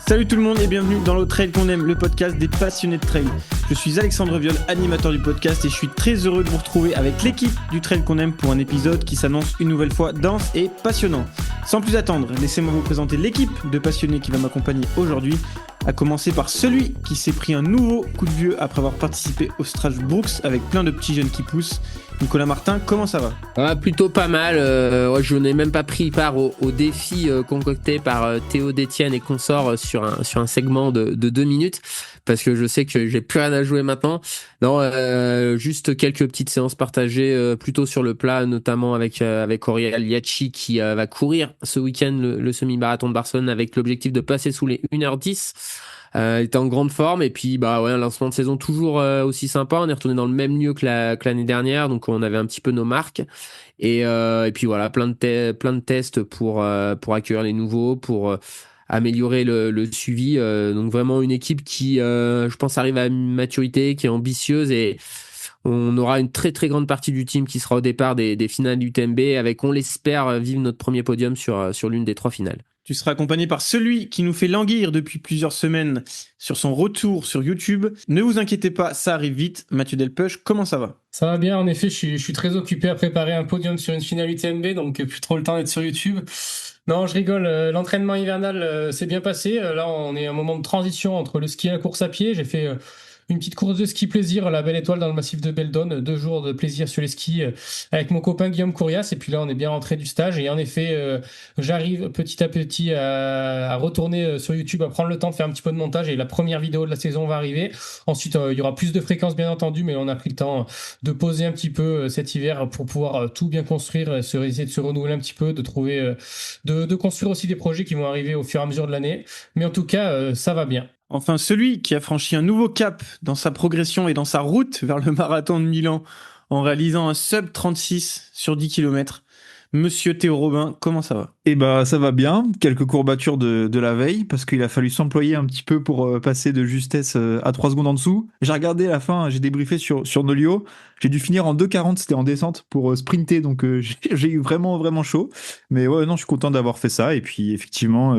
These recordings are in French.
Salut tout le monde et bienvenue dans le Trail qu'on aime, le podcast des passionnés de trail. Je suis Alexandre Viol, animateur du podcast et je suis très heureux de vous retrouver avec l'équipe du Trail qu'on aime pour un épisode qui s'annonce une nouvelle fois dense et passionnant. Sans plus attendre, laissez-moi vous présenter l'équipe de passionnés qui va m'accompagner aujourd'hui, à commencer par celui qui s'est pris un nouveau coup de vieux après avoir participé au Strasbourg Brooks avec plein de petits jeunes qui poussent. Nicolas Martin, comment ça va ? Plutôt pas mal. Je n'ai même pas pris part au défi concocté par Théo Détienne et consorts sur un segment de 2 minutes parce que je sais que j'ai plus rien à jouer maintenant. Non, juste quelques petites séances partagées plutôt sur le plat, notamment avec Auriel Liacchi qui va courir ce week-end le semi-marathon de Barcelone avec l'objectif de passer sous les 1h10. Il était en grande forme et puis un lancement de saison toujours aussi sympa. On est retourné dans le même lieu que l'année dernière, donc on avait un petit peu nos marques et puis voilà, plein de tests pour accueillir les nouveaux, pour améliorer le suivi. Donc vraiment une équipe qui, je pense, arrive à une maturité, qui est ambitieuse et on aura une très très grande partie du team qui sera au départ des finales UTMB avec, on l'espère, vivre notre premier podium sur l'une des 3 finales. Tu seras accompagné par celui qui nous fait languir depuis plusieurs semaines sur son retour sur YouTube. Ne vous inquiétez pas, ça arrive vite. Mathieu Delpech, comment ça va ? Ça va bien, en effet, je suis très occupé à préparer un podium sur une finale UTMB, donc plus trop le temps d'être sur YouTube. Non, je rigole, l'entraînement hivernal s'est bien passé. Là, on est à un moment de transition entre le ski et la course à pied. J'ai fait une petite course de ski plaisir à la Belle Étoile dans le massif de Beldon, 2 jours de plaisir sur les skis avec mon copain Guillaume Courias. Et puis là, on est bien rentré du stage. Et en effet, j'arrive petit à petit à retourner sur YouTube, à prendre le temps de faire un petit peu de montage. Et la première vidéo de la saison va arriver. Ensuite, il y aura plus de fréquences, bien entendu, mais on a pris le temps de poser un petit peu cet hiver pour pouvoir tout bien construire, essayer de se renouveler un petit peu, de trouver, de construire aussi des projets qui vont arriver au fur et à mesure de l'année. Mais en tout cas, ça va bien. Enfin, celui qui a franchi un nouveau cap dans sa progression et dans sa route vers le marathon de Milan en réalisant un sub 36 sur 10 km. Monsieur Théo Robin, comment ça va ? Ça va bien, quelques courbatures de la veille, parce qu'il a fallu s'employer un petit peu pour passer de justesse à 3 secondes en dessous. J'ai regardé à la fin, j'ai débriefé sur Nolio, j'ai dû finir en 2,40, c'était en descente pour sprinter, donc j'ai eu vraiment chaud. Mais ouais, non, je suis content d'avoir fait ça, et puis effectivement,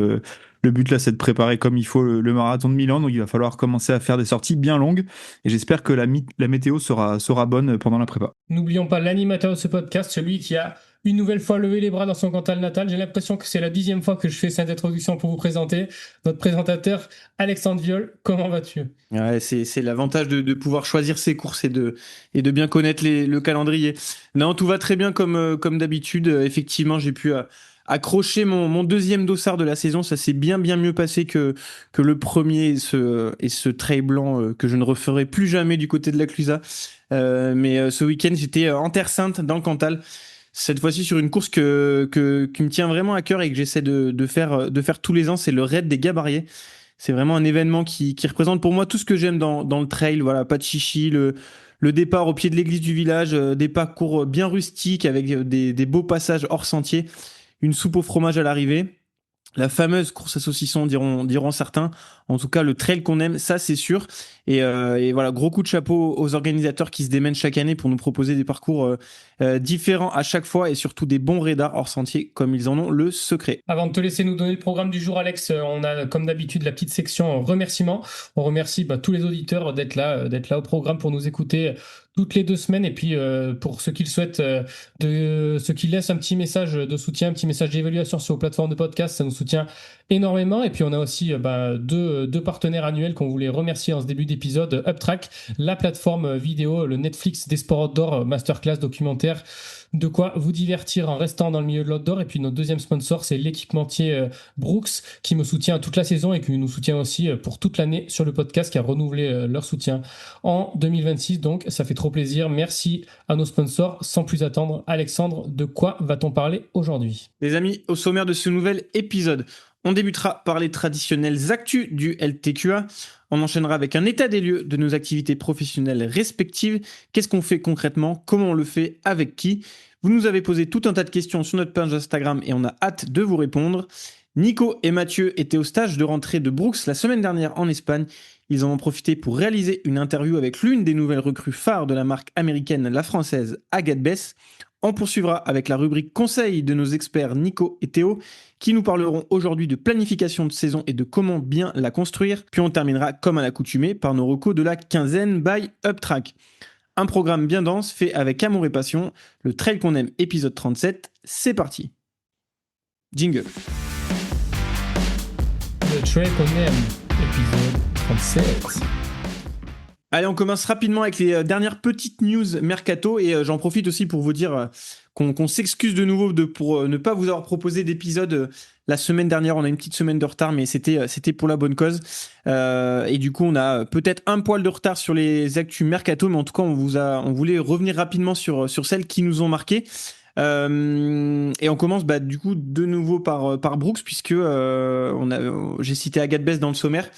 le but là, c'est de préparer comme il faut le marathon de Milan, donc il va falloir commencer à faire des sorties bien longues, et j'espère que la météo sera bonne pendant la prépa. N'oublions pas l'animateur de ce podcast, celui qui a une nouvelle fois levé les bras dans son Cantal natal. J'ai l'impression que c'est la 10e fois que je fais cette introduction pour vous présenter notre présentateur Alexandre Viol. Comment vas-tu ? Ouais, c'est l'avantage de pouvoir choisir ses courses et de bien connaître le calendrier. Non, tout va très bien comme d'habitude. Effectivement, j'ai pu accrocher mon deuxième dossard de la saison. Ça s'est bien mieux passé que le premier et ce trail blanc que je ne referai plus jamais du côté de la Clusaz. Mais ce week-end, j'étais en Terre Sainte, dans le Cantal. Cette fois-ci sur une course qui me tient vraiment à cœur et que j'essaie de faire tous les ans, c'est le Raid des Gabariers. C'est vraiment un événement qui représente pour moi tout ce que j'aime dans le trail. Voilà, pas de chichi, le départ au pied de l'église du village, des parcours bien rustiques avec des beaux passages hors sentier, une soupe au fromage à l'arrivée. La fameuse course à saucisson, diront certains. En tout cas, le trail qu'on aime, ça c'est sûr. Et voilà, gros coup de chapeau aux organisateurs qui se démènent chaque année pour nous proposer des parcours différents à chaque fois et surtout des bons radars hors sentier comme ils en ont le secret. Avant de te laisser nous donner le programme du jour, Alex, on a comme d'habitude la petite section remerciements. On remercie tous les auditeurs d'être là au programme pour nous écouter toutes les 2 semaines. Et puis pour ceux qui le souhaitent, ceux qui laissent un petit message de soutien, un petit message d'évaluation sur vos plateformes de podcast, ça nous soutient énormément. Et puis on a aussi 2 partenaires annuels qu'on voulait remercier en ce début d'épisode. UpTrack, la plateforme vidéo, le Netflix des sports outdoor, masterclass, documentaire, de quoi vous divertir en restant dans le milieu de l'outdoor. Et puis notre deuxième sponsor, c'est l'équipementier Brooks, qui me soutient toute la saison et qui nous soutient aussi pour toute l'année sur le podcast, qui a renouvelé leur soutien en 2026. Donc ça fait trop plaisir. Merci à nos sponsors. Sans plus attendre, Alexandre, de quoi va-t-on parler aujourd'hui ? Les amis, au sommaire de ce nouvel épisode, on débutera par les traditionnelles actus du LTQA. On enchaînera avec un état des lieux de nos activités professionnelles respectives. Qu'est-ce qu'on fait concrètement ? Comment on le fait ? Avec qui ? Vous nous avez posé tout un tas de questions sur notre page Instagram et on a hâte de vous répondre. Nico et Mathieu étaient au stage de rentrée de Brooks la semaine dernière en Espagne. Ils en ont profité pour réaliser une interview avec l'une des nouvelles recrues phares de la marque américaine, la française Agathe Bess. On poursuivra avec la rubrique conseils de nos experts Nico et Théo qui nous parleront aujourd'hui de planification de saison et de comment bien la construire. Puis on terminera comme à l'accoutumée par nos recos de la quinzaine by Uptrack. Un programme bien dense fait avec amour et passion. Le trail qu'on aime épisode 37, c'est parti. Jingle. Le trail qu'on aime, épisode 37. Allez, on commence rapidement avec les dernières petites news mercato et j'en profite aussi pour vous dire qu'on s'excuse de nouveau pour ne pas vous avoir proposé d'épisode la semaine dernière. On a une petite semaine de retard, mais c'était pour la bonne cause. Et du coup, on a peut-être un poil de retard sur les actus mercato, mais en tout cas, on voulait revenir rapidement sur celles qui nous ont marqué. Et on commence du coup de nouveau par Brooks, puisque j'ai cité Agathe Best dans le sommaire.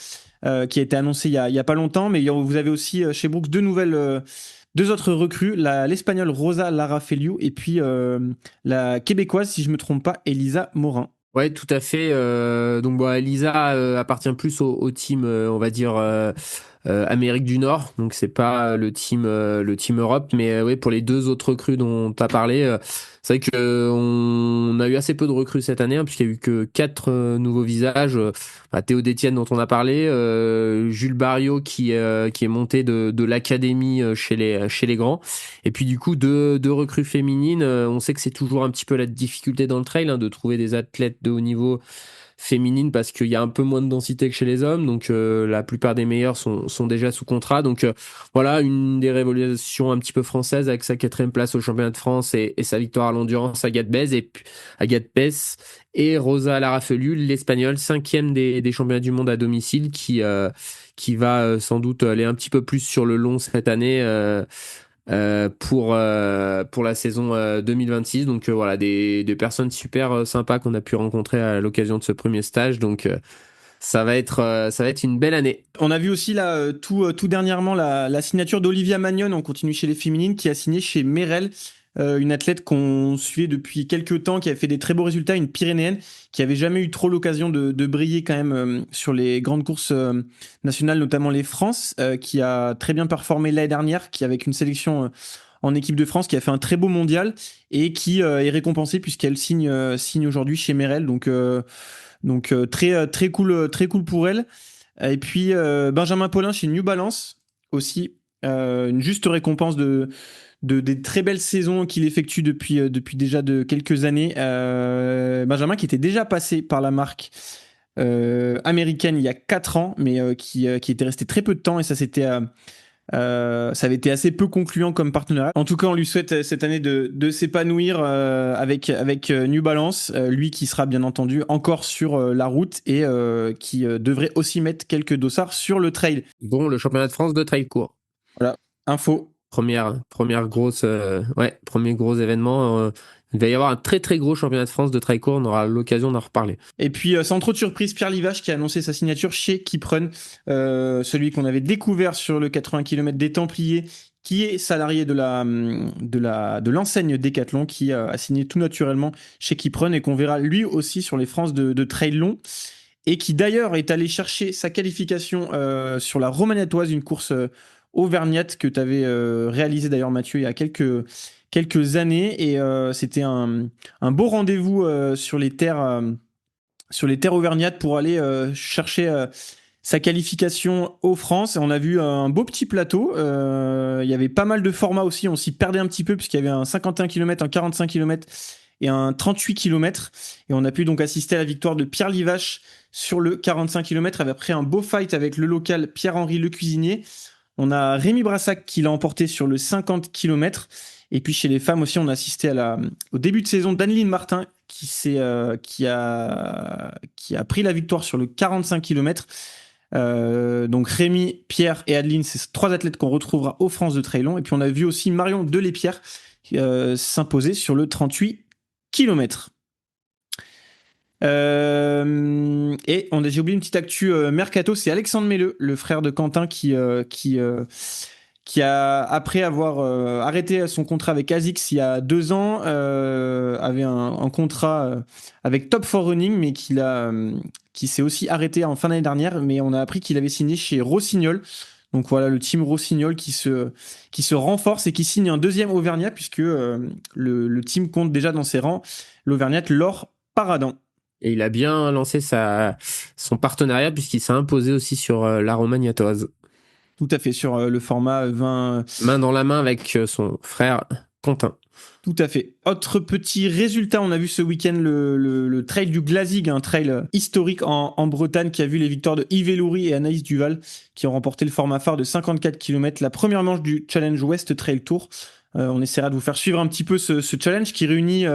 Qui a été annoncé il y a pas longtemps, mais vous avez aussi chez Brooks deux autres recrues, l'Espagnole Rosa Lara Feliu et puis la Québécoise, si je me trompe pas, Elisa Morin. Ouais, tout à fait. Donc Elisa appartient plus au team, on va dire Amérique du Nord. Donc c'est pas le team Europe, mais ouais, pour les deux autres recrues dont tu as parlé, c'est vrai que on a eu assez peu de recrues cette année, puisqu'il y a eu que 4 nouveaux visages. Théo Détienne dont on a parlé, Jules Barriot qui est monté de l'académie chez les grands, et puis du coup deux recrues féminines. On sait que c'est toujours un petit peu la difficulté dans le trail, de trouver des athlètes de haut niveau féminines, parce qu'il y a un peu moins de densité que chez les hommes, donc la plupart des meilleurs sont déjà sous contrat. Donc voilà, une des révélations un petit peu françaises, avec sa 4e place au championnat de France et sa victoire à l'endurance, Agathe Bess et Rosa Lara Feliu, l'Espagnole, 5e des championnats du monde à domicile, qui va sans doute aller un petit peu plus sur le long cette année, pour la saison 2026. Donc voilà, des personnes super sympas qu'on a pu rencontrer à l'occasion de ce premier stage. Donc ça va être une belle année. On a vu aussi là tout dernièrement la signature d'Olivia Magnon. On continue chez les féminines, qui a signé chez Merrell, une athlète qu'on suivait depuis quelques temps, qui a fait des très beaux résultats, une Pyrénéenne qui avait jamais eu trop l'occasion de briller quand même sur les grandes courses nationales, notamment les France, qui a très bien performé l'année dernière, qui avec une sélection en équipe de France, qui a fait un très beau mondial et qui est récompensée puisqu'elle signe aujourd'hui chez Merrell. Donc très cool pour elle. Et puis Benjamin Paulin chez New Balance aussi, une juste récompense des très belles saisons qu'il effectue depuis déjà de quelques années. Benjamin qui était déjà passé par la marque américaine il y a 4 ans, mais qui était resté très peu de temps, et ça avait été assez peu concluant comme partenariat. En tout cas, on lui souhaite cette année de s'épanouir avec New Balance, lui qui sera bien entendu encore sur la route et qui devrait aussi mettre quelques dossards sur le trail. Bon, le championnat de France de trail court. Voilà, info. Premier gros événement. Il va y avoir un très très gros championnat de France de trail court, on aura l'occasion d'en reparler. Et puis sans trop de surprise, Pierre Livache qui a annoncé sa signature chez Kiprun, celui qu'on avait découvert sur le 80 km des Templiers, qui est salarié de l'enseigne Decathlon, qui a signé tout naturellement chez Kiprun et qu'on verra lui aussi sur les France de trail long, et qui d'ailleurs est allé chercher sa qualification sur la Romaniatoise, une course auvergnate que tu avais réalisé d'ailleurs, Mathieu, il y a quelques années, et c'était un beau rendez-vous sur les terres auvergnates pour aller chercher sa qualification aux France. On a vu un beau petit plateau, il y avait pas mal de formats aussi, on s'y perdait un petit peu puisqu'il y avait un 51 km, un 45 km et un 38 km, et on a pu donc assister à la victoire de Pierre Livache sur le 45 km après un beau fight avec le local Pierre-Henri Le Cuisinier. On a Rémi Brassac qui l'a emporté sur le 50 km. Et puis chez les femmes aussi, on a assisté au début de saison d'Anneline Martin qui a pris la victoire sur le 45 km. Donc Rémi, Pierre et Adeline, c'est 3 athlètes qu'on retrouvera aux France de Trail Long. Et puis on a vu aussi Marion Delépierre s'imposer sur le 38 km. Et j'ai oublié une petite actu mercato, c'est Alexandre Melleux, le frère de Quentin, qui a, après avoir arrêté son contrat avec ASICS il y a 2 ans, avait un contrat avec Top 4 Running, mais qui s'est aussi arrêté en fin d'année dernière. Mais on a appris qu'il avait signé chez Rossignol, Donc voilà, le team Rossignol qui se renforce et qui signe un deuxième Auvergnat, puisque le team compte déjà dans ses rangs l'Auvergnat Laure Paradin. Et il a bien lancé son partenariat puisqu'il s'est imposé aussi sur la Romagnatoise. Tout à fait, sur le format 20. Main dans la main avec son frère Quentin. Tout à fait. Autre petit résultat, on a vu ce week-end le trail du Glazig, un trail historique en Bretagne qui a vu les victoires de Yves Eloury et Anaïs Duval qui ont remporté le format phare de 54 km, la première manche du Challenge West Trail Tour. On essaiera de vous faire suivre un petit peu ce challenge qui réunit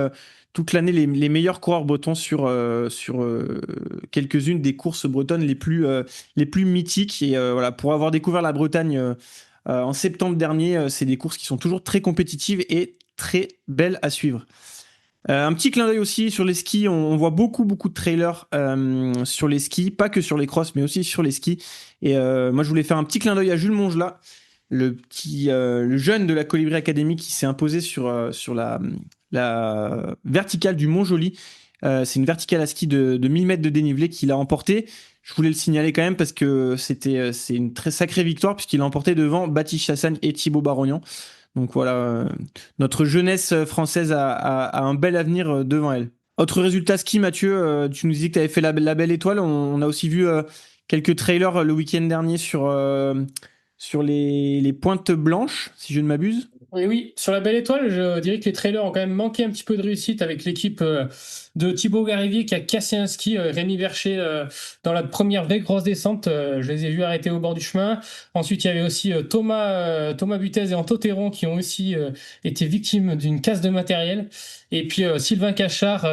toute l'année les meilleurs coureurs bretons sur quelques-unes des courses bretonnes les plus mythiques. Et voilà, pour avoir découvert la Bretagne en septembre dernier, c'est des courses qui sont toujours très compétitives et très belles à suivre. Un petit clin d'œil aussi sur les skis, on voit beaucoup de trailers sur les skis, pas que sur les crosses, mais aussi sur les skis. Et moi, je voulais faire un petit clin d'œil à Jules Mongelat, le jeune de la Colibri Academy qui s'est imposé sur la verticale du Mont-Joli. C'est une verticale à ski de 1000 mètres de dénivelé qu'il a emporté. Je voulais le signaler quand même parce que c'est une très sacrée victoire puisqu'il a emporté devant Baptiste Chassagne et Thibaut Barognan. Donc voilà, notre jeunesse française a un bel avenir devant elle. Autre résultat ski, Mathieu, tu nous disais que tu avais fait la belle étoile. On a aussi vu quelques trailers le week-end dernier sur les pointes blanches, si je ne m'abuse. Oui, sur la belle étoile, je dirais que les trailers ont quand même manqué un petit peu de réussite avec l'équipe de Thibaut Garivier qui a cassé un ski, Rémi Vercher dans la première vraie grosse descente. Je les ai vus arrêter au bord du chemin. Ensuite, il y avait aussi Thomas Butez et Anto Terron qui ont aussi été victimes d'une casse de matériel. Et puis Sylvain Cachard,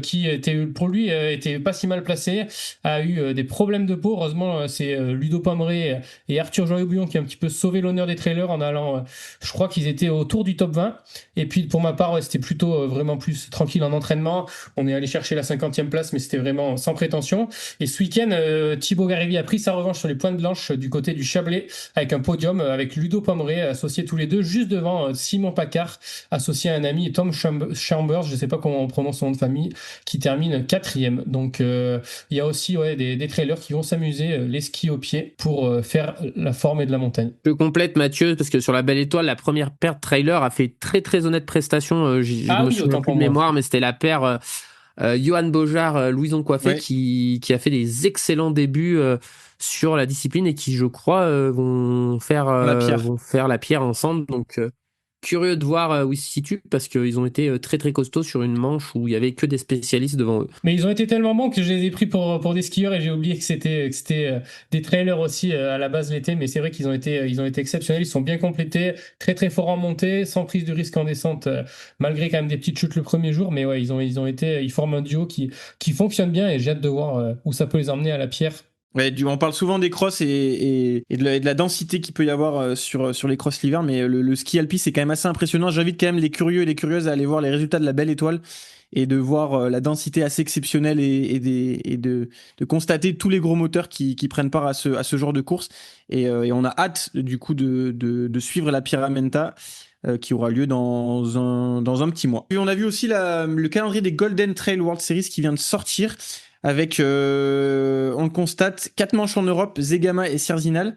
qui pour lui était pas si mal placé, a eu des problèmes de peau. Heureusement, c'est Ludo Pomeré et Arthur Joyeux-Bouillon qui a un petit peu sauvé l'honneur des trailers en allant, je crois qu'ils étaient autour du top 20. Et puis pour ma part, ouais, c'était plutôt vraiment plus tranquille en entraînement. On est allé chercher la 50e place, mais c'était vraiment sans prétention. Et ce week-end, Thibaut Garivier a pris sa revanche sur les pointes blanches du côté du Chablais avec un podium avec Ludo Pomeré associé tous les deux juste devant Simon Pacard associé à un ami Tom Chambers, je sais pas comment on prononce son nom de famille, qui termine 4e. Donc il y a aussi des trailers qui vont s'amuser les skis au pied pour faire la forme et de la montagne. Je complète Mathieu parce que sur la belle étoile, la première paire de trailers a fait très honnête prestation. Je me souviens plus de mémoire, mais c'était la paire Johan Bojar, Louison Coiffé Ouais. qui a fait des excellents débuts sur la discipline et qui, je crois, vont faire la pierre ensemble. Donc curieux de voir où ils se situent parce qu'ils ont été très costauds sur une manche où il y avait que des spécialistes devant eux. Mais ils ont été tellement bons que je les ai pris pour des skieurs et j'ai oublié que c'était des trailers aussi à la base l'été. Mais c'est vrai qu'ils ont été exceptionnels. Ils sont bien complétés, très forts en montée, sans prise de risque en descente, malgré quand même des petites chutes le premier jour. Mais ouais, ils forment un duo qui fonctionne bien et j'ai hâte de voir où ça peut les emmener à la pierre. Ouais, on parle souvent des crosses et de la densité qu'il peut y avoir sur les crosses l'hiver, mais le ski alpi, c'est quand même assez impressionnant. J'invite quand même les curieux et les curieuses à aller voir les résultats de la belle étoile et de voir la densité assez exceptionnelle et de constater tous les gros moteurs qui prennent part à ce genre de course. Et on a hâte, du coup, de suivre la Pyramenta qui aura lieu dans un petit mois. Et on a vu aussi le calendrier des Golden Trail World Series qui vient de sortir. Avec, on le constate, 4 manches en Europe, Zegama et Sierzinal.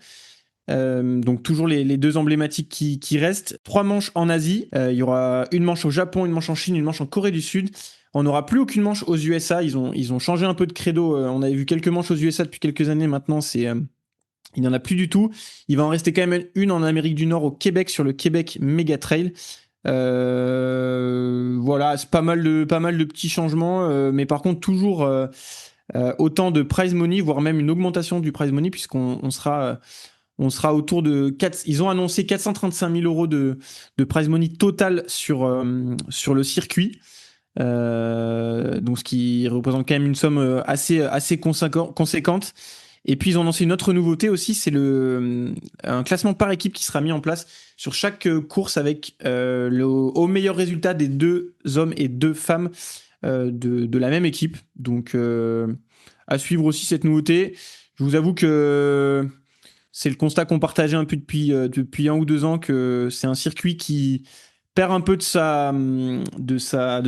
Donc toujours les deux emblématiques qui restent. 3 manches en Asie. Il y aura une manche au Japon, une manche en Chine, une manche en Corée du Sud. On n'aura plus aucune manche aux USA. Ils ont changé un peu de credo. On avait vu quelques manches aux USA depuis quelques années. Maintenant, il n'y en a plus du tout. Il va en rester quand même une en Amérique du Nord, au Québec, sur le Québec Mega Trail. Voilà, c'est pas mal de petits changements, mais par contre toujours autant de prize money, voire même une augmentation du prize money, puisqu'on sera autour de 4. Ils ont annoncé 435 000 euros de prize money total sur le circuit. Donc ce qui représente quand même une somme assez conséquente. Et puis ils ont annoncé une autre nouveauté aussi, c'est un classement par équipe qui sera mis en place sur chaque course avec au meilleur résultat des 2 hommes et 2 femmes de la même équipe. Donc à suivre aussi cette nouveauté. Je vous avoue que c'est le constat qu'on partageait un peu depuis 1 ou 2 ans, que c'est un circuit qui perd un peu de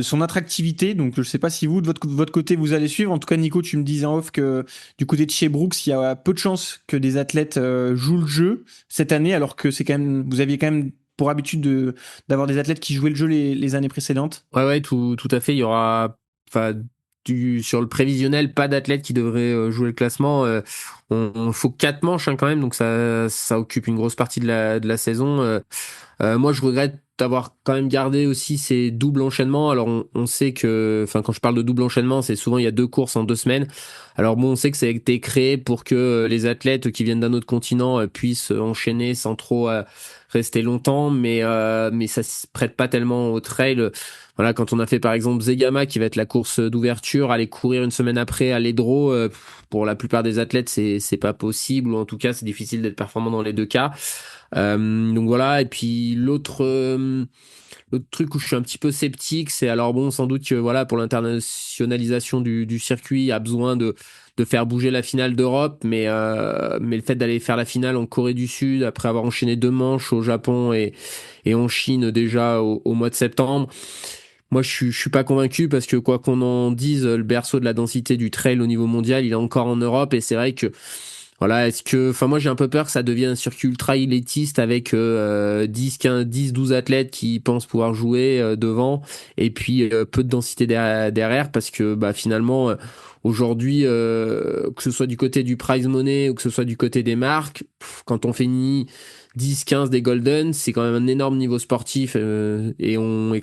son attractivité. Donc, je sais pas si vous, de votre côté, vous allez suivre. En tout cas, Nico, tu me disais en off que du côté de chez Brooks, il y a peu de chances que des athlètes jouent le jeu cette année, alors que vous aviez quand même pour habitude d'avoir des athlètes qui jouaient le jeu les années précédentes. Ouais, tout à fait. Il y aura, enfin, sur le prévisionnel, pas d'athlète qui devrait jouer le classement. On faut 4 manches quand même, donc ça occupe une grosse partie de la saison. Moi, je regrette d'avoir quand même gardé aussi ces doubles enchaînements. Alors, on sait que, enfin, quand je parle de double enchaînement, c'est souvent il y a 2 courses en 2 semaines. Alors bon, on sait que ça a été créé pour que les athlètes qui viennent d'un autre continent puissent enchaîner sans trop rester longtemps, mais ça se prête pas tellement au trail. Voilà, quand on a fait par exemple Zegama, qui va être la course d'ouverture, aller courir une semaine après à l'Edro, pour la plupart des athlètes, c'est pas possible, ou en tout cas, c'est difficile d'être performant dans les deux cas. Donc voilà, et puis l'autre truc où je suis un petit peu sceptique, c'est alors bon, sans doute que voilà, pour l'internationalisation du circuit, il y a besoin de faire bouger la finale d'Europe, mais le fait d'aller faire la finale en Corée du Sud, après avoir enchaîné 2 manches au Japon et en Chine déjà au mois de septembre, moi je suis pas convaincu parce que quoi qu'on en dise, le berceau de la densité du trail au niveau mondial, il est encore en Europe et c'est vrai que voilà, enfin moi j'ai un peu peur que ça devienne un circuit ultra élitiste avec 10, 15, 10, 12 athlètes qui pensent pouvoir jouer devant et puis peu de densité derrière parce que bah finalement aujourd'hui que ce soit du côté du prize money ou que ce soit du côté des marques, quand on finit 10, 15 des Golden, c'est quand même un énorme niveau sportif et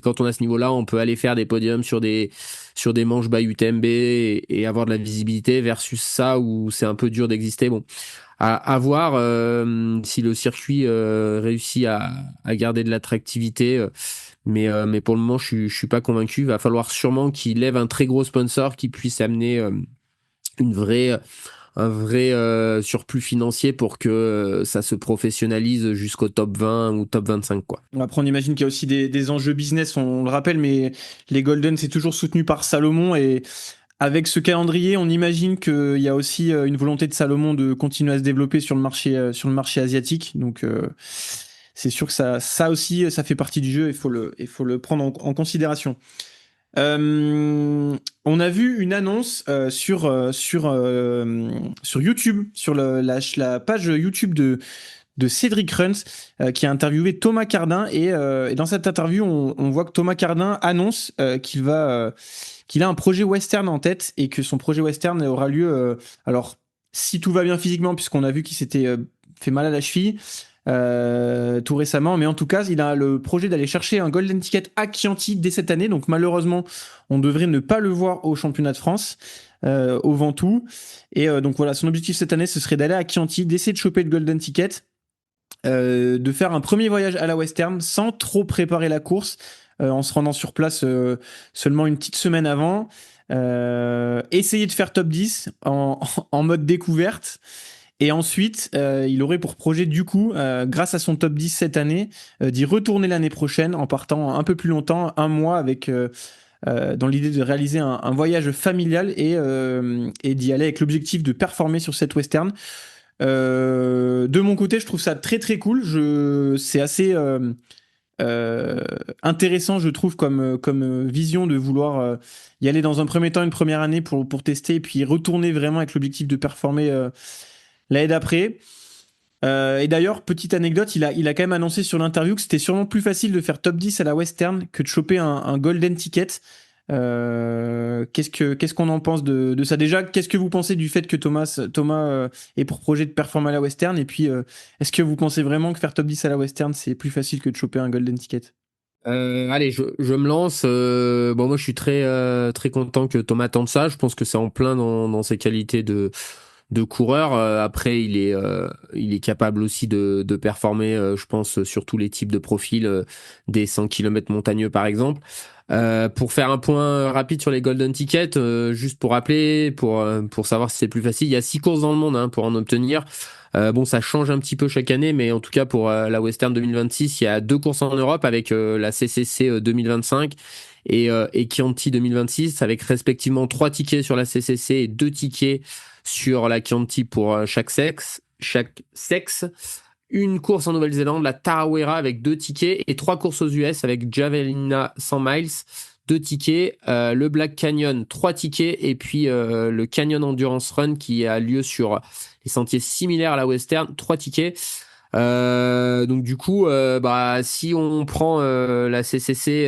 quand on a ce niveau-là, on peut aller faire des podiums sur des manches by UTMB et avoir de la visibilité versus ça où c'est un peu dur d'exister. Bon, à voir si le circuit réussit à garder de l'attractivité. Mais pour le moment, je suis pas convaincu. Il va falloir sûrement qu'il lève un très gros sponsor qui puisse amener une vraie un vrai surplus financier pour que ça se professionnalise jusqu'au top 20 ou top 25 quoi. Après, on imagine qu'il y a aussi des enjeux business, on le rappelle, mais les Golden, c'est toujours soutenu par Salomon et avec ce calendrier, on imagine qu'il y a aussi une volonté de Salomon de continuer à se développer sur le marché asiatique. Donc, c'est sûr que ça aussi, ça fait partie du jeu. Il faut le prendre en considération. On a vu une annonce sur YouTube, sur la page YouTube de Cédric Runs, qui a interviewé Thomas Cardin et dans cette interview, on voit que Thomas Cardin annonce qu'il a un projet western en tête et que son projet western aura lieu. Alors, si tout va bien physiquement, puisqu'on a vu qu'il s'était fait mal à la cheville tout récemment, mais en tout cas, il a le projet d'aller chercher un golden ticket à Chianti dès cette année. Donc, malheureusement, on devrait ne pas le voir au championnat de France. Au Ventoux. Et donc voilà, son objectif cette année, ce serait d'aller à Chianti, d'essayer de choper le golden ticket, de faire un premier voyage à la western sans trop préparer la course, en se rendant sur place seulement une petite semaine avant, essayer de faire top 10 en mode découverte. Et ensuite, il aurait pour projet, du coup, grâce à son top 10 cette année, d'y retourner l'année prochaine en partant un peu plus longtemps, un mois, avec dans l'idée de réaliser un voyage familial et d'y aller avec l'objectif de performer sur cette western. De mon côté, je trouve ça très très cool. C'est assez intéressant, je trouve, comme vision de vouloir y aller dans un premier temps, une première année pour tester, et puis retourner vraiment avec l'objectif de performer l'année d'après. Et d'ailleurs, petite anecdote, il a quand même annoncé sur l'interview que c'était sûrement plus facile de faire top 10 à la western que de choper un golden ticket. Qu'est-ce qu'on en pense de ça? Déjà, qu'est-ce que vous pensez du fait que Thomas ait pour projet de performer à la western? Et puis, est-ce que vous pensez vraiment que faire top 10 à la western, c'est plus facile que de choper un golden ticket? Allez, je me lance. Bon, moi, je suis très content que Thomas tente ça. Je pense que c'est en plein dans ses qualités de coureur. Après, il est capable aussi de performer, je pense, sur tous les types de profils, des 100 km montagneux, par exemple. Pour faire un point rapide sur les Golden Tickets, juste pour rappeler, pour savoir si c'est plus facile, il y a 6 courses dans le monde pour en obtenir. Bon, ça change un petit peu chaque année, mais en tout cas pour la Western 2026, il y a 2 courses en Europe avec la CCC 2025 et Chianti 2026, avec respectivement 3 tickets sur la CCC et 2 tickets sur la Chianti pour chaque sexe. une course en Nouvelle-Zélande, la Tarawera avec 2 tickets, et 3 courses aux US avec Javelina 100 miles, 2 tickets, le Black Canyon, 3 tickets, et puis le Canyon Endurance Run qui a lieu sur les sentiers similaires à la Western, 3 tickets. Donc du coup, si on prend la CCC,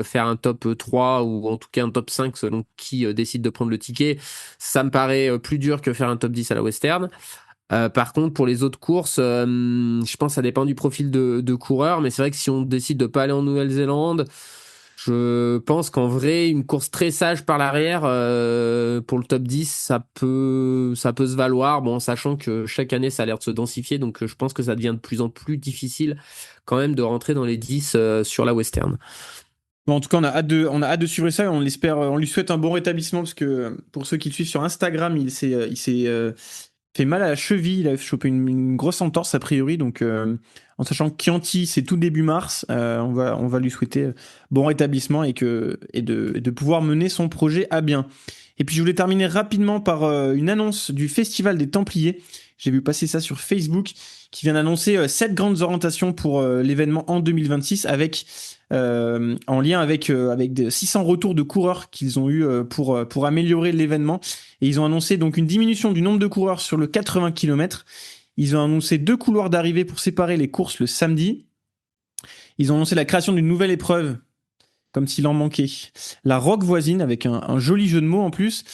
faire un top 3 ou en tout cas un top 5 selon qui décide de prendre le ticket, ça me paraît plus dur que faire un top 10 à la Western. Par contre, pour les autres courses, je pense que ça dépend du profil de coureur, mais c'est vrai que si on décide de pas aller en Nouvelle-Zélande, je pense qu'en vrai, une course très sage par l'arrière, pour le top 10, ça peut se valoir, bon, sachant que chaque année, ça a l'air de se densifier, donc je pense que ça devient de plus en plus difficile quand même de rentrer dans les 10 sur la Western. Bon, en tout cas, on a hâte de suivre ça et on l'espère, on lui souhaite un bon rétablissement parce que pour ceux qui le suivent sur Instagram, il s'est fait mal à la cheville, il a chopé une grosse entorse a priori, donc en sachant que Chianti c'est tout début mars, on va lui souhaiter bon rétablissement et de pouvoir mener son projet à bien. Et puis je voulais terminer rapidement par une annonce du Festival des Templiers. J'ai vu passer ça sur Facebook, qui vient d'annoncer 7 grandes orientations pour l'événement en 2026 en lien avec 600 retours de coureurs qu'ils ont eu pour améliorer l'événement. Et ils ont annoncé donc une diminution du nombre de coureurs sur le 80 km. Ils ont annoncé 2 couloirs d'arrivée pour séparer les courses le samedi. Ils ont annoncé la création d'une nouvelle épreuve, comme s'il en manquait. La roque voisine, avec un joli jeu de mots en plus.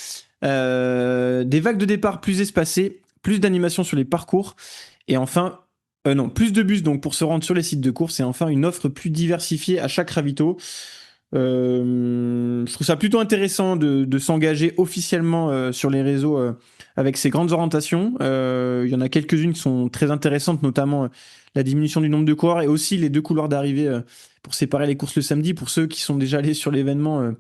Des vagues de départ plus espacées, plus d'animation sur les parcours. Et enfin, plus de bus donc pour se rendre sur les sites de course. Et enfin, une offre plus diversifiée à chaque ravito. Je trouve ça plutôt intéressant de s'engager officiellement sur les réseaux avec ces grandes orientations. Il y en a quelques-unes qui sont très intéressantes, notamment la diminution du nombre de coureurs et aussi les 2 couloirs d'arrivée pour séparer les courses le samedi. Pour ceux qui sont déjà allés sur l'événement,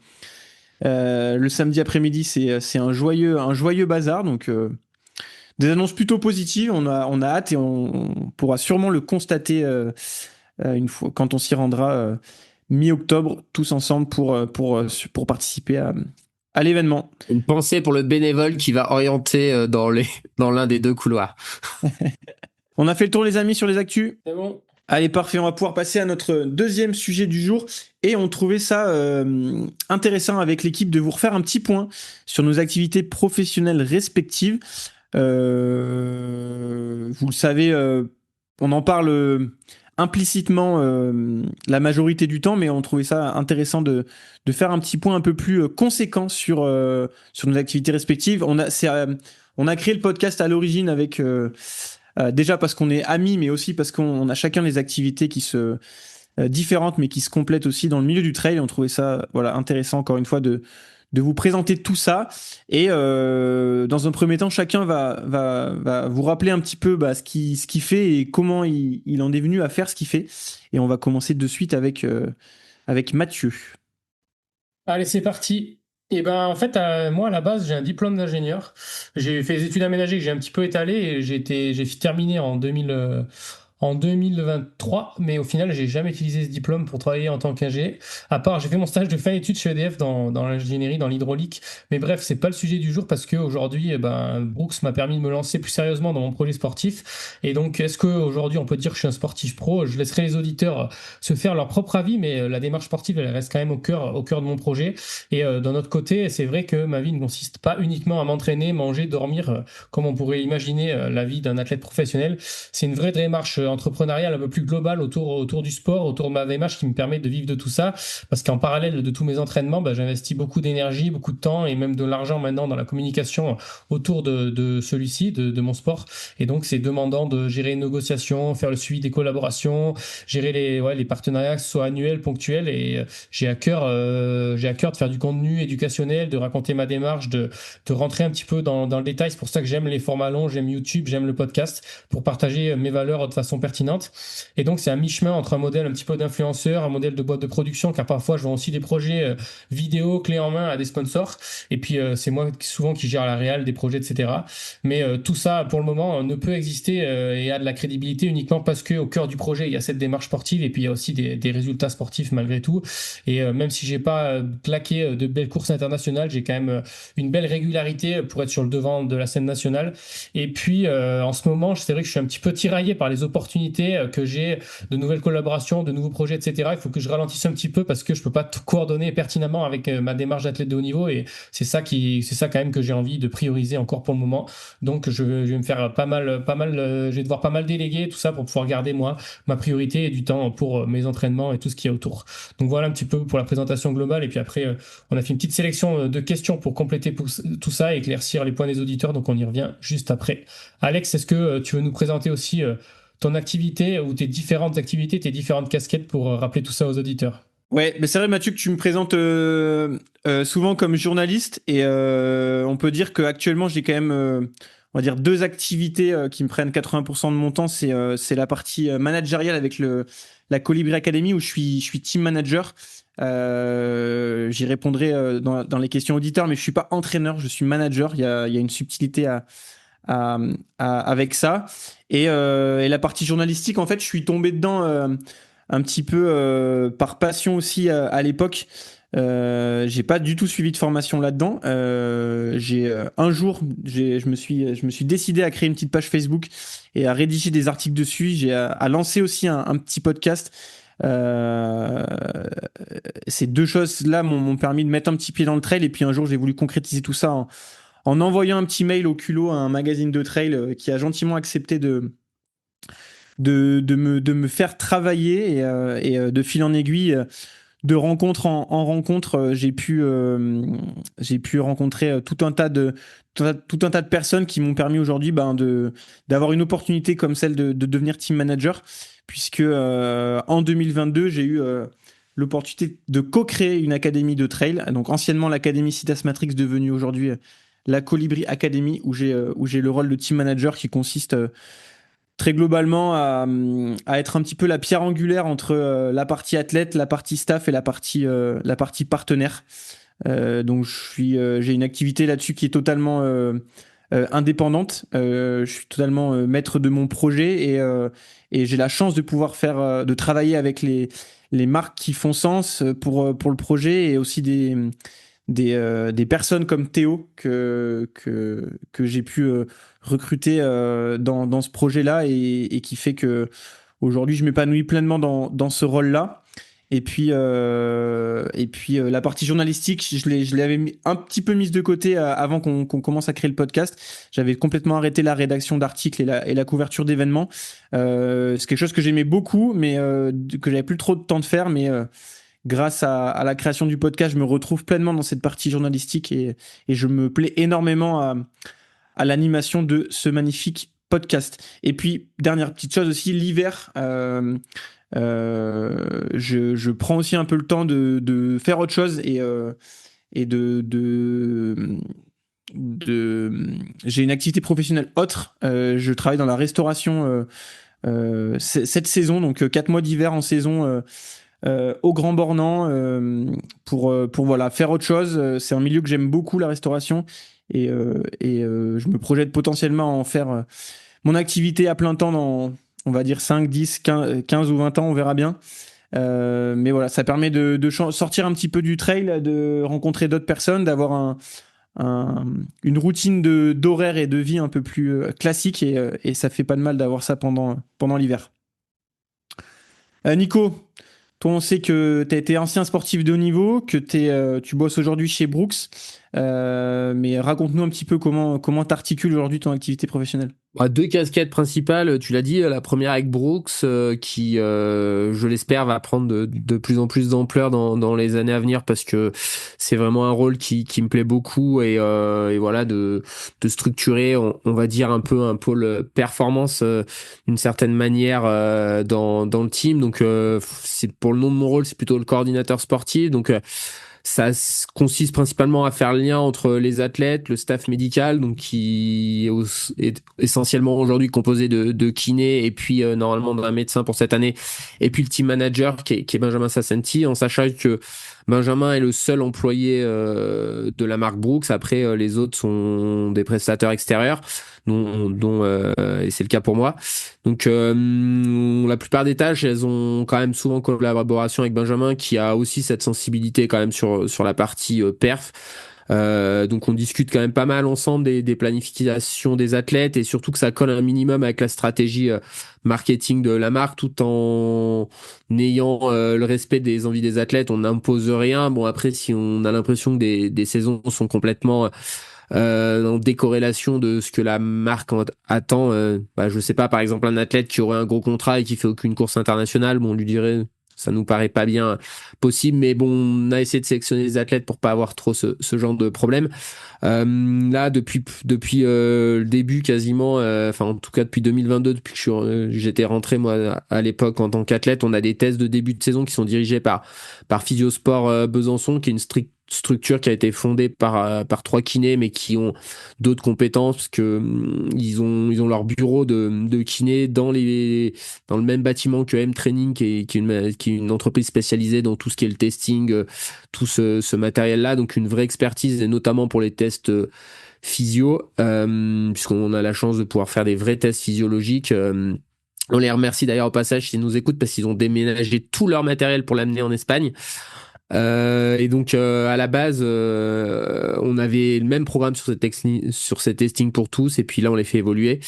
le samedi après-midi, c'est un joyeux bazar. Donc, des annonces plutôt positives. On a hâte et on pourra sûrement le constater une fois quand on s'y rendra. Mi-octobre, tous ensemble pour participer à l'événement. Une pensée pour le bénévole qui va orienter dans l'un des 2 couloirs. On a fait le tour, les amis, sur les actus. C'est bon. Allez, parfait, on va pouvoir passer à notre deuxième sujet du jour. Et on trouvait ça intéressant avec l'équipe de vous refaire un petit point sur nos activités professionnelles respectives. Vous le savez, on en parle implicitement la majorité du temps, mais on trouvait ça intéressant de faire un petit point un peu plus conséquent sur nos activités respectives. On a créé le podcast à l'origine avec déjà parce qu'on est amis, mais aussi parce qu'on a chacun des activités qui se différentes, mais qui se complètent aussi dans le milieu du trail. On trouvait ça intéressant encore une fois de vous présenter tout ça. Et dans un premier temps, chacun va vous rappeler un petit peu ce qu'il fait et comment il en est venu à faire ce qu'il fait. Et on va commencer de suite avec Mathieu. Allez, c'est parti. Et ben en fait, moi à la base, j'ai un diplôme d'ingénieur. J'ai fait des études aménagées que j'ai un petit peu étalées et j'ai terminé en 2023, mais au final, j'ai jamais utilisé ce diplôme pour travailler en tant qu'ingé. À part, j'ai fait mon stage de fin d'études chez EDF dans l'ingénierie, dans l'hydraulique. Mais bref, c'est pas le sujet du jour parce qu'aujourd'hui, Brooks m'a permis de me lancer plus sérieusement dans mon projet sportif. Et donc, est-ce qu'aujourd'hui, on peut dire que je suis un sportif pro? Je laisserai les auditeurs se faire leur propre avis, mais la démarche sportive, elle reste quand même au cœur de mon projet. Et d'un autre côté, c'est vrai que ma vie ne consiste pas uniquement à m'entraîner, manger, dormir, comme on pourrait imaginer la vie d'un athlète professionnel. C'est une vraie démarche entrepreneuriale un peu plus globale autour du sport, autour de ma démarche qui me permet de vivre de tout ça, parce qu'en parallèle de tous mes entraînements, j'investis beaucoup d'énergie, beaucoup de temps et même de l'argent maintenant dans la communication autour de celui-ci, de mon sport. Et donc c'est demandant de gérer une négociation, faire le suivi des collaborations, gérer les partenariats, que ce soit annuels, ponctuels. Et j'ai à cœur de faire du contenu éducationnel, de raconter ma démarche, de rentrer un petit peu dans le détail. C'est pour ça que j'aime les formats longs, j'aime YouTube, j'aime le podcast, pour partager mes valeurs de façon pertinente. Et donc c'est un mi-chemin entre un modèle un petit peu d'influenceur, un modèle de boîte de production, car parfois je vends aussi des projets vidéo clés en main à des sponsors, et puis c'est moi souvent qui gère la réal des projets, etc. Mais tout ça pour le moment ne peut exister et a de la crédibilité uniquement parce que au cœur du projet il y a cette démarche sportive, et puis il y a aussi des résultats sportifs malgré tout. Et même si j'ai pas claqué de belles courses internationales, j'ai quand même une belle régularité pour être sur le devant de la scène nationale. Et puis en ce moment c'est vrai que je suis un petit peu tiraillé par les opportunités opportunités que j'ai, de nouvelles collaborations, de nouveaux projets, etc., il faut que je ralentisse un petit peu parce que je peux pas tout coordonner pertinemment avec ma démarche d'athlète de haut niveau et c'est ça quand même que j'ai envie de prioriser encore pour le moment. Donc je vais me faire je vais devoir pas mal déléguer tout ça pour pouvoir garder moi ma priorité et du temps pour mes entraînements et tout ce qui est autour. Donc voilà un petit peu pour la présentation globale et puis après on a fait une petite sélection de questions pour compléter tout ça et éclaircir les points des auditeurs, donc on y revient juste après. Alex, est-ce que tu veux nous présenter aussi ton activité ou tes différentes activités, tes différentes casquettes pour rappeler tout ça aux auditeurs? Ouais, mais c'est vrai Mathieu que tu me présentes souvent comme journaliste et on peut dire qu'actuellement j'ai quand même on va dire deux activités qui me prennent 80% de mon temps. C'est la partie managériale avec la Colibri Academy où je suis team manager. J'y répondrai dans les questions auditeurs, mais je suis pas entraîneur, je suis manager. Il y a une subtilité avec ça. Et la partie journalistique, en fait, je suis tombé dedans un petit peu par passion aussi à l'époque. J'ai pas du tout suivi de formation là-dedans. Un jour, je me suis décidé à créer une petite page Facebook et à rédiger des articles dessus. J'ai à lancer aussi un petit podcast. Euh, Ces deux choses-là m'ont permis de mettre un petit pied dans le trail. Et puis un jour, j'ai voulu concrétiser tout ça en envoyant un petit mail au culot à un magazine de trail qui a gentiment accepté de me faire travailler et de fil en aiguille, de rencontre en rencontre, j'ai pu rencontrer tout un tas de personnes qui m'ont permis aujourd'hui d'avoir une opportunité comme celle de devenir team manager, puisque en 2022, j'ai eu l'opportunité de co-créer une académie de trail, donc anciennement l'Académie Citas Matrix, devenue aujourd'hui la Colibri Academy, où j'ai le rôle de team manager qui consiste très globalement à être un petit peu la pierre angulaire entre la partie athlète, la partie staff et la partie partenaire. Donc j'ai une activité là-dessus qui est totalement indépendante. Je suis totalement maître de mon projet et j'ai la chance de pouvoir de travailler avec les marques qui font sens pour le projet et aussi des personnes comme Théo que j'ai pu recruter dans ce projet-là et qui fait que aujourd'hui je m'épanouis pleinement dans ce rôle-là. La partie journalistique, je l'avais un petit peu mise de côté avant qu'on commence à créer le podcast. J'avais complètement arrêté la rédaction d'articles et la couverture d'événements. C'est quelque chose que j'aimais beaucoup, mais que j'avais plus trop de temps de faire. Mais grâce à la création du podcast, je me retrouve pleinement dans cette partie journalistique et je me plais énormément à l'animation de ce magnifique podcast. Et puis, dernière petite chose aussi, l'hiver, je prends aussi un peu le temps de faire autre chose et j'ai une activité professionnelle autre. Je travaille dans la restauration cette saison, donc 4 mois d'hiver en saison au Grand Bornand pour voilà, faire autre chose. C'est un milieu que j'aime beaucoup, la restauration, et je me projette potentiellement à en faire mon activité à plein temps dans, on va dire, 5, 10, 15 ou 20 ans, on verra bien. Mais voilà, ça permet de sortir un petit peu du trail, de rencontrer d'autres personnes, d'avoir une routine d'horaire et de vie un peu plus classique, et ça fait pas de mal d'avoir ça pendant l'hiver. Nico, toi, on sait que tu as été ancien sportif de haut niveau, que tu bosses aujourd'hui chez Brooks. Mais raconte-nous un petit peu comment t'articules aujourd'hui ton activité professionnelle. Deux casquettes principales, tu l'as dit, la première avec Brooks, qui, je l'espère, va prendre de plus en plus d'ampleur dans les années à venir parce que c'est vraiment un rôle qui me plaît beaucoup et voilà, de structurer, on va dire, un peu un pôle performance d'une certaine manière dans le team. Donc, c'est pour le nom de mon rôle, c'est plutôt le coordinateur sportif. Donc, ça consiste principalement à faire le lien entre les athlètes, le staff médical, donc qui est essentiellement aujourd'hui composé de kinés et puis normalement d'un médecin pour cette année, et puis le team manager qui est Benjamin Sassenti, en sachant que Benjamin est le seul employé de la marque Brooks. Après, les autres sont des prestataires extérieurs, dont et c'est le cas pour moi. Donc, la plupart des tâches, elles ont quand même souvent collaboration avec Benjamin, qui a aussi cette sensibilité quand même sur la partie perf. Donc on discute quand même pas mal ensemble des planifications des athlètes et surtout que ça colle un minimum avec la stratégie marketing de la marque tout en ayant le respect des envies des athlètes. On n'impose rien. Bon après si on a l'impression que des saisons sont complètement en décorrélation de ce que la marque attend, je sais pas, par exemple un athlète qui aurait un gros contrat et qui fait aucune course internationale, bon on lui dirait ça nous paraît pas bien possible, mais bon, on a essayé de sélectionner les athlètes pour pas avoir trop ce genre de problème. Là, depuis le début quasiment, enfin en tout cas depuis 2022, depuis que j'étais rentré moi à l'époque en tant qu'athlète, on a des tests de début de saison qui sont dirigés par Physiosport Besançon, qui est une structure qui a été fondée par 3 kinés, mais qui ont d'autres compétences parce que ils ont leur bureau de kinés dans le même bâtiment que M-Training, qui est une entreprise spécialisée dans tout ce qui est le testing, tout ce matériel-là, donc une vraie expertise, et notamment pour les tests physio, puisqu'on a la chance de pouvoir faire des vrais tests physiologiques. On les remercie d'ailleurs au passage s'ils nous écoutent, parce qu'ils ont déménagé tout leur matériel pour l'amener en Espagne. Et donc à la base on avait le même programme sur ces testings pour tous, et puis là on les fait évoluer.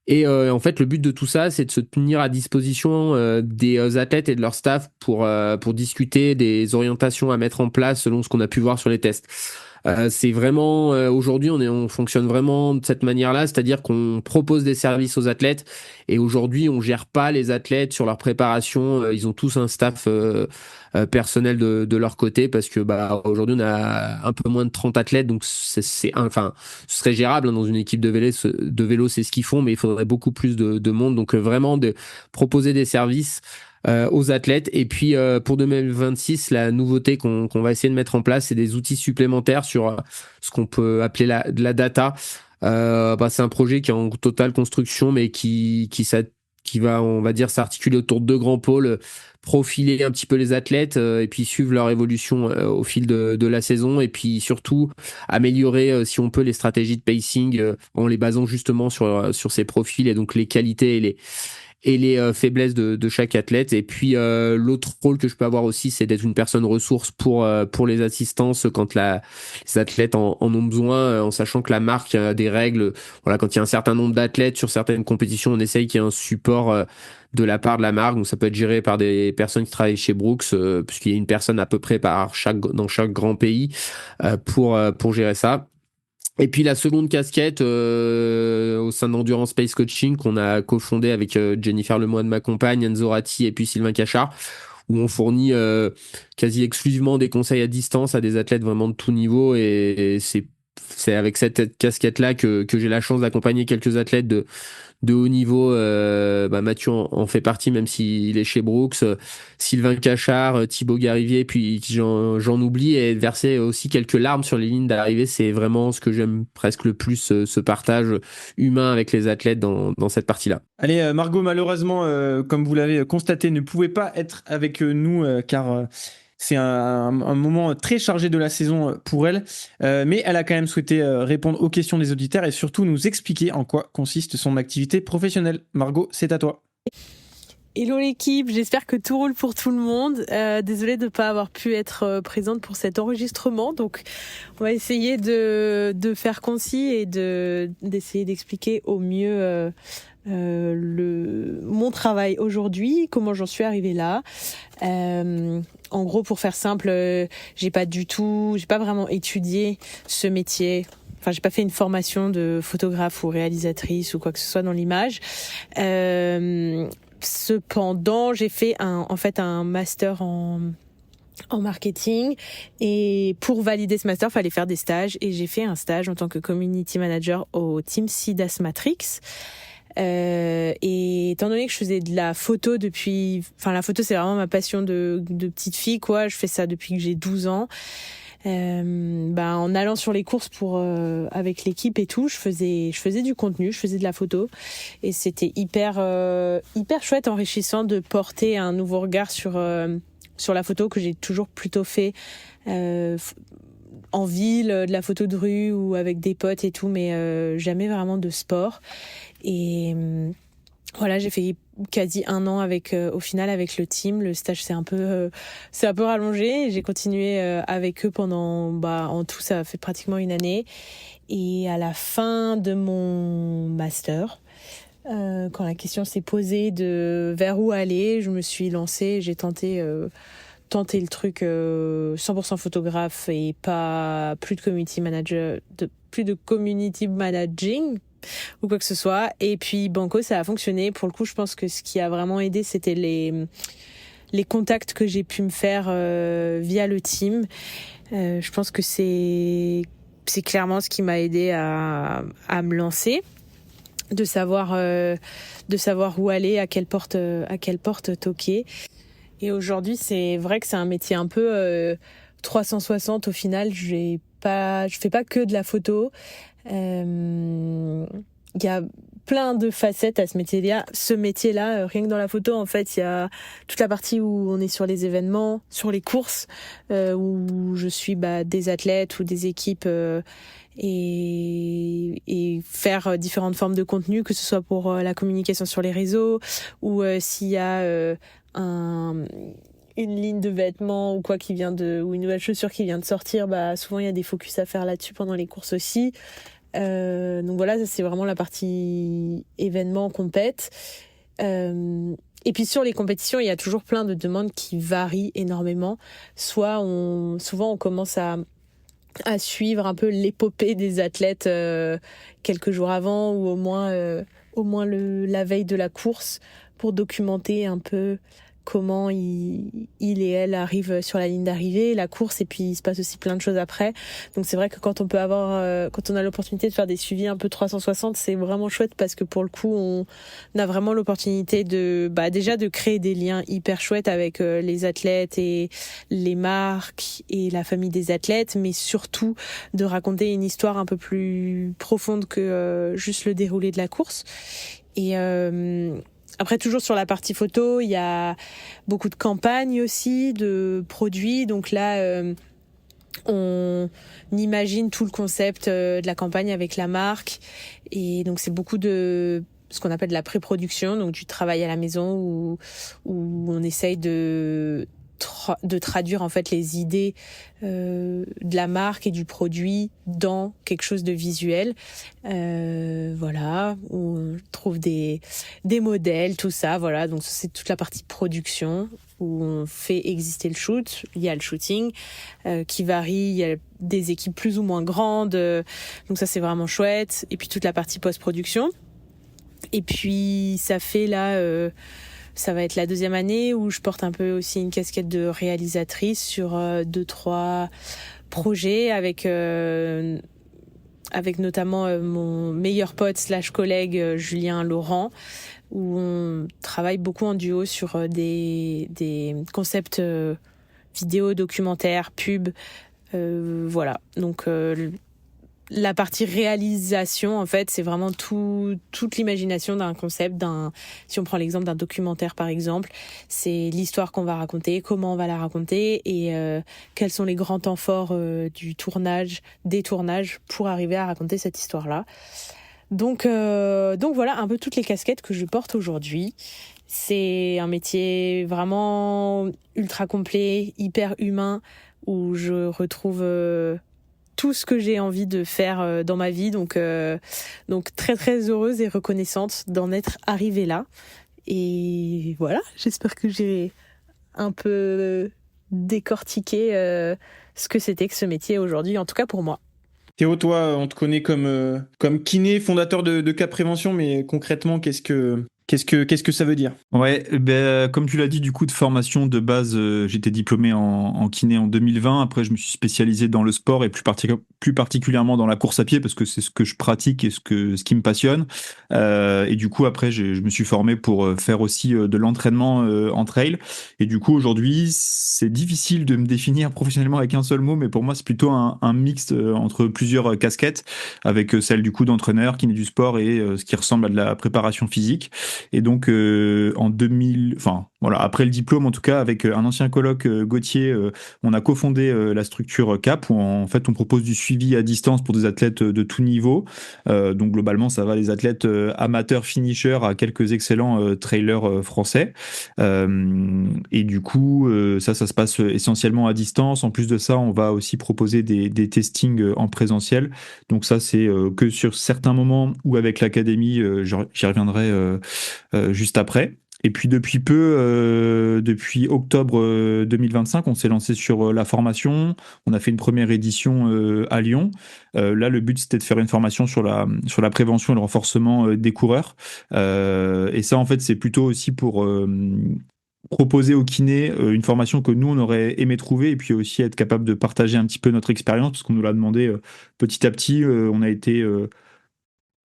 Et en fait, le but de tout ça, c'est de se tenir à disposition des athlètes et de leur staff pour discuter des orientations à mettre en place selon ce qu'on a pu voir sur les tests. C'est vraiment aujourd'hui on fonctionne vraiment de cette manière-là, c'est-à-dire qu'on propose des services aux athlètes, et aujourd'hui on gère pas les athlètes sur leur préparation. Ils ont tous un staff personnel de leur côté, parce que aujourd'hui on a un peu moins de 30 athlètes, donc enfin ce serait gérable dans une équipe de vélo, c'est ce qu'ils font, mais il faudrait beaucoup plus de monde, donc vraiment de proposer des services aux athlètes. Et puis pour 2026, la nouveauté qu'on va essayer de mettre en place, c'est des outils supplémentaires sur ce qu'on peut appeler de la data. C'est un projet qui est en totale construction, mais qui va, on va dire, s'articuler autour de 2 grands pôles: profiler un petit peu les athlètes et puis suivre leur évolution au fil de la saison, et puis surtout améliorer si on peut les stratégies de pacing en les basant justement sur ces profils, et donc les qualités et les faiblesses de chaque athlète. Et puis l'autre rôle que je peux avoir aussi, c'est d'être une personne ressource pour les assistances quand les athlètes en ont besoin, en sachant que la marque a des règles. Voilà, quand il y a un certain nombre d'athlètes sur certaines compétitions, on essaye qu'il y ait un support de la part de la marque. Donc ça peut être géré par des personnes qui travaillent chez Brooks, puisqu'il y a une personne à peu près dans chaque grand pays pour gérer ça. Et puis la seconde casquette au sein d'Endurance Space Coaching, qu'on a cofondé avec Jennifer Lemoine, ma compagne, Enzo Ratti et puis Sylvain Cachard, où on fournit quasi exclusivement des conseils à distance à des athlètes vraiment de tout niveau. Et c'est avec cette casquette-là que j'ai la chance d'accompagner quelques athlètes de haut niveau. Mathieu en fait partie, même s'il est chez Brooks. Sylvain Cachard, Thibaut Garivier, puis j'en oublie, et verser aussi quelques larmes sur les lignes d'arrivée. C'est vraiment ce que j'aime presque le plus, ce partage humain avec les athlètes dans cette partie-là. Allez, Margot, malheureusement, comme vous l'avez constaté, ne pouvait pas être avec nous car c'est un moment très chargé de la saison pour elle. Mais elle a quand même souhaité répondre aux questions des auditeurs et surtout nous expliquer en quoi consiste son activité professionnelle. Margot, c'est à toi. Hello l'équipe, j'espère que tout roule pour tout le monde. Désolée de ne pas avoir pu être présente pour cet enregistrement. Donc on va essayer de faire concis et d'essayer d'expliquer au mieux mon travail aujourd'hui, comment j'en suis arrivée là. En gros, pour faire simple, j'ai pas vraiment étudié ce métier. Enfin, j'ai pas fait une formation de photographe ou réalisatrice ou quoi que ce soit dans l'image. Cependant, j'ai fait un master en marketing, et pour valider ce master, il fallait faire des stages, et j'ai fait un stage en tant que community manager au Team Sidas Matrix. Et étant donné que je faisais de la photo la photo c'est vraiment ma passion de petite fille, quoi. Je fais ça depuis que j'ai 12 ans. En allant sur les courses avec l'équipe et tout, je faisais du contenu, je faisais de la photo, et c'était hyper chouette, enrichissant de porter un nouveau regard sur la photo, que j'ai toujours plutôt fait en ville, de la photo de rue ou avec des potes et tout, mais jamais vraiment de sport. Et Voilà, j'ai fait quasi 1 an au final avec le team. Le stage c'est un peu rallongé. J'ai continué avec eux pendant, en tout, ça a fait pratiquement 1 année. Et à la fin de mon master, quand la question s'est posée de vers où aller, je me suis lancée. J'ai tenté le truc 100% photographe et plus de community managing ou quoi que ce soit. Et puis Banco, ça a fonctionné. Pour le coup, je pense que ce qui a vraiment aidé, c'était les contacts que j'ai pu me faire via le team. Je pense que c'est clairement ce qui m'a aidé à me lancer, de savoir où aller, à quelle porte toquer. Et aujourd'hui, c'est vrai que c'est un métier un peu 360 au final. Je fais pas que de la photo. Il y a plein de facettes à ce métier-là. Rien que dans la photo, en fait, il y a toute la partie où on est sur les événements, sur les courses, où je suis des athlètes ou des équipes et faire différentes formes de contenu, que ce soit pour la communication sur les réseaux ou s'il y a une ligne de vêtements ou ou une nouvelle chaussure qui vient de sortir, souvent il y a des focus à faire là-dessus pendant les courses aussi. Donc voilà, ça c'est vraiment la partie événement compète. Et puis sur les compétitions, il y a toujours plein de demandes qui varient énormément. Souvent on commence à suivre un peu l'épopée des athlètes quelques jours avant ou au moins la veille de la course pour documenter un peu comment il et elle arrivent sur la ligne d'arrivée, la course, et puis il se passe aussi plein de choses après. Donc c'est vrai que quand on a l'opportunité de faire des suivis un peu 360, c'est vraiment chouette parce que pour le coup, on a vraiment l'opportunité déjà de créer des liens hyper chouettes avec les athlètes et les marques et la famille des athlètes, mais surtout de raconter une histoire un peu plus profonde que juste le déroulé de la course. Et après, toujours sur la partie photo, il y a beaucoup de campagnes aussi, de produits. Donc là, on imagine tout le concept de la campagne avec la marque. Et donc, c'est beaucoup de ce qu'on appelle de la pré-production, donc du travail à la maison où on essaye de traduire en fait les idées de la marque et du produit dans quelque chose de visuel, voilà, où on trouve des modèles, tout ça, voilà. Donc c'est toute la partie production où on fait exister le shoot. Il y a le shooting qui varie, il y a des équipes plus ou moins grandes, donc ça c'est vraiment chouette. Et puis toute la partie post-production. Et puis ça fait là ça va être la 2e année où je porte un peu aussi une casquette de réalisatrice sur 2-3 projets avec notamment mon meilleur pote / collègue Julien Laurent, où on travaille beaucoup en duo sur des concepts vidéo, documentaires, pubs, voilà. Donc la partie réalisation, en fait, c'est vraiment toute l'imagination d'un concept. Si on prend l'exemple d'un documentaire, par exemple, c'est l'histoire qu'on va raconter, comment on va la raconter et quels sont les grands temps forts des tournages pour arriver à raconter cette histoire-là. Donc voilà un peu toutes les casquettes que je porte aujourd'hui. C'est un métier vraiment ultra complet, hyper humain, où je retrouve tout ce que j'ai envie de faire dans ma vie, donc très très heureuse et reconnaissante d'en être arrivée là. Et voilà, j'espère que j'ai un peu décortiqué ce que c'était que ce métier aujourd'hui, en tout cas pour moi. Théo, toi, on te connaît comme kiné, fondateur de Cap Prévention, mais concrètement, qu'est-ce que ça veut dire? Ouais, comme tu l'as dit, du coup, de formation de base, j'étais diplômé en kiné en 2020. Après, je me suis spécialisé dans le sport et plus particulièrement dans la course à pied parce que c'est ce que je pratique et ce qui me passionne. Et du coup, après, je me suis formé pour faire aussi de l'entraînement en trail. Et du coup, aujourd'hui, c'est difficile de me définir professionnellement avec un seul mot, mais pour moi, c'est plutôt un mix entre plusieurs casquettes, avec celle du coup d'entraîneur, kiné du sport et ce qui ressemble à de la préparation physique. Et donc après le diplôme, en tout cas, avec un ancien coloc, Gauthier, on a cofondé la structure CAP, où en fait on propose du suivi suivi à distance pour des athlètes de tout niveau. Donc globalement, ça va des athlètes amateurs finishers à quelques excellents trailers français. Et du coup, ça se passe essentiellement à distance. En plus de ça, on va aussi proposer des testings en présentiel. Donc ça, c'est que sur certains moments ou avec l'académie, j'y reviendrai juste après. Et puis depuis peu, depuis octobre 2025, on s'est lancé sur la formation. On a fait une première édition à Lyon. Là, le but, c'était de faire une formation sur la prévention et le renforcement des coureurs. Et ça, en fait, c'est plutôt aussi pour proposer aux kinés une formation que nous, on aurait aimé trouver et puis aussi être capable de partager un petit peu notre expérience parce qu'on nous l'a demandé petit à petit. On a été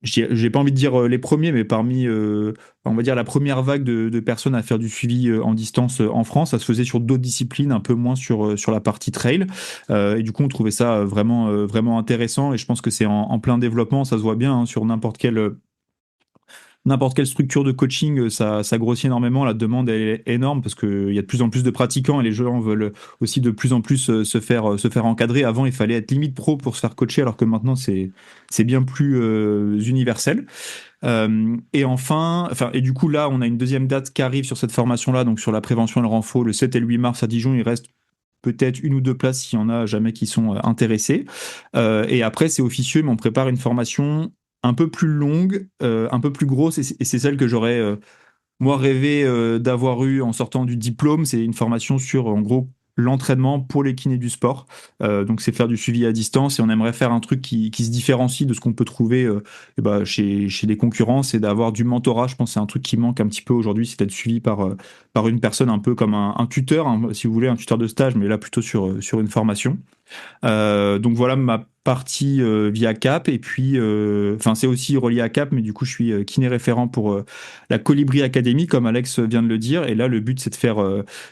j'ai pas envie de dire les premiers, mais parmi, on va dire, la première vague de personnes à faire du suivi en distance en France. Ça se faisait sur d'autres disciplines, un peu moins sur la partie trail. Et du coup, on trouvait ça vraiment intéressant. Et je pense que c'est en plein développement. Ça se voit bien sur n'importe quelle structure de coaching, ça grossit énormément. La demande est énorme parce qu'il y a de plus en plus de pratiquants et les gens veulent aussi de plus en plus se faire encadrer. Avant, il fallait être limite pro pour se faire coacher, alors que maintenant, c'est bien plus universel. Et du coup, là, on a une deuxième date qui arrive sur cette formation-là, donc sur la prévention et le renfort, le 7 et le 8 mars à Dijon. Il reste peut-être une ou deux places s'il y en a jamais qui sont intéressés. Et après, c'est officieux, mais on prépare une formation un peu plus longue, un peu plus grosse, et c'est celle que j'aurais, moi, rêvé d'avoir eu en sortant du diplôme. C'est une formation sur, en gros, l'entraînement pour les kinés du sport. Donc, c'est faire du suivi à distance, et on aimerait faire un truc qui se différencie de ce qu'on peut trouver chez des concurrents, c'est d'avoir du mentorat. Je pense que c'est un truc qui manque un petit peu aujourd'hui, c'est d'être suivi par une personne un peu comme un tuteur, hein, si vous voulez, un tuteur de stage, mais là plutôt sur une formation. Donc voilà ma partie via Cap, et puis c'est aussi relié à Cap, mais du coup je suis kiné référent pour la Colibri Academy, comme Alex vient de le dire. Et là, le but, c'est de faire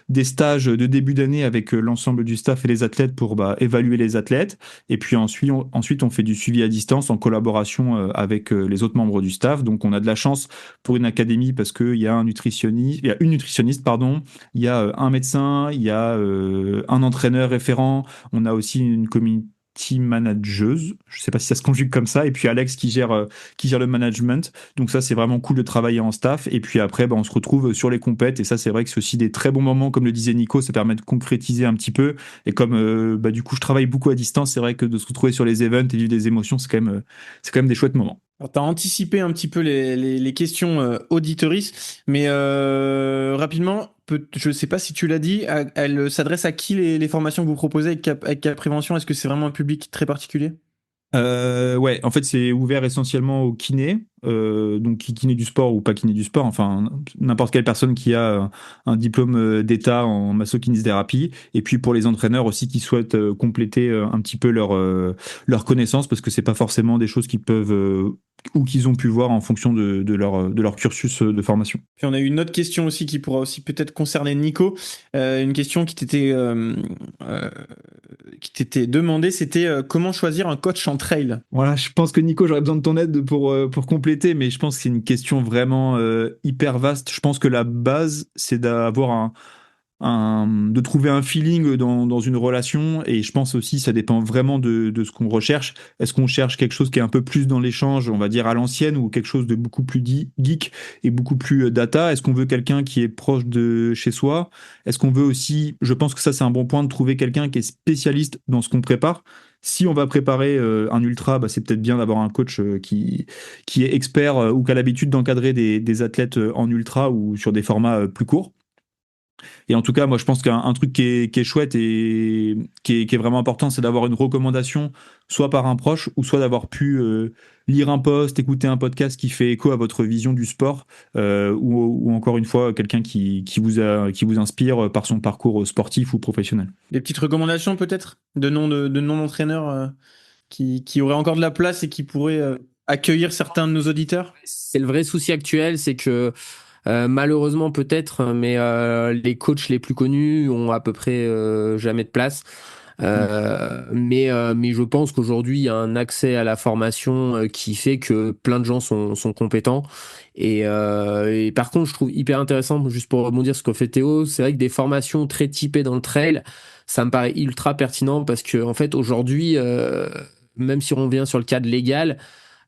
des stages de début d'année avec l'ensemble du staff et les athlètes pour évaluer les athlètes. Et puis ensuite, on fait du suivi à distance en collaboration avec les autres membres du staff. Donc on a de la chance pour une académie parce qu'il y a il y a une nutritionniste, pardon, il y a un médecin, il y a un entraîneur référent. On a aussi une community manageuse, je sais pas si ça se conjugue comme ça, et puis Alex qui gère le management. Donc ça, c'est vraiment cool de travailler en staff. Et puis après, on se retrouve sur les compètes, et ça, c'est vrai que c'est aussi des très bons moments, comme le disait Nico. Ça permet de concrétiser un petit peu. Et comme du coup je travaille beaucoup à distance, c'est vrai que de se retrouver sur les events et vivre des émotions, c'est quand même des chouettes moments. Alors, t'as anticipé un petit peu les questions auditoristes, mais rapidement, je sais pas si tu l'as dit, elle s'adresse à qui les formations que vous proposez avec Cap Prévention? Est-ce que c'est vraiment un public très particulier? Ouais, en fait, c'est ouvert essentiellement aux kinés, donc kinés du sport ou pas kinés du sport, enfin n'importe quelle personne qui a un diplôme d'État en masso-kinésithérapie, et puis pour les entraîneurs aussi qui souhaitent compléter un petit peu leur connaissance, parce que c'est pas forcément des choses qu'ils peuvent ou qu'ils ont pu voir en fonction de leur cursus de formation. Puis on a eu une autre question aussi qui pourra aussi peut-être concerner Nico. Une question qui t'était demandée, c'était comment choisir un coach en trail? Voilà, je pense que Nico, j'aurais besoin de ton aide pour compléter, mais je pense que c'est une question vraiment hyper vaste. Je pense que la base, c'est d'avoir de trouver un feeling dans une relation, et je pense aussi ça dépend vraiment de ce qu'on recherche. Est-ce qu'on cherche quelque chose qui est un peu plus dans l'échange, on va dire à l'ancienne, ou quelque chose de beaucoup plus geek et beaucoup plus data? Est-ce qu'on veut quelqu'un qui est proche de chez soi? Est-ce qu'on veut aussi, je pense que ça c'est un bon point, de trouver quelqu'un qui est spécialiste dans ce qu'on prépare. Si on va préparer un ultra, c'est peut-être bien d'avoir un coach qui est expert ou qui a l'habitude d'encadrer des athlètes en ultra ou sur des formats plus courts. Et en tout cas, moi, je pense qu'un truc qui est chouette et qui est vraiment important, c'est d'avoir une recommandation, soit par un proche, ou soit d'avoir pu lire un post, écouter un podcast qui fait écho à votre vision du sport, ou encore une fois, quelqu'un qui vous inspire par son parcours sportif ou professionnel. Des petites recommandations peut-être de noms d'entraîneurs qui auraient encore de la place et qui pourraient accueillir certains de nos auditeurs? C'est le vrai souci actuel, c'est que malheureusement peut-être, mais les coachs les plus connus ont à peu près jamais de place. Mais je pense qu'aujourd'hui, il y a un accès à la formation qui fait que plein de gens sont compétents. Et par contre, je trouve hyper intéressant, juste pour rebondir sur ce qu'a fait Théo, c'est vrai que des formations très typées dans le trail, ça me paraît ultra pertinent parce que en fait, aujourd'hui, même si on revient sur le cadre légal,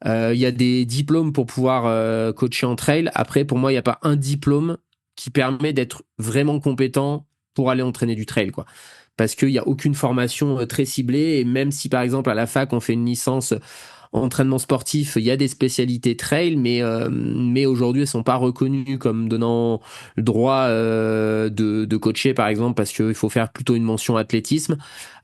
il y a des diplômes pour pouvoir coacher en trail. Après, pour moi, il n'y a pas un diplôme qui permet d'être vraiment compétent pour aller entraîner du trail, quoi. Parce qu'il n'y a aucune formation très ciblée. Et même si, par exemple, à la fac, on fait une licence en entraînement sportif, il y a des spécialités trail, mais aujourd'hui, elles sont pas reconnues comme donnant le droit de coacher, par exemple, parce qu'il faut faire plutôt une mention athlétisme.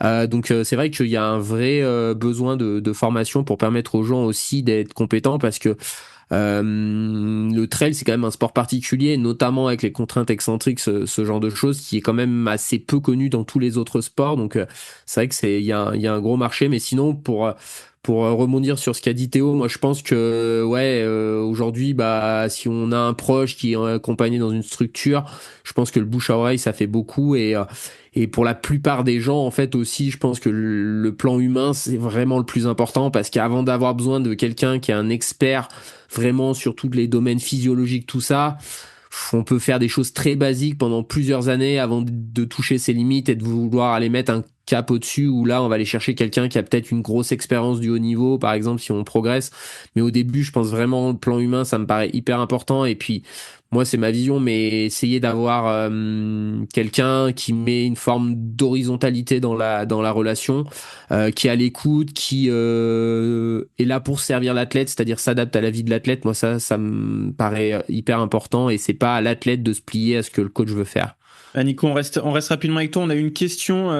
Donc, c'est vrai qu'il y a un vrai besoin de formation pour permettre aux gens aussi d'être compétents, parce que le trail, c'est quand même un sport particulier, notamment avec les contraintes excentriques, ce genre de choses, qui est quand même assez peu connu dans tous les autres sports. Donc, c'est vrai que il y a un gros marché. Mais sinon, pour rebondir sur ce qu'a dit Théo, moi, je pense que, ouais, aujourd'hui, bah, si on a un proche qui est accompagné dans une structure, je pense que le bouche à oreille, ça fait beaucoup. Et pour la plupart des gens, en fait, aussi, je pense que le plan humain, c'est vraiment le plus important, parce qu'avant d'avoir besoin de quelqu'un qui est un expert vraiment sur tous les domaines physiologiques, tout ça, on peut faire des choses très basiques pendant plusieurs années avant de toucher ses limites et de vouloir aller mettre un cap au-dessus, où là, on va aller chercher quelqu'un qui a peut-être une grosse expérience du haut niveau, par exemple, si on progresse. Mais au début, je pense vraiment le plan humain, ça me paraît hyper important. Et puis, moi, c'est ma vision, mais essayer d'avoir quelqu'un qui met une forme d'horizontalité dans la relation, qui est à l'écoute, qui est là pour servir l'athlète, c'est-à-dire s'adapte à la vie de l'athlète. Moi, ça me paraît hyper important, et c'est pas à l'athlète de se plier à ce que le coach veut faire. Nico, on reste rapidement avec toi. On a une question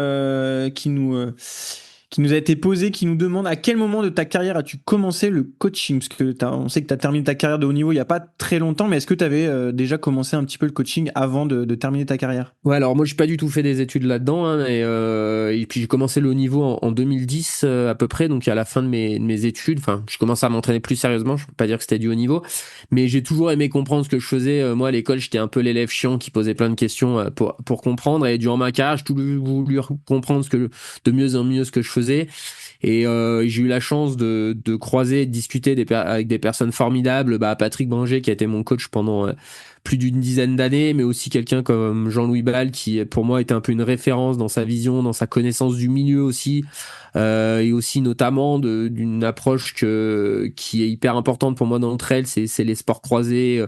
qui nous a été posée, qui nous demande à quel moment de ta carrière as-tu commencé le coaching? Parce que on sait que tu as terminé ta carrière de haut niveau il n'y a pas très longtemps, mais est-ce que tu avais déjà commencé un petit peu le coaching avant de terminer ta carrière? Ouais, alors moi, j'ai pas du tout fait des études là-dedans, hein, et puis j'ai commencé le haut niveau en 2010 à peu près, donc à la fin de mes études. Enfin, je commençais à m'entraîner plus sérieusement. Je peux pas dire que c'était du haut niveau, mais j'ai toujours aimé comprendre ce que je faisais. Moi, à l'école, j'étais un peu l'élève chiant qui posait plein de questions pour comprendre. Et durant ma carrière, j'ai toujours voulu comprendre de mieux en mieux ce que je faisais. Et j'ai eu la chance de croiser et de discuter avec des personnes formidables. Bah, Patrick Branger, qui a été mon coach pendant plus d'une dizaine d'années, mais aussi quelqu'un comme Jean-Louis Ball, qui pour moi était un peu une référence dans sa vision, dans sa connaissance du milieu aussi, et aussi notamment d'une approche qui est hyper importante pour moi dans le trail, c'est les sports croisés.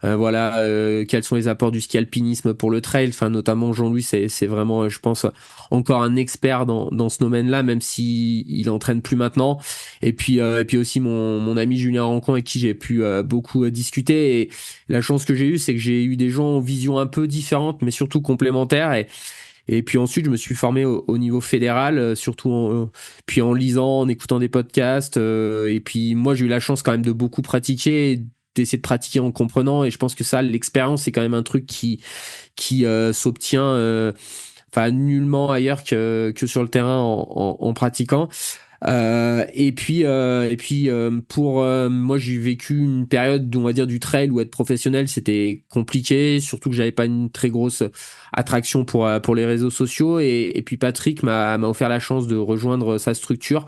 Voilà, quels sont les apports du ski alpinisme pour le trail. Enfin, notamment Jean-Louis, c'est vraiment, je pense, encore un expert dans ce domaine-là, même si il entraîne plus maintenant. Et puis aussi mon ami Julien Rancon, avec qui j'ai pu beaucoup discuter. Et la chance que j'ai eue, c'est que j'ai eu des gens aux visions un peu différentes, mais surtout complémentaires. Et puis ensuite, je me suis formé au niveau fédéral, surtout puis en lisant, en écoutant des podcasts. Et puis moi, j'ai eu la chance quand même de beaucoup pratiquer, d'essayer de pratiquer en comprenant. Et je pense que ça, l'expérience, c'est quand même un truc qui s'obtient enfin nullement ailleurs que sur le terrain en pratiquant. Pour moi, j'ai vécu une période, on va dire, du trail, où être professionnel, c'était compliqué, surtout que j'avais pas une très grosse attraction pour les réseaux sociaux. Et puis Patrick m'a offert la chance de rejoindre sa structure.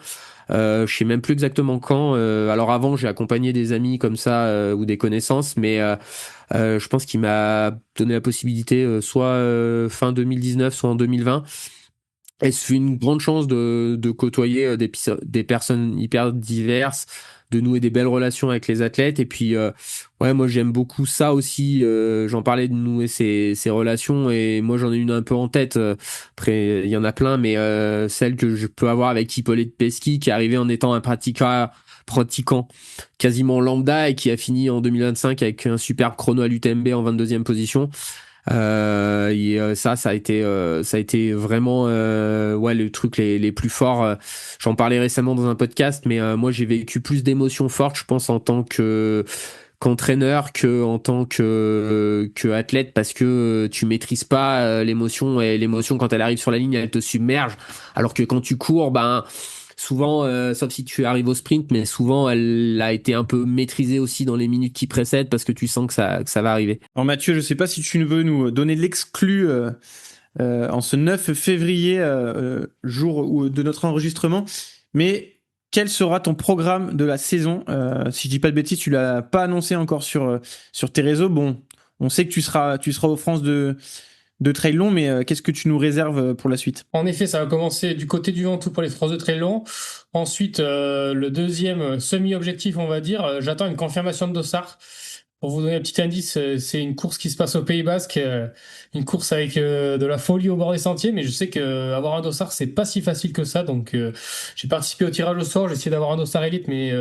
Je sais même plus exactement quand. Alors avant, j'ai accompagné des amis comme ça ou des connaissances, mais je pense qu'il m'a donné la possibilité, soit fin 2019, soit en 2020. Et c'est une grande chance de côtoyer des personnes hyper diverses, de nouer des belles relations avec les athlètes. Et puis, ouais, moi j'aime beaucoup ça aussi. J'en parlais de nouer ces relations, et moi j'en ai une un peu en tête. Après, il y en a plein, mais celle que je peux avoir avec Hippolyte Pesky, qui est arrivé en étant un pratiquant quasiment lambda, et qui a fini en 2025 avec un superbe chrono à l'UTMB en 22e position. Ça a été vraiment ouais, le truc les plus forts. J'en parlais récemment dans un podcast, mais moi j'ai vécu plus d'émotions fortes, je pense, en tant qu'entraîneur que en tant que athlète, parce que tu maîtrises pas l'émotion, et l'émotion, quand elle arrive sur la ligne, elle te submerge, alors que quand tu cours, ben souvent, sauf si tu arrives au sprint, mais souvent elle a été un peu maîtrisée aussi dans les minutes qui précèdent, parce que tu sens que ça va arriver. Alors Mathieu, je sais pas si tu veux nous donner l'exclu en ce 9 février, de notre enregistrement. Mais quel sera ton programme de la saison? Si je dis pas de bêtises, tu l'as pas annoncé encore sur tes réseaux. Bon, on sait que tu seras aux France de trail long, mais qu'est-ce que tu nous réserves pour la suite? En effet, ça va commencer du côté du Ventoux pour les France de trail long. Ensuite, le deuxième semi-objectif, on va dire, j'attends une confirmation de Dossard. Pour vous donner un petit indice, c'est une course qui se passe au Pays Basque, une course avec de la folie au bord des sentiers, mais je sais que avoir un dossard, c'est pas si facile que ça. Donc, j'ai participé au tirage au sort, j'ai essayé d'avoir un dossard élite, mais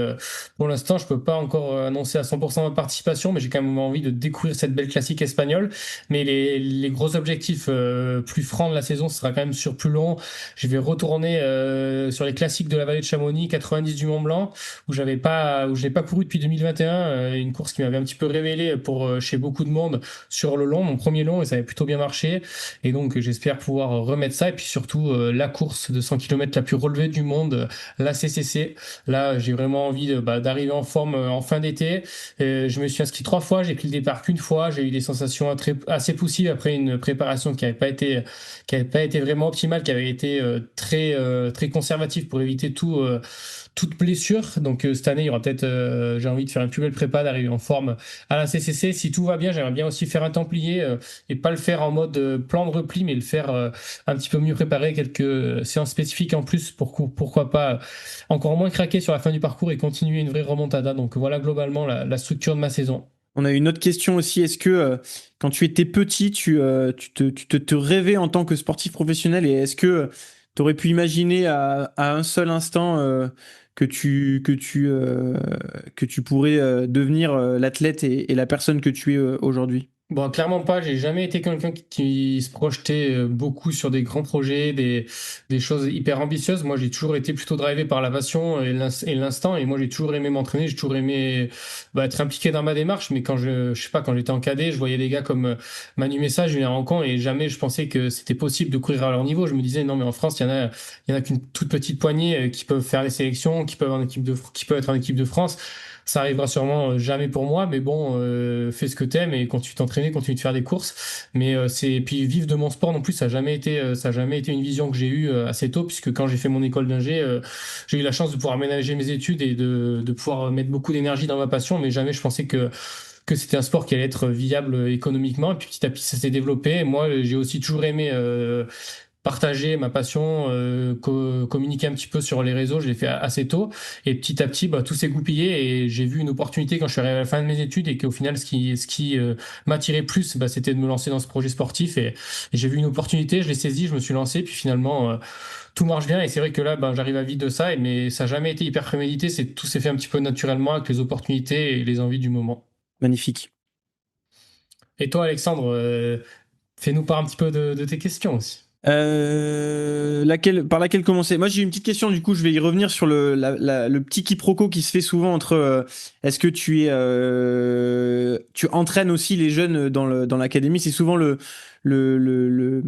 pour l'instant, je peux pas encore annoncer à 100% ma participation, mais j'ai quand même envie de découvrir cette belle classique espagnole. Mais les gros objectifs plus francs de la saison, ce sera quand même sur plus long. Je vais retourner sur les classiques de la vallée de Chamonix, 90 du Mont Blanc, où je n'ai pas couru depuis 2021, une course qui m'avait un petit peu révélé pour chez beaucoup de monde sur le long, mon premier long, et ça avait plutôt bien marché. Et donc j'espère pouvoir remettre ça. Et puis surtout la course de 100 km la plus relevée du monde, la CCC. Là, j'ai vraiment envie d'arriver en forme en fin d'été. Je me suis inscrit 3 fois, j'ai pris le départ qu'une fois. J'ai eu des sensations assez poussives après une préparation qui n'avait pas été vraiment optimale, qui avait été très conservative pour éviter toute blessure. Donc cette année, il y aura peut-être, j'ai envie de faire une plus belle prépa, d'arriver en forme à la CCC. Si tout va bien, j'aimerais bien aussi faire un Templier et pas le faire en mode plan de repli, mais le faire un petit peu mieux préparé, quelques séances spécifiques en plus pour pourquoi pas encore moins craquer sur la fin du parcours et continuer une vraie remontada. Donc voilà globalement la structure de ma saison. On a une autre question aussi. Est-ce que quand tu étais petit, tu te rêvais en tant que sportif professionnel, et est-ce que tu aurais pu imaginer à un seul instant que tu pourrais devenir l'athlète et la personne que tu es aujourd'hui? Bon, clairement pas. J'ai jamais été quelqu'un qui se projetait beaucoup sur des grands projets, des choses hyper ambitieuses. Moi, j'ai toujours été plutôt drivé par la passion et l'instant. Et moi, j'ai toujours aimé m'entraîner. J'ai toujours aimé être impliqué dans ma démarche. Mais je sais pas, quand j'étais en cadet, je voyais des gars comme Manu Messa, Julien Rancon, et jamais je pensais que c'était possible de courir à leur niveau. Je me disais non, mais en France, il y en a qu'une toute petite poignée qui peuvent faire les sélections, qui peuvent être en équipe de France. Ça arrivera sûrement jamais pour moi, mais bon, fais ce que t'aimes et continue de t'entraîner, continue de faire des courses. Mais puis vivre de mon sport non plus, ça a jamais été une vision que j'ai eue assez tôt, puisque quand j'ai fait mon école d'ingé, j'ai eu la chance de pouvoir aménager mes études et de pouvoir mettre beaucoup d'énergie dans ma passion, mais jamais je pensais que c'était un sport qui allait être viable économiquement. Et puis petit à petit, ça s'est développé. Et moi, j'ai aussi toujours aimé partager ma passion, communiquer un petit peu sur les réseaux, je l'ai fait assez tôt. Et petit à petit, tout s'est goupillé et j'ai vu une opportunité quand je suis arrivé à la fin de mes études, et qu'au final, ce qui m'attirait plus, c'était de me lancer dans ce projet sportif. Et j'ai vu une opportunité, je l'ai saisie, je me suis lancé, puis finalement, tout marche bien. Et c'est vrai que là, j'arrive à vivre de ça, mais ça n'a jamais été hyper prémédité. Tout s'est fait un petit peu naturellement avec les opportunités et les envies du moment. Magnifique. Et toi, Alexandre, fais-nous part un petit peu de tes questions aussi. Par laquelle commencer? Moi, j'ai une petite question, du coup, je vais y revenir sur le petit quiproquo qui se fait souvent entre est-ce que tu entraînes aussi les jeunes dans l'académie? C'est souvent le, le, le-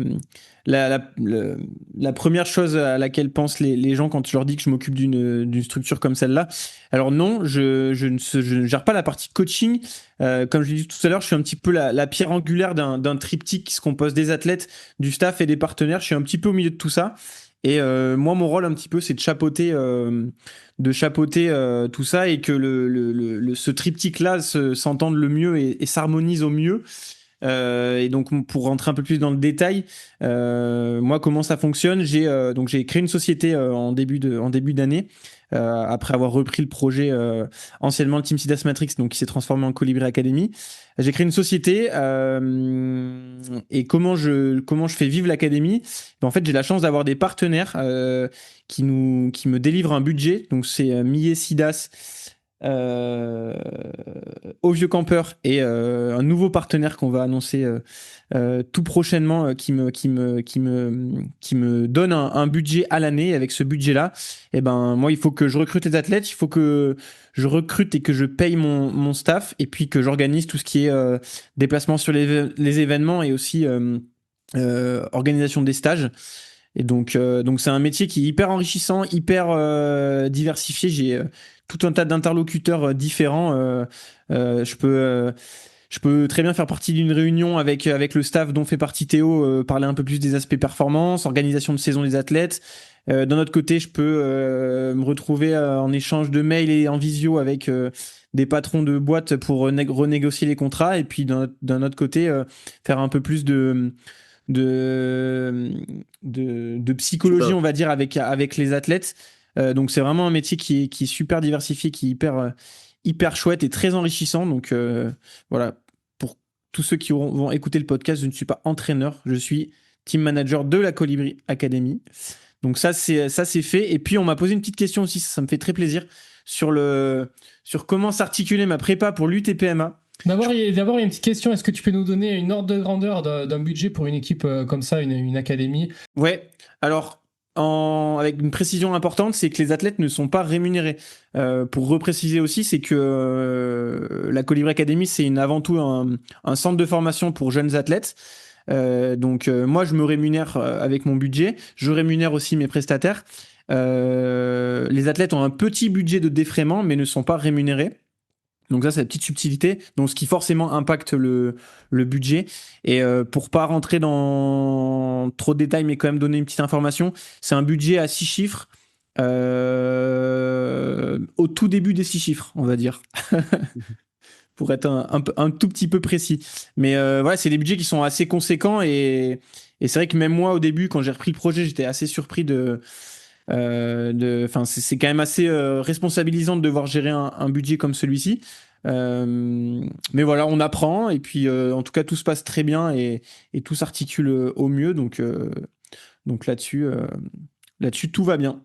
la première chose à laquelle pensent les gens quand je leur dis que je m'occupe d'une structure comme celle-là. Alors non, je ne gère pas la partie coaching. Comme je l'ai dit tout à l'heure, je suis un petit peu la pierre angulaire d'un triptyque qui se compose des athlètes, du staff et des partenaires. Je suis un petit peu au milieu de tout ça. Et moi, mon rôle un petit peu, c'est de chapeauter tout ça, et que ce triptyque-là s'entende le mieux et s'harmonise au mieux. Et donc, pour rentrer un peu plus dans le détail, moi, comment ça fonctionne? J'ai créé une société en début d'année, après avoir repris le projet anciennement le Team Sidas Matrix, donc qui s'est transformé en Colibri Academy. J'ai créé une société, et comment je fais vivre l'académie? En fait, j'ai la chance d'avoir des partenaires qui me délivrent un budget. Donc, c'est Millet Sidas, au Vieux Campeur, et un nouveau partenaire qu'on va annoncer tout prochainement, qui me donne un budget à l'année. Avec ce budget-là, moi, il faut que je recrute les athlètes, il faut que je recrute et que je paye mon staff, et puis que j'organise tout ce qui est déplacement sur les événements, et aussi organisation des stages. Et donc c'est un métier qui est hyper enrichissant, hyper diversifié. J'ai tout un tas d'interlocuteurs différents. Je peux je peux très bien faire partie d'une réunion avec le staff dont fait partie Théo, parler un peu plus des aspects performance, organisation de saison des athlètes. D'un autre côté, je peux me retrouver en échange de mails et en visio avec des patrons de boîtes pour renégocier les contrats. Et puis d'un autre côté, faire un peu plus de psychologie, on va dire, avec les athlètes. Donc c'est vraiment un métier qui est super diversifié, qui est hyper chouette et très enrichissant. Donc voilà, pour tous ceux qui vont écouter le podcast, je ne suis pas entraîneur, je suis team manager de la Colibri Academy. Donc ça c'est fait. Et puis on m'a posé une petite question aussi, ça me fait très plaisir, sur comment s'articuler ma prépa pour l'UTPMA. D'abord, il y a une petite question. Est-ce que tu peux nous donner une ordre de grandeur d'un budget pour une équipe comme ça, une académie? Ouais, alors avec une précision importante, c'est que les athlètes ne sont pas rémunérés. Pour repréciser aussi, c'est que la Colibri Academy, c'est avant tout un centre de formation pour jeunes athlètes. Donc moi, je me rémunère avec mon budget. Je rémunère aussi mes prestataires. Les athlètes ont un petit budget de défraiement, mais ne sont pas rémunérés. Donc ça, c'est la petite subtilité, donc ce qui forcément impacte le budget. Et pour pas rentrer dans trop de détails, mais quand même donner une petite information, c'est un budget à 6 chiffres, au tout début des 6 chiffres, on va dire, pour être un tout petit peu précis. Mais voilà, c'est des budgets qui sont assez conséquents et c'est vrai que même moi, au début, quand j'ai repris le projet, j'étais assez surpris c'est quand même assez responsabilisant de devoir gérer un budget comme celui-ci. Mais voilà, on apprend et puis en tout cas tout se passe très bien et tout s'articule au mieux. Donc là-dessus tout va bien.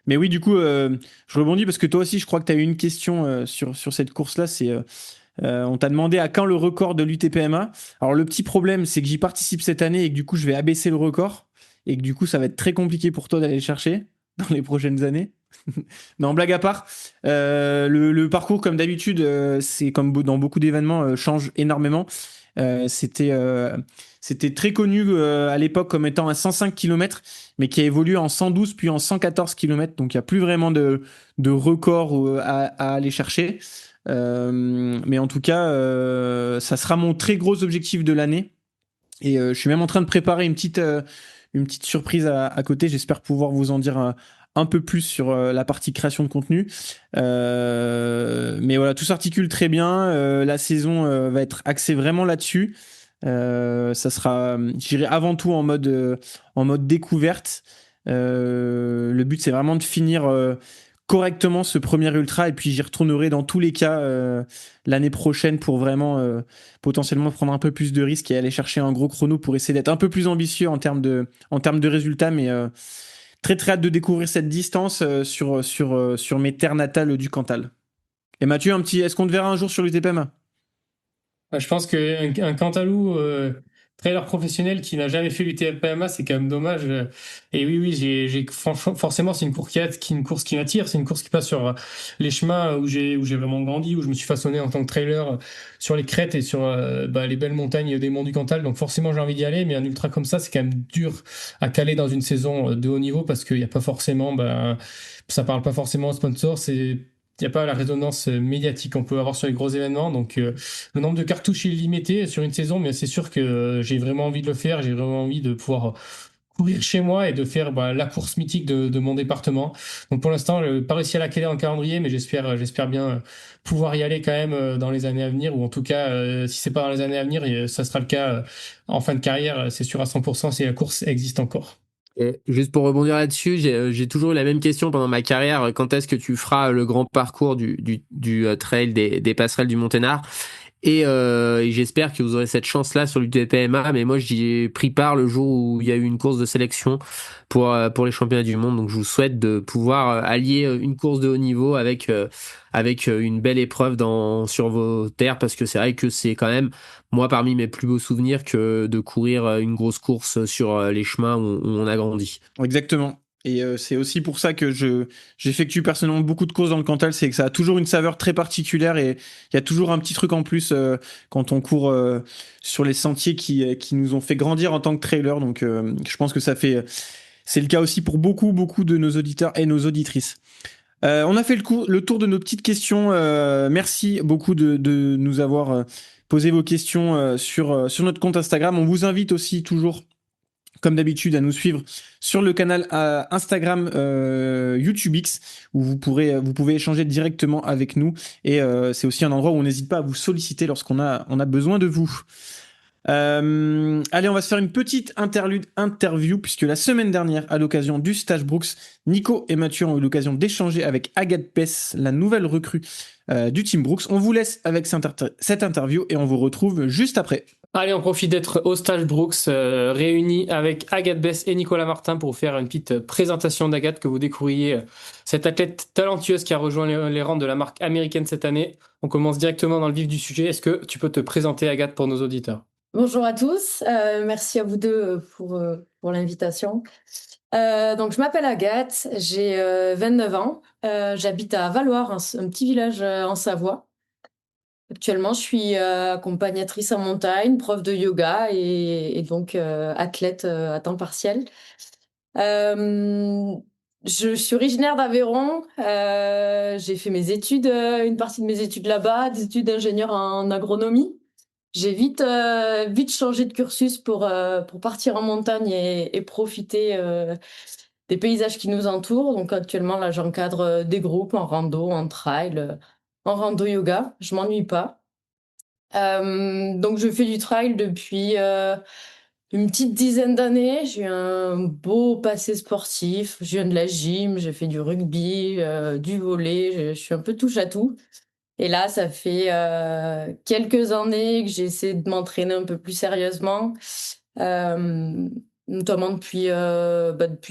Mais oui, du coup, je rebondis parce que toi aussi, je crois que tu as eu une question sur cette course-là. On t'a demandé à quand le record de l'UTPMA. Alors le petit problème, c'est que j'y participe cette année et que du coup, je vais abaisser le record et que du coup, ça va être très compliqué pour toi d'aller le chercher dans les prochaines années. Non, blague à part, le parcours, comme d'habitude, c'est comme dans beaucoup d'événements, change énormément. C'était très connu à l'époque comme étant un 105 km, mais qui a évolué en 112 puis en 114 km. Donc il n'y a plus vraiment de record à aller chercher. Mais en tout cas, ça sera mon très gros objectif de l'année. Et je suis même en train de préparer une petite surprise à côté. J'espère pouvoir vous en dire un peu plus sur la partie création de contenu. Mais voilà, tout s'articule très bien. La saison va être axée vraiment là-dessus. Ça sera, j'irai avant tout en mode découverte. Le but, c'est vraiment de finir correctement ce premier ultra et puis j'y retournerai dans tous les cas l'année prochaine pour vraiment potentiellement prendre un peu plus de risques et aller chercher un gros chrono pour essayer d'être un peu plus ambitieux en termes de résultats, mais très très hâte de découvrir cette distance sur mes terres natales du Cantal. Et Mathieu, est-ce qu'on te verra un jour sur l'UTPMA? Je pense qu'un Cantalou trailer professionnel qui n'a jamais fait l'UTMA, c'est quand même dommage. Et oui, forcément, c'est une course qui m'attire. C'est une course qui passe sur les chemins où j'ai vraiment grandi, où je me suis façonné en tant que trailer sur les crêtes et sur les belles montagnes des Monts du Cantal. Donc forcément, j'ai envie d'y aller. Mais un ultra comme ça, c'est quand même dur à caler dans une saison de haut niveau parce qu'il n'y a pas forcément, ça parle pas forcément aux sponsors. Il n'y a pas la résonance médiatique qu'on peut avoir sur les gros événements. Donc, le nombre de cartouches est limité sur une saison, mais c'est sûr que j'ai vraiment envie de le faire. J'ai vraiment envie de pouvoir courir chez moi et de faire la course mythique de mon département. Donc, pour l'instant, je n'ai pas réussi à la caler en calendrier, mais j'espère bien pouvoir y aller quand même dans les années à venir, ou en tout cas, si c'est pas dans les années à venir, ça sera le cas en fin de carrière, c'est sûr à 100% si la course existe encore. Et juste pour rebondir là-dessus, j'ai toujours eu la même question pendant ma carrière. Quand est-ce que tu feras le grand parcours du trail des passerelles du Monténard? Et j'espère que vous aurez cette chance-là sur l'UTPMA. Mais moi, j'y ai pris part le jour où il y a eu une course de sélection pour les championnats du monde. Donc, je vous souhaite de pouvoir allier une course de haut niveau avec une belle épreuve sur vos terres, parce que c'est vrai que c'est quand même, moi, parmi mes plus beaux souvenirs que de courir une grosse course sur les chemins où on a grandi. Exactement. Et c'est aussi pour ça que j'effectue personnellement beaucoup de courses dans le Cantal, c'est que ça a toujours une saveur très particulière et il y a toujours un petit truc en plus quand on court sur les sentiers qui nous ont fait grandir en tant que trailer. Donc je pense que c'est le cas aussi pour beaucoup de nos auditeurs et nos auditrices. On a fait le tour de nos petites questions. Merci beaucoup de nous avoir poser vos questions sur notre compte Instagram. On vous invite aussi toujours, comme d'habitude, à nous suivre sur le canal Instagram YouTubeX, où vous pouvez échanger directement avec nous. Et c'est aussi un endroit où on n'hésite pas à vous solliciter lorsqu'on a besoin de vous. Allez, on va se faire une petite interview, puisque la semaine dernière, à l'occasion du stage Brooks, Nico et Mathieu ont eu l'occasion d'échanger avec Agathe Pess, la nouvelle recrue du Team Brooks. On vous laisse avec cette interview et on vous retrouve juste après. Allez, on profite d'être au stage Brooks, réunis avec Agathe Bess et Nicolas Martin pour faire une petite présentation d'Agathe, que vous découvriez cette athlète talentueuse qui a rejoint les rangs de la marque américaine cette année. On commence directement dans le vif du sujet. Est-ce que tu peux te présenter, Agathe, pour nos auditeurs? Bonjour à tous, merci à vous deux pour l'invitation. Donc je m'appelle Agathe, j'ai 29 ans, j'habite à Valloire, un petit village en Savoie. Actuellement, je suis accompagnatrice en montagne, prof de yoga et donc athlète à temps partiel. Je suis originaire d'Aveyron, j'ai fait mes études, une partie de mes études là-bas, des études d'ingénieur en agronomie. J'ai vite changé de cursus pour partir en montagne et profiter des paysages qui nous entourent. Donc actuellement, là, j'encadre des groupes en rando, en trail, en rando yoga. Je m'ennuie pas. Donc je fais du trail depuis une petite dizaine d'années. J'ai eu un beau passé sportif. Je viens de la gym, j'ai fait du rugby, du volley. Je suis un peu touche à tout. Et là, ça fait quelques années que j'essaie de m'entraîner un peu plus sérieusement, notamment depuis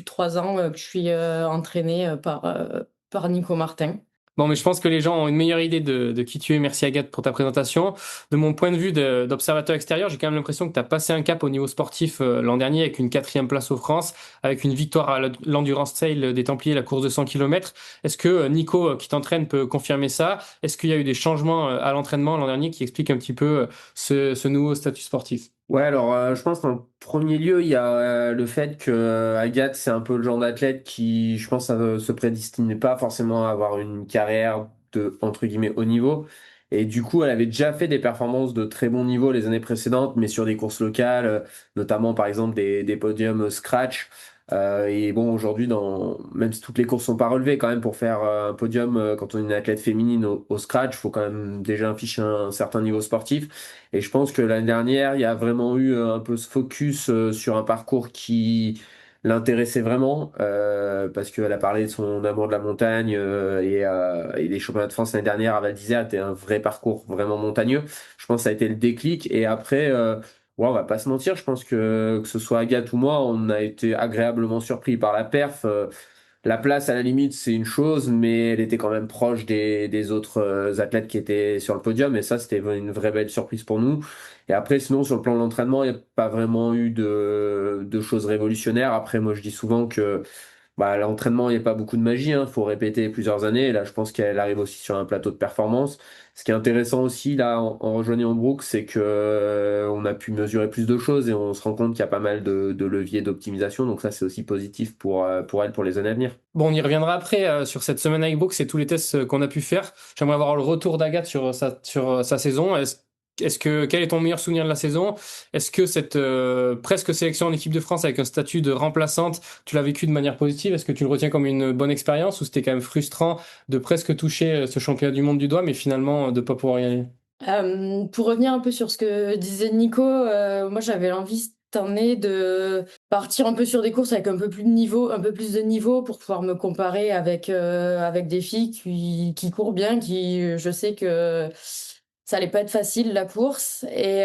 3 ans que je suis entraînée par Nico Martin. Bon, mais je pense que les gens ont une meilleure idée de qui tu es. Merci Agathe pour ta présentation. De mon point de vue d'observateur extérieur, j'ai quand même l'impression que tu as passé un cap au niveau sportif l'an dernier avec une 4e place aux France, avec une victoire à l'Endurance Trail des Templiers, la course de 100 km. Est-ce que Nico, qui t'entraîne, peut confirmer ça? Est-ce qu'il y a eu des changements à l'entraînement l'an dernier qui expliquent un petit peu ce nouveau statut sportif? Ouais, alors je pense qu'en premier lieu, il y a le fait que Agathe, c'est un peu le genre d'athlète qui, je pense, se prédestinait pas forcément à avoir une carrière de, entre guillemets, haut niveau. Et du coup, elle avait déjà fait des performances de très bon niveau les années précédentes, mais sur des courses locales, notamment par exemple des podiums scratch. Et bon, aujourd'hui, même si toutes les courses sont pas relevées, quand même, pour faire un podium, quand on est une athlète féminine au scratch, il faut quand même déjà afficher un certain niveau sportif. Et je pense que l'année dernière, il y a vraiment eu un peu ce focus sur un parcours qui l'intéressait vraiment, parce qu'elle a parlé de son amour de la montagne, et les championnats de France l'année dernière à Val d'Isère étaient un vrai parcours vraiment montagneux. Je pense que ça a été le déclic. Et après, ouais, on va pas se mentir, je pense que ce soit Agathe ou moi, on a été agréablement surpris par la perf. La place, à la limite, c'est une chose, mais elle était quand même proche des autres athlètes qui étaient sur le podium, et ça, c'était une vraie belle surprise pour nous. Et après, sinon, sur le plan de l'entraînement, il n'y a pas vraiment eu de choses révolutionnaires. Après, moi, je dis souvent que l'entraînement, il n'y a pas beaucoup de magie, hein. Faut répéter plusieurs années. Et là, je pense qu'elle arrive aussi sur un plateau de performance. Ce qui est intéressant aussi, là, en rejoignant Brooks, c'est que on a pu mesurer plus de choses et on se rend compte qu'il y a pas mal de leviers d'optimisation. Donc ça, c'est aussi positif pour elle pour les années à venir. Bon, on y reviendra après sur cette semaine avec Brooks et tous les tests qu'on a pu faire. J'aimerais avoir le retour d'Agathe sur sa saison. Quel est ton meilleur souvenir de la saison? Est-ce que cette presque sélection en équipe de France avec un statut de remplaçante, tu l'as vécu de manière positive? Est-ce que tu le retiens comme une bonne expérience ou c'était quand même frustrant de presque toucher ce championnat du monde du doigt, mais finalement de pas pouvoir y aller? Pour revenir un peu sur ce que disait Nico, moi j'avais l'envie cette année de partir un peu sur des courses avec un peu plus de niveau pour pouvoir me comparer avec des filles qui courent bien, qui je sais que ça allait pas être facile la course et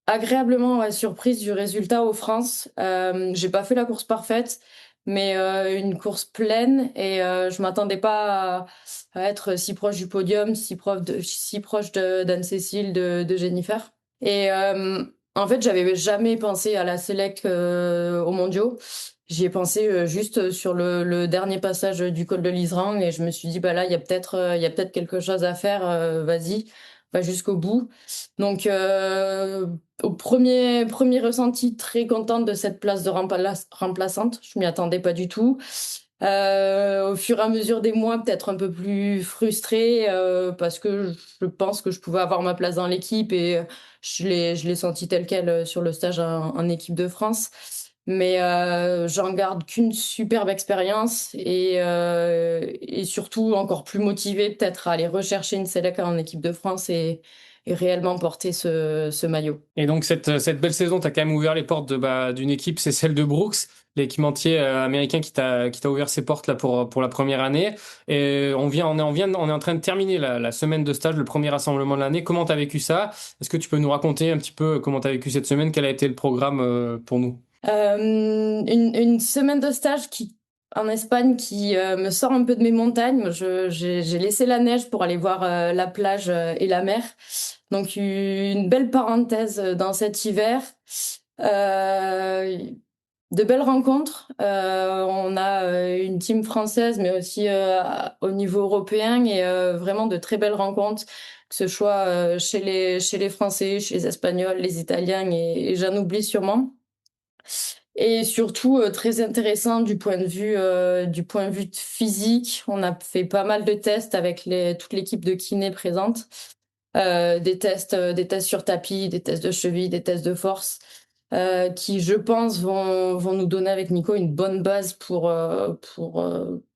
agréablement surprise du résultat aux France. J'ai pas fait la course parfaite, mais une course pleine et je m'attendais pas à être si proche du podium, si proche d'Anne-Cécile, de Jennifer. Et en fait, j'avais jamais pensé à la select aux mondiaux. J'y ai pensé juste sur le dernier passage du col de l'Isran et je me suis dit là il y a peut-être quelque chose à faire, vas-y, va jusqu'au bout. Donc au premier ressenti, très contente de cette place de remplaçante, je m'y attendais pas du tout. Au fur et à mesure des mois, peut-être un peu plus frustrée parce que je pense que je pouvais avoir ma place dans l'équipe et je l'ai senti tel quel sur le stage en équipe de France. Mais j'en garde qu'une superbe expérience et surtout encore plus motivée peut-être à aller rechercher une sélection en équipe de France et réellement porter ce maillot. Et donc cette belle saison, tu as quand même ouvert les portes d'une équipe, c'est celle de Brooks, l'équipementier américain qui t'a ouvert ses portes là pour la première année. Et on est en train de terminer la semaine de stage, le premier rassemblement de l'année. Comment tu as vécu ça? Est-ce que tu peux nous raconter un petit peu comment tu as vécu cette semaine? Quel a été le programme pour nous? Une semaine de stage en Espagne qui me sort un peu de mes montagnes. J'ai laissé la neige pour aller voir la plage et la mer. Donc une belle parenthèse dans cet hiver. De belles rencontres. On a une team française, mais aussi au niveau européen, et vraiment de très belles rencontres, que ce soit chez les Français, chez les Espagnols, les Italiens, et j'en oublie sûrement. Et surtout très intéressant du point de vue physique. On a fait pas mal de tests avec toute l'équipe de kiné présente. Des tests sur tapis, des tests de cheville, des tests de force, qui, je pense, vont nous donner avec Nico une bonne base pour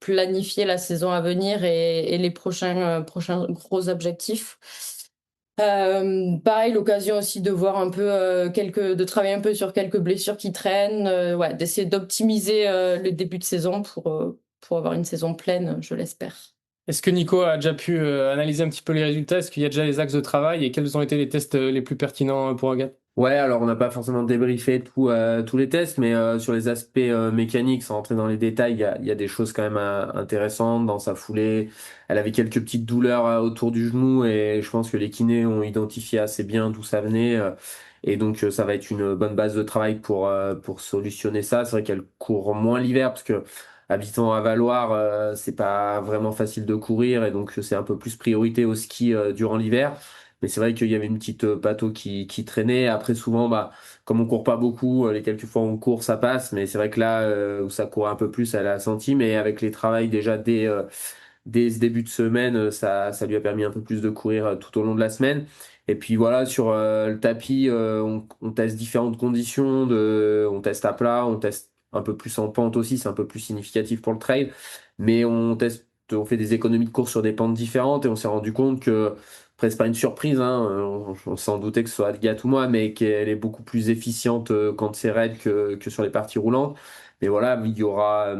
planifier la saison à venir et les prochains gros objectifs. Pareil, l'occasion aussi de voir un peu de travailler un peu sur quelques blessures qui traînent, ouais, d'essayer d'optimiser le début de saison pour avoir une saison pleine, je l'espère. Est-ce que Nico a déjà pu analyser un petit peu les résultats? Est-ce qu'il y a déjà les axes de travail et quels ont été les tests les plus pertinents pour Agathe? Ouais, alors on n'a pas forcément débriefé tous les tests, mais sur les aspects mécaniques, sans rentrer dans les détails, il y a des choses quand même intéressantes dans sa foulée. Elle avait quelques petites douleurs autour du genou et je pense que les kinés ont identifié assez bien d'où ça venait. Et donc ça va être une bonne base de travail pour solutionner ça. C'est vrai qu'elle court moins l'hiver parce que habitant à Valloire, c'est pas vraiment facile de courir et donc c'est un peu plus priorité au ski durant l'hiver. Mais c'est vrai qu'il y avait une petite patho qui traînait. Après, souvent, comme on court pas beaucoup, les quelques fois où on court, ça passe. Mais c'est vrai que là, où ça courait un peu plus, elle a senti. Mais avec les travails déjà dès ce début de semaine, ça lui a permis un peu plus de courir tout au long de la semaine. Et puis voilà, sur le tapis, on teste différentes conditions. On teste à plat, on teste un peu plus en pente aussi. C'est un peu plus significatif pour le trail. Mais on fait des économies de course sur des pentes différentes et on s'est rendu compte que après, c'est pas une surprise, hein, on s'en doutait que ce soit Agathe ou moi, mais qu'elle est beaucoup plus efficiente quand c'est raide que sur les parties roulantes. Mais voilà, il y aura,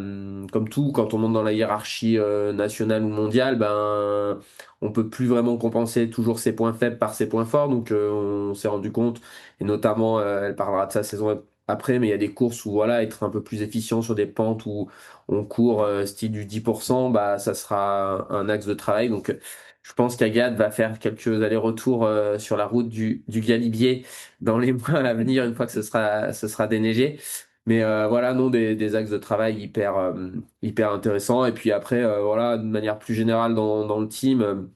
comme tout, quand on monte dans la hiérarchie nationale ou mondiale, on peut plus vraiment compenser toujours ses points faibles par ses points forts. Donc, on s'est rendu compte, et notamment, elle parlera de sa saison après, mais il y a des courses où voilà, être un peu plus efficient sur des pentes où on court style du 10%, ça sera un axe de travail. Donc, je pense qu'Agathe va faire quelques allers-retours sur la route du Galibier dans les mois à venir, une fois que ce sera déneigé. Mais voilà, non, des axes de travail hyper intéressants. Et puis après, voilà, de manière plus générale dans le team,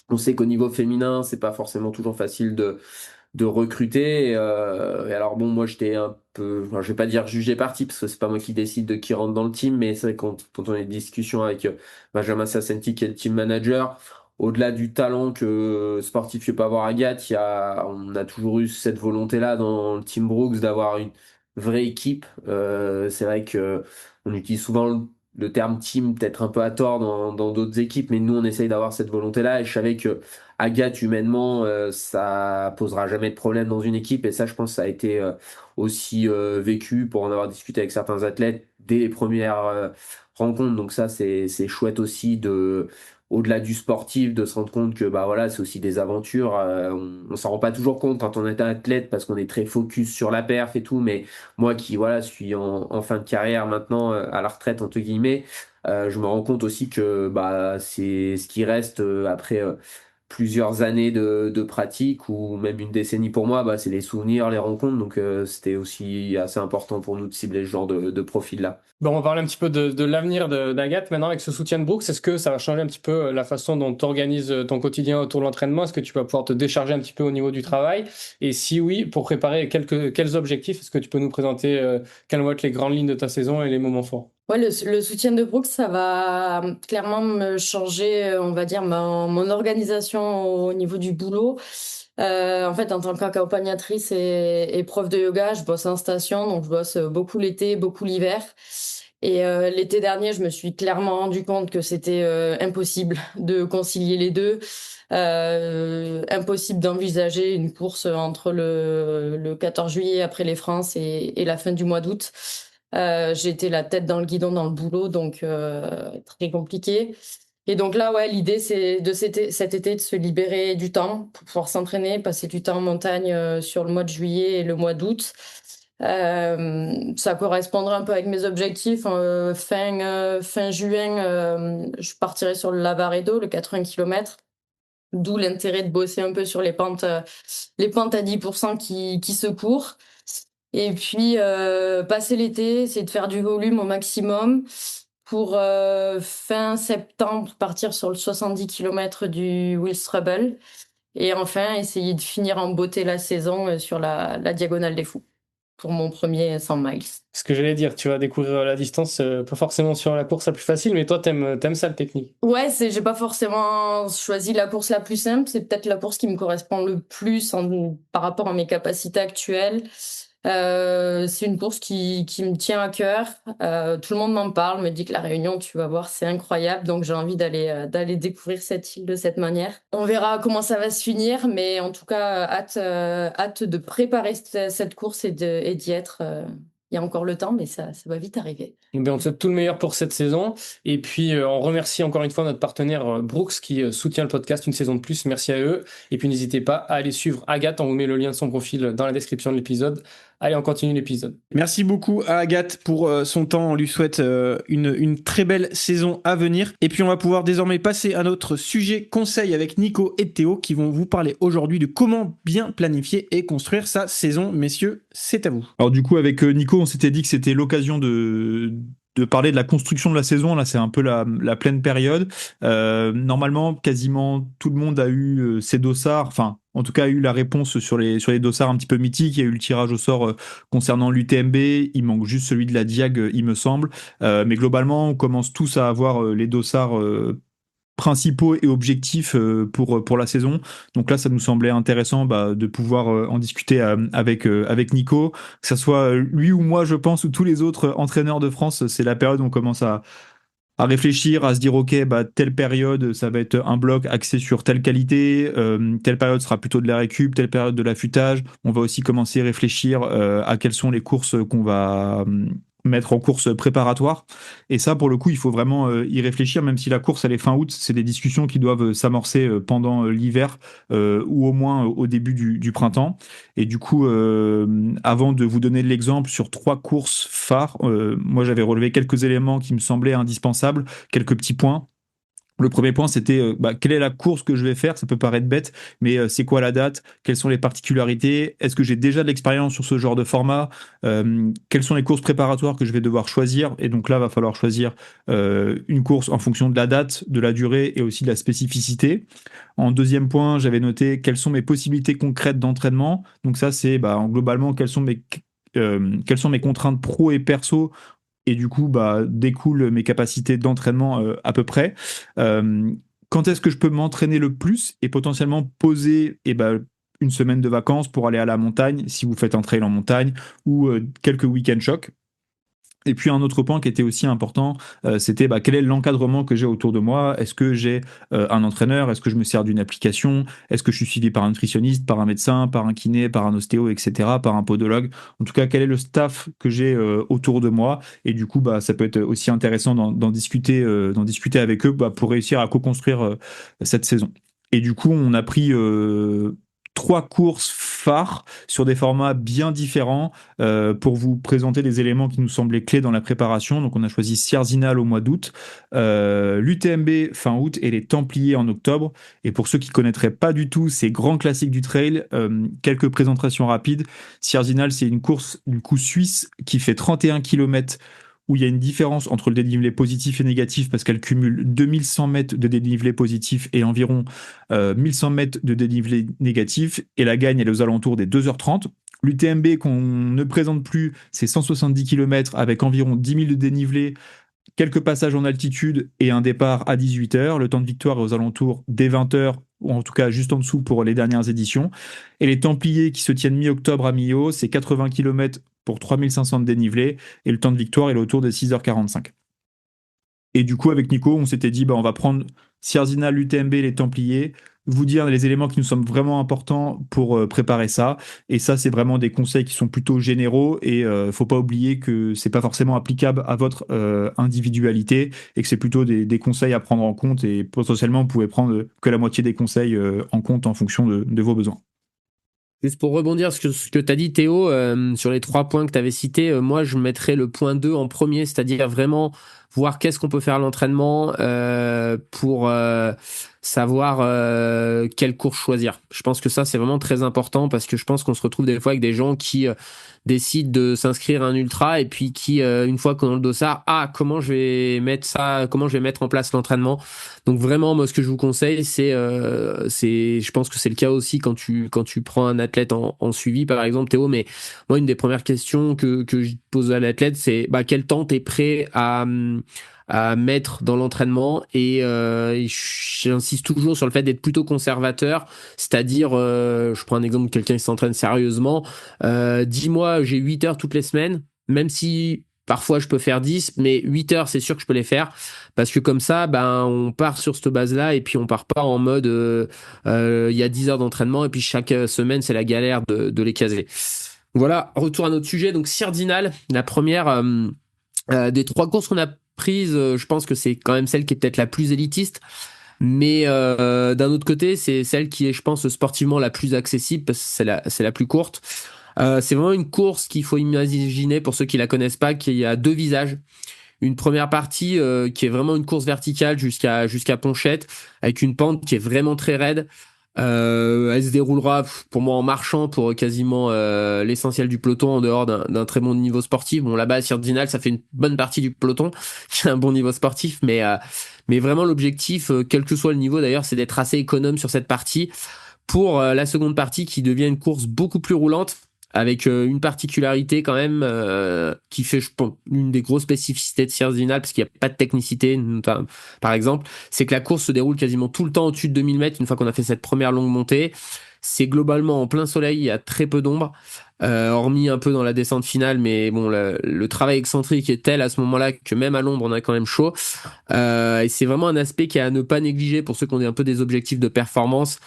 on sait qu'au niveau féminin, c'est pas forcément toujours facile de recruter. Et alors bon, moi j'étais un peu, enfin, je vais pas dire jugé parti parce que c'est pas moi qui décide de qui rentre dans le team, mais c'est vrai que quand on a des discussions avec Benjamin Sassenti qui est le team manager, au-delà du talent que sportif peut pas avoir Agathe, on a toujours eu cette volonté-là dans le team Brooks d'avoir une vraie équipe. C'est vrai que on utilise souvent le terme team peut-être un peu à tort dans d'autres équipes, mais nous on essaye d'avoir cette volonté-là et je savais que Agathe, humainement, ça posera jamais de problème dans une équipe. Et ça, je pense, ça a été aussi vécu pour en avoir discuté avec certains athlètes dès les premières rencontres. Donc ça, c'est chouette aussi au-delà du sportif, de se rendre compte que voilà, c'est aussi des aventures. On s'en rend pas toujours compte quand on est un athlète parce qu'on est très focus sur la perf et tout. Mais moi qui voilà suis en fin de carrière maintenant, à la retraite entre guillemets, je me rends compte aussi que c'est ce qui reste après plusieurs années de pratique ou même une décennie pour moi, c'est les souvenirs, les rencontres. Donc c'était aussi assez important pour nous de cibler ce genre de profil-là. Bon, on va parler un petit peu de l'avenir d'Agathe maintenant avec ce soutien de Brooks. Est-ce que ça va changer un petit peu la façon dont tu organises ton quotidien autour de l'entraînement? Est-ce que tu vas pouvoir te décharger un petit peu au niveau du travail? Et si oui, pour préparer quels objectifs, est-ce que tu peux nous présenter quelles vont être les grandes lignes de ta saison et les moments forts? Ouais, le soutien de Brooks, ça va clairement me changer, on va dire, mon organisation au niveau du boulot. En fait, en tant qu'accompagnatrice et prof de yoga, je bosse en station, donc je bosse beaucoup l'été, beaucoup l'hiver. Et l'été dernier, je me suis clairement rendu compte que c'était impossible de concilier les deux. Impossible d'envisager une course entre le 14 juillet après les France et la fin du mois d'août. J'étais la tête dans le guidon dans le boulot, donc très compliqué. Et donc là, ouais, l'idée, c'est cet été de se libérer du temps pour pouvoir s'entraîner, passer du temps en montagne sur le mois de juillet et le mois d'août. Ça correspondra un peu avec mes objectifs. Fin juin, je partirai sur le Lavaredo, le 80 km. D'où l'intérêt de bosser un peu sur les pentes à 10% qui se courent. Et puis, passer l'été, essayer de faire du volume au maximum pour fin septembre partir sur le 70 km du Will Strubble. Et enfin, essayer de finir en beauté la saison sur la Diagonale des Fous pour mon premier 100 miles. Ce que j'allais dire, tu vas découvrir la distance, pas forcément sur la course la plus facile, mais toi, t'aimes ça, le technique. Ouais, j'ai pas forcément choisi la course la plus simple. C'est peut-être la course qui me correspond le plus par rapport à mes capacités actuelles. C'est une course qui me tient à cœur. Tout le monde m'en parle, me dit que la Réunion, tu vas voir, c'est incroyable. Donc j'ai envie d'aller découvrir cette île de cette manière. On verra comment ça va se finir, mais en tout cas, hâte de préparer cette course et d'y être. Il y a encore le temps, mais ça va vite arriver. Eh bien, on te souhaite tout le meilleur pour cette saison. Et puis, on remercie encore une fois notre partenaire Brooks qui soutient le podcast une saison de plus. Merci à eux. Et puis, n'hésitez pas à aller suivre Agathe. On vous met le lien de son profil dans la description de l'épisode. Allez, on continue l'épisode. Merci beaucoup à Agathe pour son temps. On lui souhaite une très belle saison à venir. Et puis on va pouvoir désormais passer à notre sujet conseil avec Nico et Théo qui vont vous parler aujourd'hui de comment bien planifier et construire sa saison. Messieurs, c'est à vous. Alors du coup, avec Nico, on s'était dit que c'était l'occasion de parler de la construction de la saison. Là, c'est un peu la pleine période. Normalement, quasiment tout le monde a eu ses dossards. Enfin, en tout cas, a eu la réponse sur les dossards un petit peu mythiques. Il y a eu le tirage au sort concernant l'UTMB. Il manque juste celui de la Diag, il me semble. Mais globalement, on commence tous à avoir les dossards principaux et objectifs pour la saison. Donc là, ça nous semblait intéressant de pouvoir en discuter avec Nico, que ça soit lui ou moi, je pense, ou tous les autres entraîneurs de France. C'est la période où on commence à réfléchir, à se dire ok, telle période ça va être un bloc axé sur telle qualité, telle période sera plutôt de la récup, telle période de l'affûtage. On va aussi commencer à réfléchir à quelles sont les courses qu'on va mettre en course préparatoire. Et ça, pour le coup, il faut vraiment y réfléchir, même si la course elle est fin août, c'est des discussions qui doivent s'amorcer pendant l'hiver ou au moins au début du printemps. Et du coup, avant de vous donner l'exemple sur 3 courses phares, moi j'avais relevé quelques éléments qui me semblaient indispensables, quelques petits points. Le premier point, c'était quelle est la course que je vais faire? Ça peut paraître bête, mais c'est quoi la date? Quelles sont les particularités? Est-ce que j'ai déjà de l'expérience sur ce genre de format? Quelles sont les courses préparatoires que je vais devoir choisir? Et donc là, va falloir choisir une course en fonction de la date, de la durée et aussi de la spécificité. En deuxième point, j'avais noté quelles sont mes possibilités concrètes d'entraînement. Donc ça, c'est globalement quelles sont mes contraintes pro et perso et du coup découlent mes capacités d'entraînement à peu près. Quand est-ce que je peux m'entraîner le plus et potentiellement poser une semaine de vacances pour aller à la montagne si vous faites un trail en montagne ou quelques week-end shocks. Et puis un autre point qui était aussi important, c'était quel est l'encadrement que j'ai autour de moi? Est-ce que j'ai un entraîneur? Est-ce que je me sers d'une application? Est-ce que je suis suivi par un nutritionniste, par un médecin, par un kiné, par un ostéo, etc., par un podologue? En tout cas, quel est le staff que j'ai autour de moi? Et du coup, ça peut être aussi intéressant d'en discuter avec eux pour réussir à co-construire cette saison. Et du coup, on a pris 3 courses phares sur des formats bien différents pour vous présenter les éléments qui nous semblaient clés dans la préparation. Donc on a choisi Sierzinal au mois d'août, l'UTMB fin août et les Templiers en octobre. Et pour ceux qui connaîtraient pas du tout ces grands classiques du trail, quelques présentations rapides. Sierzinal, c'est une course du coup suisse qui fait 31 km où il y a une différence entre le dénivelé positif et négatif parce qu'elle cumule 2100 mètres de dénivelé positif et environ 1100 mètres de dénivelé négatif, et la gagne elle est aux alentours des 2h30. L'UTMB qu'on ne présente plus, c'est 170 km avec environ 10 000 de dénivelé, quelques passages en altitude et un départ à 18 heures. Le temps de victoire est aux alentours des 20 heures, ou en tout cas juste en dessous pour les dernières éditions. Et les Templiers qui se tiennent mi-octobre à Millau, c'est 80 km pour 3500 de dénivelé et le temps de victoire est autour des 6h45. Et du coup, avec Nico, on s'était dit, bah, on va prendre Sierzina, l'UTMB, les Templiers, vous dire les éléments qui nous semblent vraiment importants pour préparer ça. Et ça, c'est vraiment des conseils qui sont plutôt généraux et faut pas oublier que c'est pas forcément applicable à votre individualité et que c'est plutôt des conseils à prendre en compte et potentiellement vous pouvez prendre que la moitié des conseils en compte en fonction de vos besoins. Juste pour rebondir sur ce que tu as dit, Théo, sur les 3 points que tu avais cités, moi je mettrais le point 2 en premier, c'est-à-dire vraiment voir qu'est-ce qu'on peut faire à l'entraînement pour savoir quelle course choisir. Je pense que ça c'est vraiment très important parce que je pense qu'on se retrouve des fois avec des gens qui décident de s'inscrire à un ultra et puis qui une fois qu'on a le dossard, comment je vais mettre ça, comment je vais mettre en place l'entraînement. Donc vraiment moi ce que je vous conseille je pense que c'est le cas aussi quand tu prends un athlète en suivi par exemple Théo, mais moi une des premières questions que je pose à l'athlète c'est quel temps tu es prêt à mettre dans l'entraînement et j'insiste toujours sur le fait d'être plutôt conservateur, c'est-à-dire je prends un exemple de quelqu'un qui s'entraîne sérieusement, dis-moi j'ai 8 heures toutes les semaines, même si parfois je peux faire 10, mais 8 heures c'est sûr que je peux les faire parce que comme ça on part sur cette base-là et puis on part pas en mode il y a 10 heures d'entraînement et puis chaque semaine c'est la galère de les caser. Voilà, retour à notre sujet, donc Sirdinal, la première des 3 courses qu'on a prises, je pense que c'est quand même celle qui est peut-être la plus élitiste, mais d'un autre côté, c'est celle qui est, je pense, sportivement la plus accessible parce que c'est la plus courte. C'est vraiment une course qu'il faut imaginer, pour ceux qui la connaissent pas, qu'il y a 2 visages. Une première partie qui est vraiment une course verticale jusqu'à Ponchette, avec une pente qui est vraiment très raide. Elle se déroulera pour moi en marchant pour quasiment l'essentiel du peloton en dehors d'un très bon niveau sportif. Bon là-bas à Sirdinal ça fait une bonne partie du peloton qui a un bon niveau sportif, mais vraiment l'objectif, quel que soit le niveau d'ailleurs, c'est d'être assez économe sur cette partie pour la seconde partie qui devient une course beaucoup plus roulante avec une particularité quand même qui fait, je pense, une des grosses spécificités de Sirdinal parce qu'il n'y a pas de technicité, par exemple, c'est que la course se déroule quasiment tout le temps au-dessus de 2000 mètres une fois qu'on a fait cette première longue montée. C'est globalement en plein soleil, il y a très peu d'ombre, hormis un peu dans la descente finale, mais bon, le travail excentrique est tel à ce moment-là que même à l'ombre, on a quand même chaud. Et c'est vraiment un aspect qui est à ne pas négliger pour ceux qui ont un peu des objectifs de performance.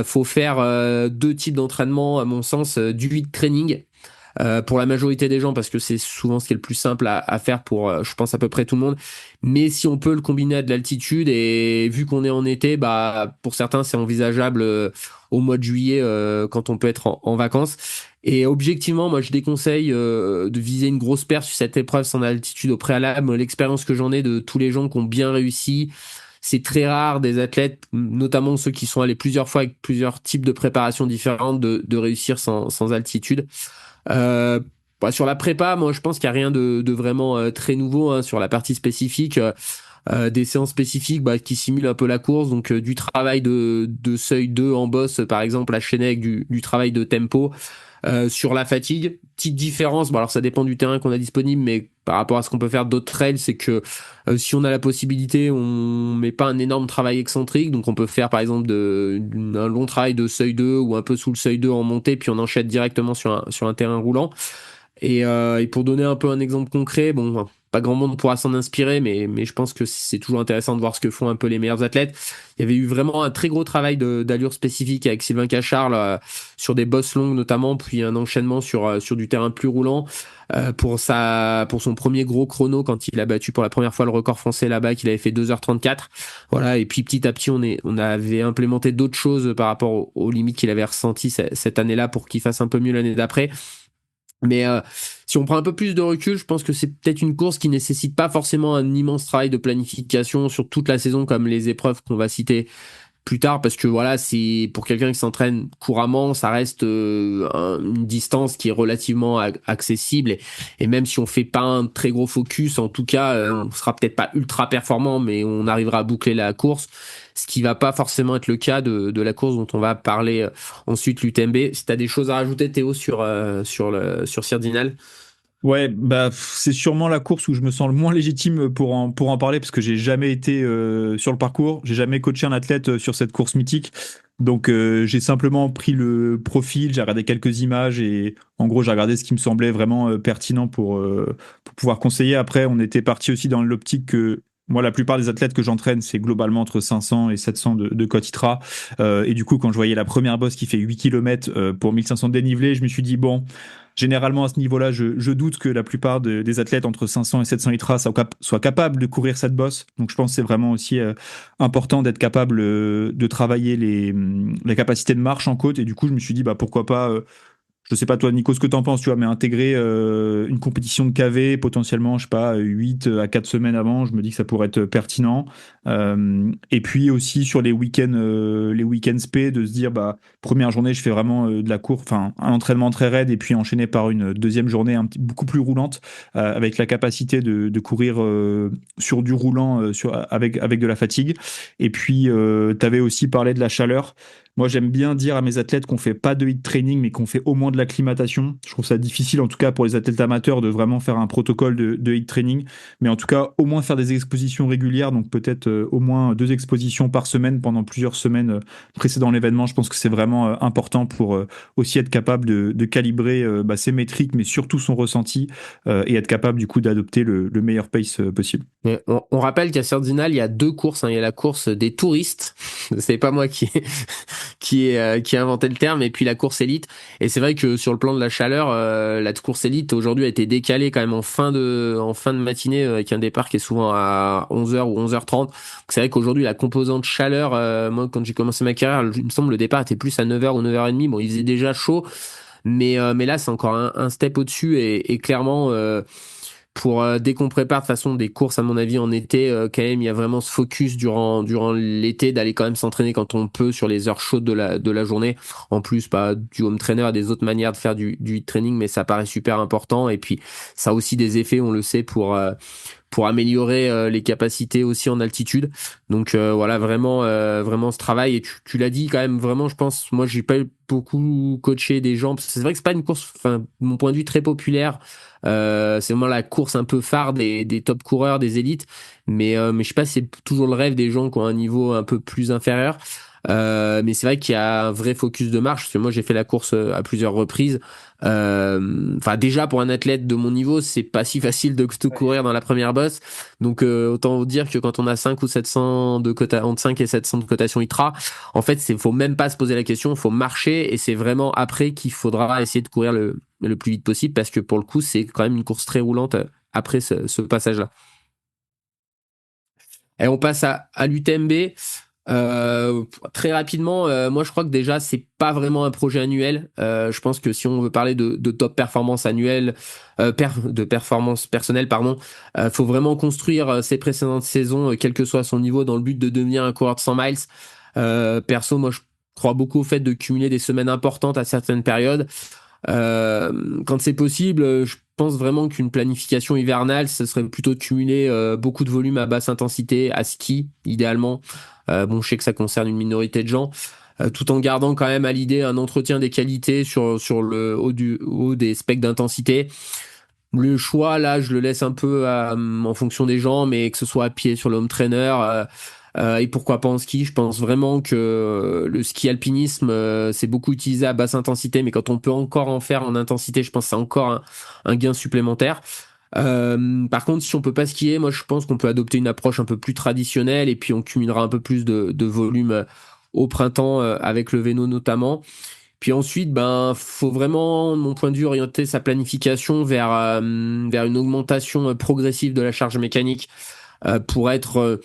Faut faire 2 types d'entraînement, à mon sens, du HIIT training. Pour la majorité des gens parce que c'est souvent ce qui est le plus simple à faire pour je pense à peu près tout le monde, mais si on peut le combiner à de l'altitude et vu qu'on est en été, pour certains c'est envisageable au mois de juillet quand on peut être en vacances. Et objectivement moi je déconseille de viser une grosse perf sur cette épreuve sans altitude au préalable. L'expérience que j'en ai de tous les gens qui ont bien réussi, c'est très rare des athlètes, notamment ceux qui sont allés plusieurs fois avec plusieurs types de préparations différentes, de réussir sans altitude. Sur la prépa, moi je pense qu'il n'y a rien de vraiment très nouveau hein, sur la partie spécifique. Des séances spécifiques qui simulent un peu la course, donc du travail de seuil 2 en boss par exemple, enchaîné avec du travail de tempo. Sur la fatigue, petite différence, alors ça dépend du terrain qu'on a disponible, mais par rapport à ce qu'on peut faire d'autres trails, c'est que si on a la possibilité, on met pas un énorme travail excentrique, donc on peut faire par exemple un long travail de seuil 2 ou un peu sous le seuil 2 en montée, puis on enchaîne directement sur un terrain roulant. Et pour donner un peu un exemple concret, bon, pas grand monde pourra s'en inspirer, mais je pense que c'est toujours intéressant de voir ce que font un peu les meilleurs athlètes. Il y avait eu vraiment un très gros travail d'allure spécifique avec Sylvain Cachard sur des bosses longues notamment, puis un enchaînement sur du terrain plus roulant pour son premier gros chrono quand il a battu pour la première fois le record français là-bas, qu'il avait fait 2h34. Voilà, et puis petit à petit on avait implémenté d'autres choses par rapport aux limites qu'il avait ressenties cette année-là pour qu'il fasse un peu mieux l'année d'après. Mais si on prend un peu plus de recul, je pense que c'est peut-être une course qui nécessite pas forcément un immense travail de planification sur toute la saison comme les épreuves qu'on va citer plus tard, parce que voilà, c'est pour quelqu'un qui s'entraîne couramment, ça reste une distance qui est relativement accessible, et même si on fait pas un très gros focus, en tout cas, on sera peut-être pas ultra performant, mais on arrivera à boucler la course, ce qui va pas forcément être le cas de la course dont on va parler ensuite, l'UTMB. Si t'as des choses à rajouter, Théo, sur Sirdinal. Ouais, bah c'est sûrement la course où je me sens le moins légitime pour en parler parce que j'ai jamais été sur le parcours, j'ai jamais coaché un athlète sur cette course mythique. Donc j'ai simplement pris le profil, j'ai regardé quelques images et en gros j'ai regardé ce qui me semblait vraiment pertinent pour pouvoir conseiller. Après, on était parti aussi dans l'optique que moi, la plupart des athlètes que j'entraîne, c'est globalement entre 500 et 700 de côte ITRA. Et du coup, quand je voyais la première bosse qui fait 8 km pour 1500 de dénivelé, je me suis dit, bon, généralement, à ce niveau-là, je doute que la plupart des athlètes entre 500 et 700 ITRA soient capables de courir cette bosse. Donc, je pense que c'est vraiment aussi important d'être capable de travailler les capacités de marche en côte. Et du coup, je me suis dit, bah, pourquoi pas, je sais pas toi, Nico, ce que t'en penses, tu vois, mais intégrer une compétition de KV potentiellement, je sais pas, 8 à 4 semaines avant, je me dis que ça pourrait être pertinent. Et puis aussi sur les week-ends SP, de se dire, bah, première journée, je fais vraiment de la course, enfin, un entraînement très raide, et puis enchaîné par une deuxième journée beaucoup plus roulante, avec la capacité de courir sur du roulant, avec de la fatigue. Et puis, tu avais aussi parlé de la chaleur. Moi, j'aime bien dire à mes athlètes qu'on fait pas de hit training, mais qu'on fait au moins de l'acclimatation. Je trouve ça difficile, en tout cas pour les athlètes amateurs, de vraiment faire un protocole de hit training. Mais en tout cas, au moins faire des expositions régulières, donc peut-être au moins 2 expositions par semaine pendant plusieurs semaines précédant l'événement. Je pense que c'est vraiment important pour aussi être capable de calibrer ses métriques, mais surtout son ressenti, et être capable du coup d'adopter le meilleur pace possible. Mais on rappelle qu'à Sirdinal, il y a 2 courses, hein. Il y a la course des touristes, c'est pas moi qui ai inventé le terme, et puis la course élite. Et c'est vrai que sur le plan de la chaleur, la course élite aujourd'hui a été décalée quand même en fin de matinée, avec un départ qui est souvent à 11h ou 11h30. Donc c'est vrai qu'aujourd'hui la composante chaleur, moi quand j'ai commencé ma carrière, il me semble le départ était plus à 9h ou 9h30. Bon, il faisait déjà chaud, mais là c'est encore un step au-dessus, et clairement pour dès qu'on prépare de toute façon des courses, à mon avis, en été, quand même il y a vraiment ce focus durant l'été d'aller quand même s'entraîner quand on peut sur les heures chaudes de la journée. En plus, pas du home trainer, et des autres manières de faire du hit training, mais ça paraît super important. Et puis ça a aussi des effets, on le sait, pour améliorer les capacités aussi en altitude. Donc voilà, vraiment ce travail. Et tu l'as dit quand même, vraiment, je pense, moi j'ai pas beaucoup coaché des gens, parce que c'est vrai que c'est pas une course, enfin, de mon point de vue, très populaire. C'est vraiment la course un peu phare des top coureurs, des élites, mais je sais pas si c'est toujours le rêve des gens qui ont un niveau un peu plus inférieur. Mais c'est vrai qu'il y a un vrai focus de marche, parce que moi j'ai fait la course à plusieurs reprises. Enfin, déjà pour un athlète de mon niveau, c'est pas si facile de courir dans la première bosse. Donc autant vous dire que quand on a 5 ou 700 de quota, entre 5 et 700 de cotation ITRA, en fait faut même pas se poser la question, il faut marcher, et c'est vraiment après qu'il faudra essayer de courir le plus vite possible, parce que pour le coup c'est quand même une course très roulante après ce passage-là. Et on passe à l'UTMB. Très rapidement, moi je crois que déjà c'est pas vraiment un projet annuel. Je pense que si on veut parler de top performance annuelle, de performance personnelle, pardon, faut vraiment construire ses précédentes saisons, quel que soit son niveau, dans le but de devenir un coureur de 100 miles. Perso, moi je crois beaucoup au fait de cumuler des semaines importantes à certaines périodes. Quand c'est possible, je pense vraiment qu'une planification hivernale, ce serait plutôt de cumuler beaucoup de volume à basse intensité, à ski, idéalement. Bon, je sais que ça concerne une minorité de gens, tout en gardant quand même à l'idée un entretien des qualités sur le haut des specs d'intensité. Le choix, là, je le laisse un peu en fonction des gens, mais que ce soit à pied, sur le home trainer, et pourquoi pas en ski. Je pense vraiment que le ski alpinisme, c'est beaucoup utilisé à basse intensité, mais quand on peut encore en faire en intensité, je pense que c'est encore un gain supplémentaire. Par contre, si on peut pas skier, moi je pense qu'on peut adopter une approche un peu plus traditionnelle, et puis on cumulera un peu plus de volume au printemps, avec le vélo notamment. Puis ensuite, ben, faut vraiment, de mon point de vue, orienter sa planification vers une augmentation progressive de la charge mécanique, pour être,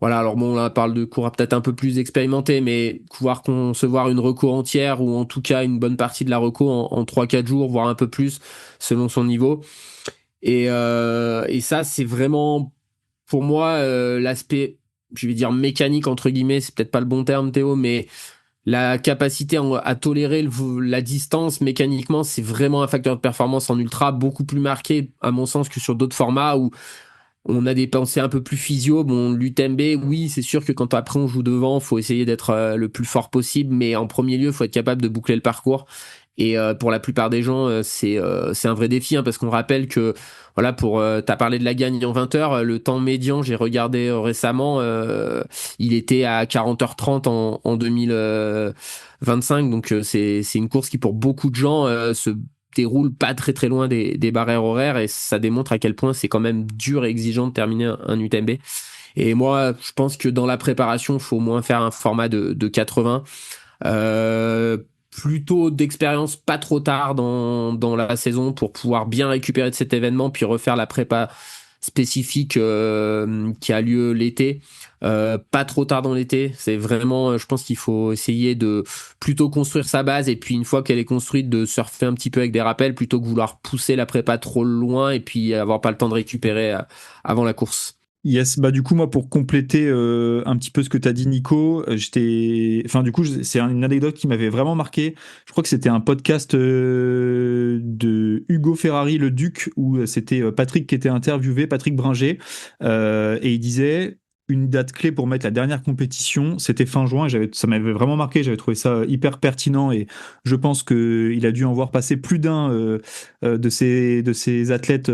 voilà. Alors bon, là, on parle de coureurs peut-être un peu plus expérimentés, mais pouvoir concevoir une reco entière, ou en tout cas une bonne partie de la reco en 3-4 jours, voire un peu plus, selon son niveau. Et ça, c'est vraiment, pour moi, l'aspect je vais dire mécanique entre guillemets, c'est peut-être pas le bon terme Théo, mais la capacité à tolérer la distance mécaniquement, c'est vraiment un facteur de performance en ultra beaucoup plus marqué à mon sens que sur d'autres formats où on a des pensées un peu plus physio. Bon, l'UTMB, oui, c'est sûr que quand après on joue devant, faut essayer d'être le plus fort possible, mais en premier lieu, faut être capable de boucler le parcours. Et pour la plupart des gens, c'est un vrai défi, hein, parce qu'on rappelle que voilà, t'as parlé de la gagne en 20 heures, le temps médian, j'ai regardé récemment, il était à 40h30 en 2025, donc c'est une course qui pour beaucoup de gens se déroule pas très très loin des barrières horaires, et ça démontre à quel point c'est quand même dur et exigeant de terminer un UTMB. Et moi, je pense que dans la préparation, il faut au moins faire un format de 80. Plutôt d'expérience pas trop tard dans la saison pour pouvoir bien récupérer de cet événement, puis refaire la prépa spécifique qui a lieu l'été. Pas trop tard dans l'été. C'est vraiment, je pense qu'il faut essayer de plutôt construire sa base, et puis une fois qu'elle est construite, de surfer un petit peu avec des rappels plutôt que vouloir pousser la prépa trop loin et puis avoir pas le temps de récupérer avant la course. Yes, bah du coup moi pour compléter un petit peu ce que tu as dit Nico, enfin du coup c'est une anecdote qui m'avait vraiment marqué. Je crois que c'était un podcast de Hugo Ferrari le Duc où c'était Patrick qui était interviewé, Patrick Bringer, et il disait une date clé pour mettre la dernière compétition, c'était fin juin. Ça m'avait vraiment marqué, j'avais trouvé ça hyper pertinent, et je pense que il a dû en voir passer plus d'un de ces athlètes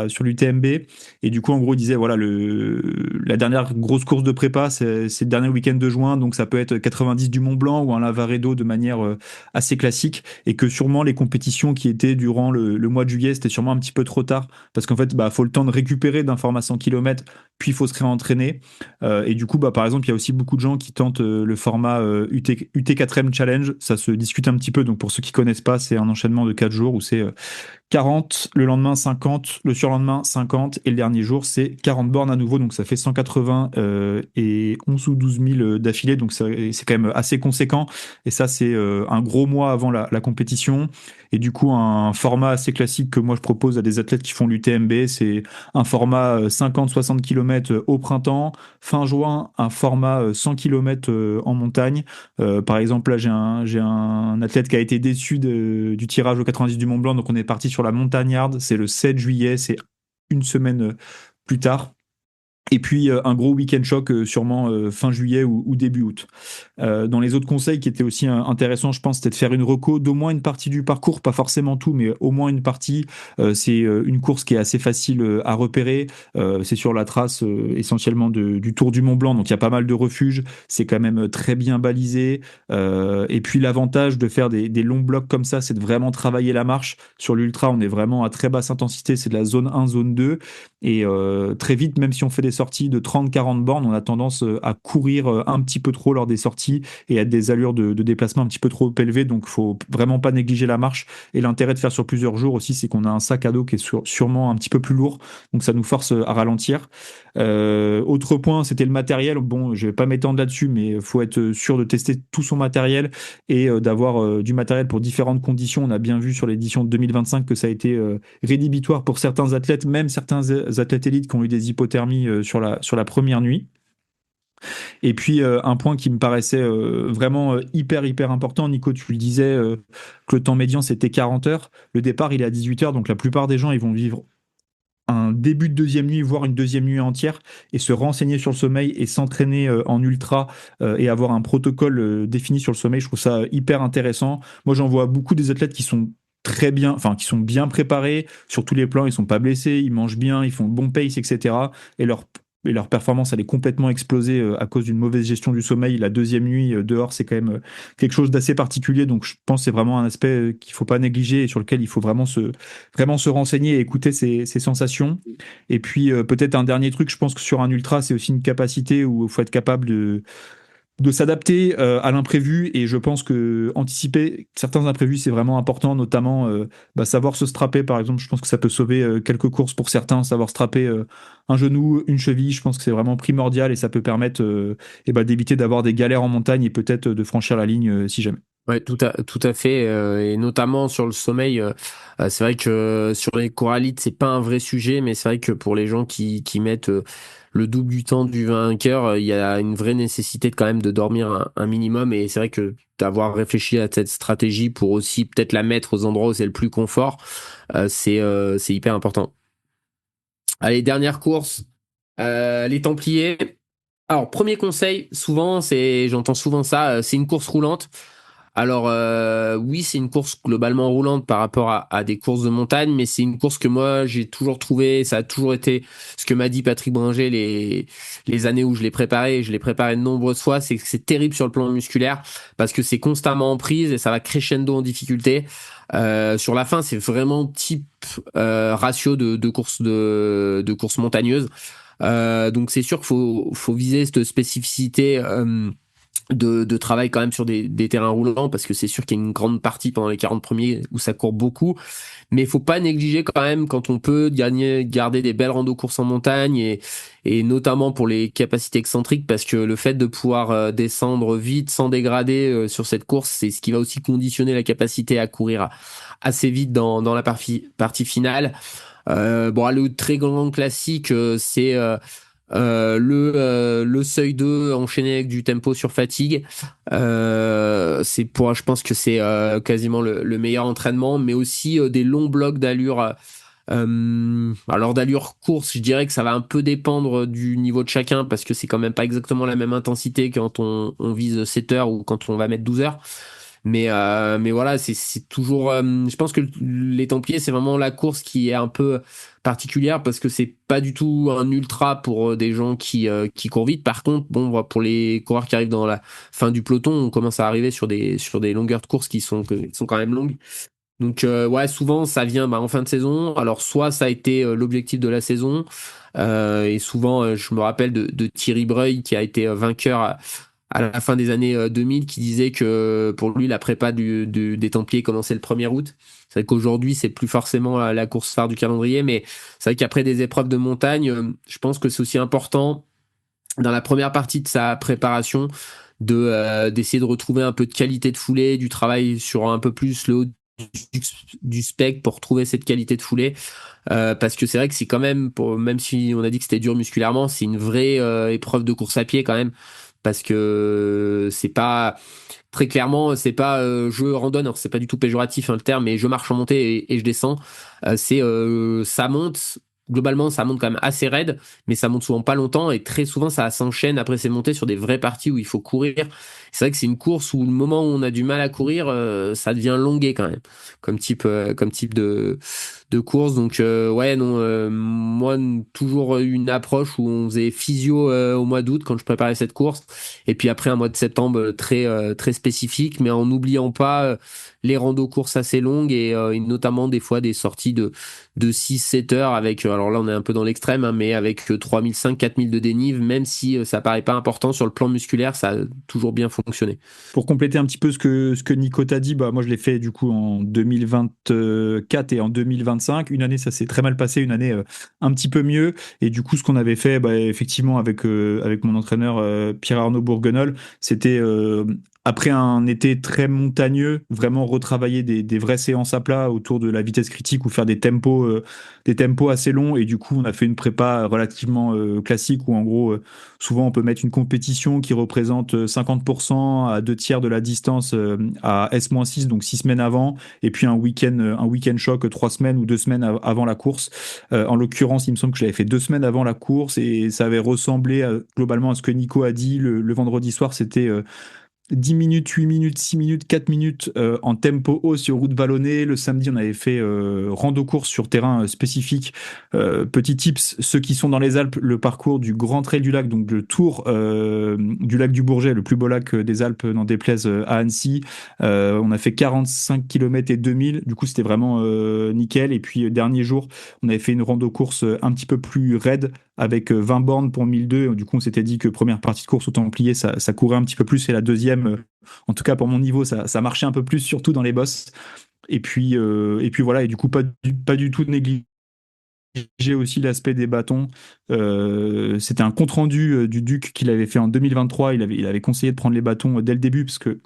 sur l'UTMB. Et du coup, en gros, il disait, voilà, la dernière grosse course de prépa, c'est le dernier week-end de juin, donc ça peut être 90 du Mont Blanc ou un Lavaredo de manière assez classique, et que sûrement les compétitions qui étaient durant le mois de juillet, c'était sûrement un petit peu trop tard, parce qu'en fait, bah, faut le temps de récupérer d'un format 100 km, puis il faut se réentraîner. Et du coup, bah, par exemple, il y a aussi beaucoup de gens qui tentent le format UT4M Challenge, ça se discute un petit peu, donc pour ceux qui connaissent pas, c'est un enchaînement de 4 jours où c'est 40, le lendemain 50, le surlendemain 50, et le dernier jour c'est 40 bornes à nouveau, donc ça fait 180 et 11 ou 12 000 d'affilée, donc c'est quand même assez conséquent, et ça c'est un gros mois avant la compétition. Et du coup un format assez classique que moi je propose à des athlètes qui font l'UTMB, c'est un format 50-60 km au printemps, fin juin un format 100 km en montagne. Par exemple là j'ai un athlète qui a été déçu du tirage au 90 du Mont Blanc, donc on est parti sur la montagnarde, c'est le 7 juillet, c'est une semaine plus tard. Et puis un gros week-end choc sûrement fin juillet ou début août. Dans les autres conseils qui étaient aussi intéressants, je pense, c'était de faire une reco d'au moins une partie du parcours, pas forcément tout, mais au moins une partie. C'est une course qui est assez facile à repérer. C'est sur la trace essentiellement du Tour du Mont Blanc, donc il y a pas mal de refuges. C'est quand même très bien balisé. Et puis l'avantage de faire des longs blocs comme ça, c'est de vraiment travailler la marche. Sur l'ultra, on est vraiment à très basse intensité, c'est de la zone 1, zone 2. Et très vite, même si on fait des sorties de 30-40 bornes, on a tendance à courir un petit peu trop lors des sorties et à des allures de déplacement un petit peu trop élevées. Donc, faut vraiment pas négliger la marche. Et l'intérêt de faire sur plusieurs jours aussi, c'est qu'on a un sac à dos qui est sûrement un petit peu plus lourd. Donc, ça nous force à ralentir. Autre point, c'était le matériel. Bon, je vais pas m'étendre là-dessus, mais faut être sûr de tester tout son matériel et d'avoir du matériel pour différentes conditions. On a bien vu sur l'édition de 2025 que ça a été rédhibitoire pour certains athlètes, même certains athlètes élites qui ont eu des hypothermies sur la première nuit. Et puis un point qui me paraissait vraiment hyper important, Nico, tu le disais, que le temps médian c'était 40 heures. Le départ il est à 18 heures, donc la plupart des gens ils vont vivre un début de deuxième nuit, voire une deuxième nuit entière, et se renseigner sur le sommeil et s'entraîner en ultra et avoir un protocole défini sur le sommeil. Je trouve ça hyper intéressant. Moi j'en vois beaucoup des athlètes qui sont très bien, enfin qui sont bien préparés sur tous les plans, ils sont pas blessés, ils mangent bien, ils font le bon pace, etc. Et leur performance, elle est complètement explosée à cause d'une mauvaise gestion du sommeil. La deuxième nuit dehors, c'est quand même quelque chose d'assez particulier. Donc, je pense que c'est vraiment un aspect qu'il faut pas négliger et sur lequel il faut vraiment se renseigner et écouter ses sensations. Et puis, peut-être un dernier truc, je pense que sur un ultra, c'est aussi une capacité où il faut être capable de s'adapter à l'imprévu, et je pense que anticiper certains imprévus c'est vraiment important, notamment savoir se strapper par exemple. Je pense que ça peut sauver quelques courses pour certains. Savoir strapper un genou, une cheville, je pense que c'est vraiment primordial, et ça peut permettre d'éviter d'avoir des galères en montagne et peut-être de franchir la ligne si jamais. Ouais, tout à fait, et notamment sur le sommeil. C'est vrai que sur les coralites, c'est pas un vrai sujet, mais c'est vrai que pour les gens qui mettent le double du temps du vainqueur, il y a une vraie nécessité de, quand même de dormir un minimum. Et c'est vrai que d'avoir réfléchi à cette stratégie pour aussi peut-être la mettre aux endroits où c'est le plus confort, c'est hyper important. Allez, dernière course, les Templiers. Alors, premier conseil, souvent, j'entends souvent ça, c'est une course roulante. Alors oui, c'est une course globalement roulante par rapport à des courses de montagne, mais c'est une course que moi j'ai toujours trouvé, ça a toujours été ce que m'a dit Patrick Bringer les années où je l'ai préparé, et je l'ai préparé de nombreuses fois, c'est que c'est terrible sur le plan musculaire parce que c'est constamment en prise et ça va crescendo en difficulté. Sur la fin, c'est vraiment type ratio de course de course montagneuse. Donc c'est sûr qu'il faut viser cette spécificité. De travail quand même sur des terrains roulants parce que c'est sûr qu'il y a une grande partie pendant les 40 premiers où ça court beaucoup, mais il faut pas négliger quand même quand on peut garder des belles randos courses en montagne et notamment pour les capacités excentriques parce que le fait de pouvoir descendre vite sans dégrader sur cette course, c'est ce qui va aussi conditionner la capacité à courir assez vite dans la partie finale. Bon, le très grand classique, c'est le seuil 2 enchaîné avec du tempo sur fatigue. Je pense que c'est quasiment le meilleur entraînement, mais aussi des longs blocs d'allure. Alors d'allure course, je dirais que ça va un peu dépendre du niveau de chacun parce que c'est quand même pas exactement la même intensité quand on vise 7 heures ou quand on va mettre 12 heures. Mais voilà, c'est toujours. Je pense que les Templiers, c'est vraiment la course qui est un peu particulière parce que c'est pas du tout un ultra pour des gens qui courent vite. Par contre, bon, pour les coureurs qui arrivent dans la fin du peloton, on commence à arriver sur des longueurs de course qui sont quand même longues. Donc ouais, souvent ça vient en fin de saison. Alors soit ça a été l'objectif de la saison, et souvent je me rappelle de Thierry Breuil qui a été vainqueur à la fin des années 2000 qui disait que pour lui la prépa des Templiers commençait le 1er août. C'est vrai qu'aujourd'hui c'est plus forcément la course phare du calendrier, mais c'est vrai qu'après des épreuves de montagne, je pense que c'est aussi important dans la première partie de sa préparation d'essayer de retrouver un peu de qualité de foulée, du travail sur un peu plus le haut du, du spec pour trouver cette qualité de foulée, parce que c'est vrai que c'est quand même même si on a dit que c'était dur musculairement, c'est une vraie épreuve de course à pied quand même parce que c'est pas très clairement, c'est pas je randonne, alors c'est pas du tout péjoratif le terme, mais je marche en montée et je descends. Ça monte. Globalement, ça monte quand même assez raide, mais ça monte souvent pas longtemps et très souvent ça s'enchaîne après ces montées sur des vraies parties où il faut courir. C'est vrai que c'est une course où le moment où on a du mal à courir, ça devient longué quand même, comme type de course. Donc ouais, non, moi toujours une approche où on faisait physio au mois d'août quand je préparais cette course, et puis après un mois de septembre très spécifique, mais en n'oubliant pas les randos courses assez longues et notamment des fois des sorties de 6-7 heures avec, alors là on est un peu dans l'extrême, hein, mais avec 3005-4000 de dénive, même si ça paraît pas important sur le plan musculaire, ça a toujours bien fonctionné. Pour compléter un petit peu ce que Nico t'a dit, bah, moi je l'ai fait du coup en 2024 et en 2025. Une année ça s'est très mal passé, une année un petit peu mieux. Et du coup ce qu'on avait fait, bah, effectivement avec mon entraîneur Pierre-Arnaud Bourguegnol, c'était après un été très montagneux, vraiment retravailler des vraies séances à plat autour de la vitesse critique ou faire des tempos assez longs. Et du coup on a fait une prépa relativement classique où en gros souvent on peut mettre une compétition qui représente 50% à 2 tiers de la distance à S-6, donc 6 semaines avant, et puis un week-end choc 3 semaines ou 2 semaines avant la course. En l'occurrence, il me semble que je l'avais fait 2 semaines avant la course et ça avait ressemblé globalement à ce que Nico a dit. Le vendredi soir, c'était 10 minutes, 8 minutes, 6 minutes, 4 minutes en tempo haut sur route vallonnée. Le samedi, on avait fait rando-course sur terrain spécifique. Petit tips, ceux qui sont dans les Alpes, le parcours du Grand Trail du Lac, donc le tour du lac du Bourget, le plus beau lac des Alpes, n'en déplaise à Annecy. On a fait 45 km et 2000. Du coup, c'était vraiment nickel. Et puis, dernier jour, on avait fait une rando-course un petit peu plus raide avec 20 bornes pour 1002. Du coup, on s'était dit que première partie de course au Templier, ça courait un petit peu plus, et la deuxième, en tout cas pour mon niveau, ça marchait un peu plus, surtout dans les bosses. Et puis voilà, et du coup, pas du tout négliger aussi l'aspect des bâtons. C'était un compte-rendu du Duc qu'il avait fait en 2023. Il avait conseillé de prendre les bâtons dès le début, parce que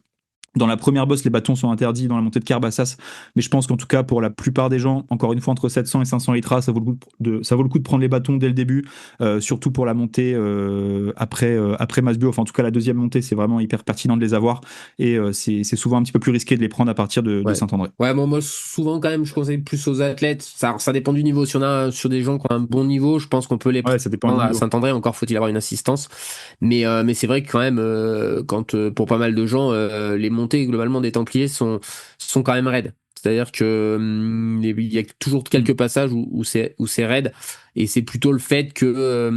Dans la première bosse, les bâtons sont interdits dans la montée de Carbassas, mais je pense qu'en tout cas, pour la plupart des gens, encore une fois, entre 700 et 500 litres, ça vaut ça vaut le coup de prendre les bâtons dès le début, surtout pour la montée après Masbio. Enfin, en tout cas, la deuxième montée, c'est vraiment hyper pertinent de les avoir, et c'est souvent un petit peu plus risqué de les prendre à partir de Ouais. Saint-André. Ouais, moi, souvent, quand même, je conseille plus aux athlètes. Ça dépend du niveau. Si on a sur des gens qui ont un bon niveau, je pense qu'on peut les Ouais, ça dépend du prendre à niveau. Saint-André. Encore faut-il avoir une assistance. Mais c'est vrai que quand même, pour pas mal de gens, les montées, globalement, des Templiers sont quand même raides. C'est-à-dire que il y a toujours quelques passages où c'est raide. Et c'est plutôt le fait que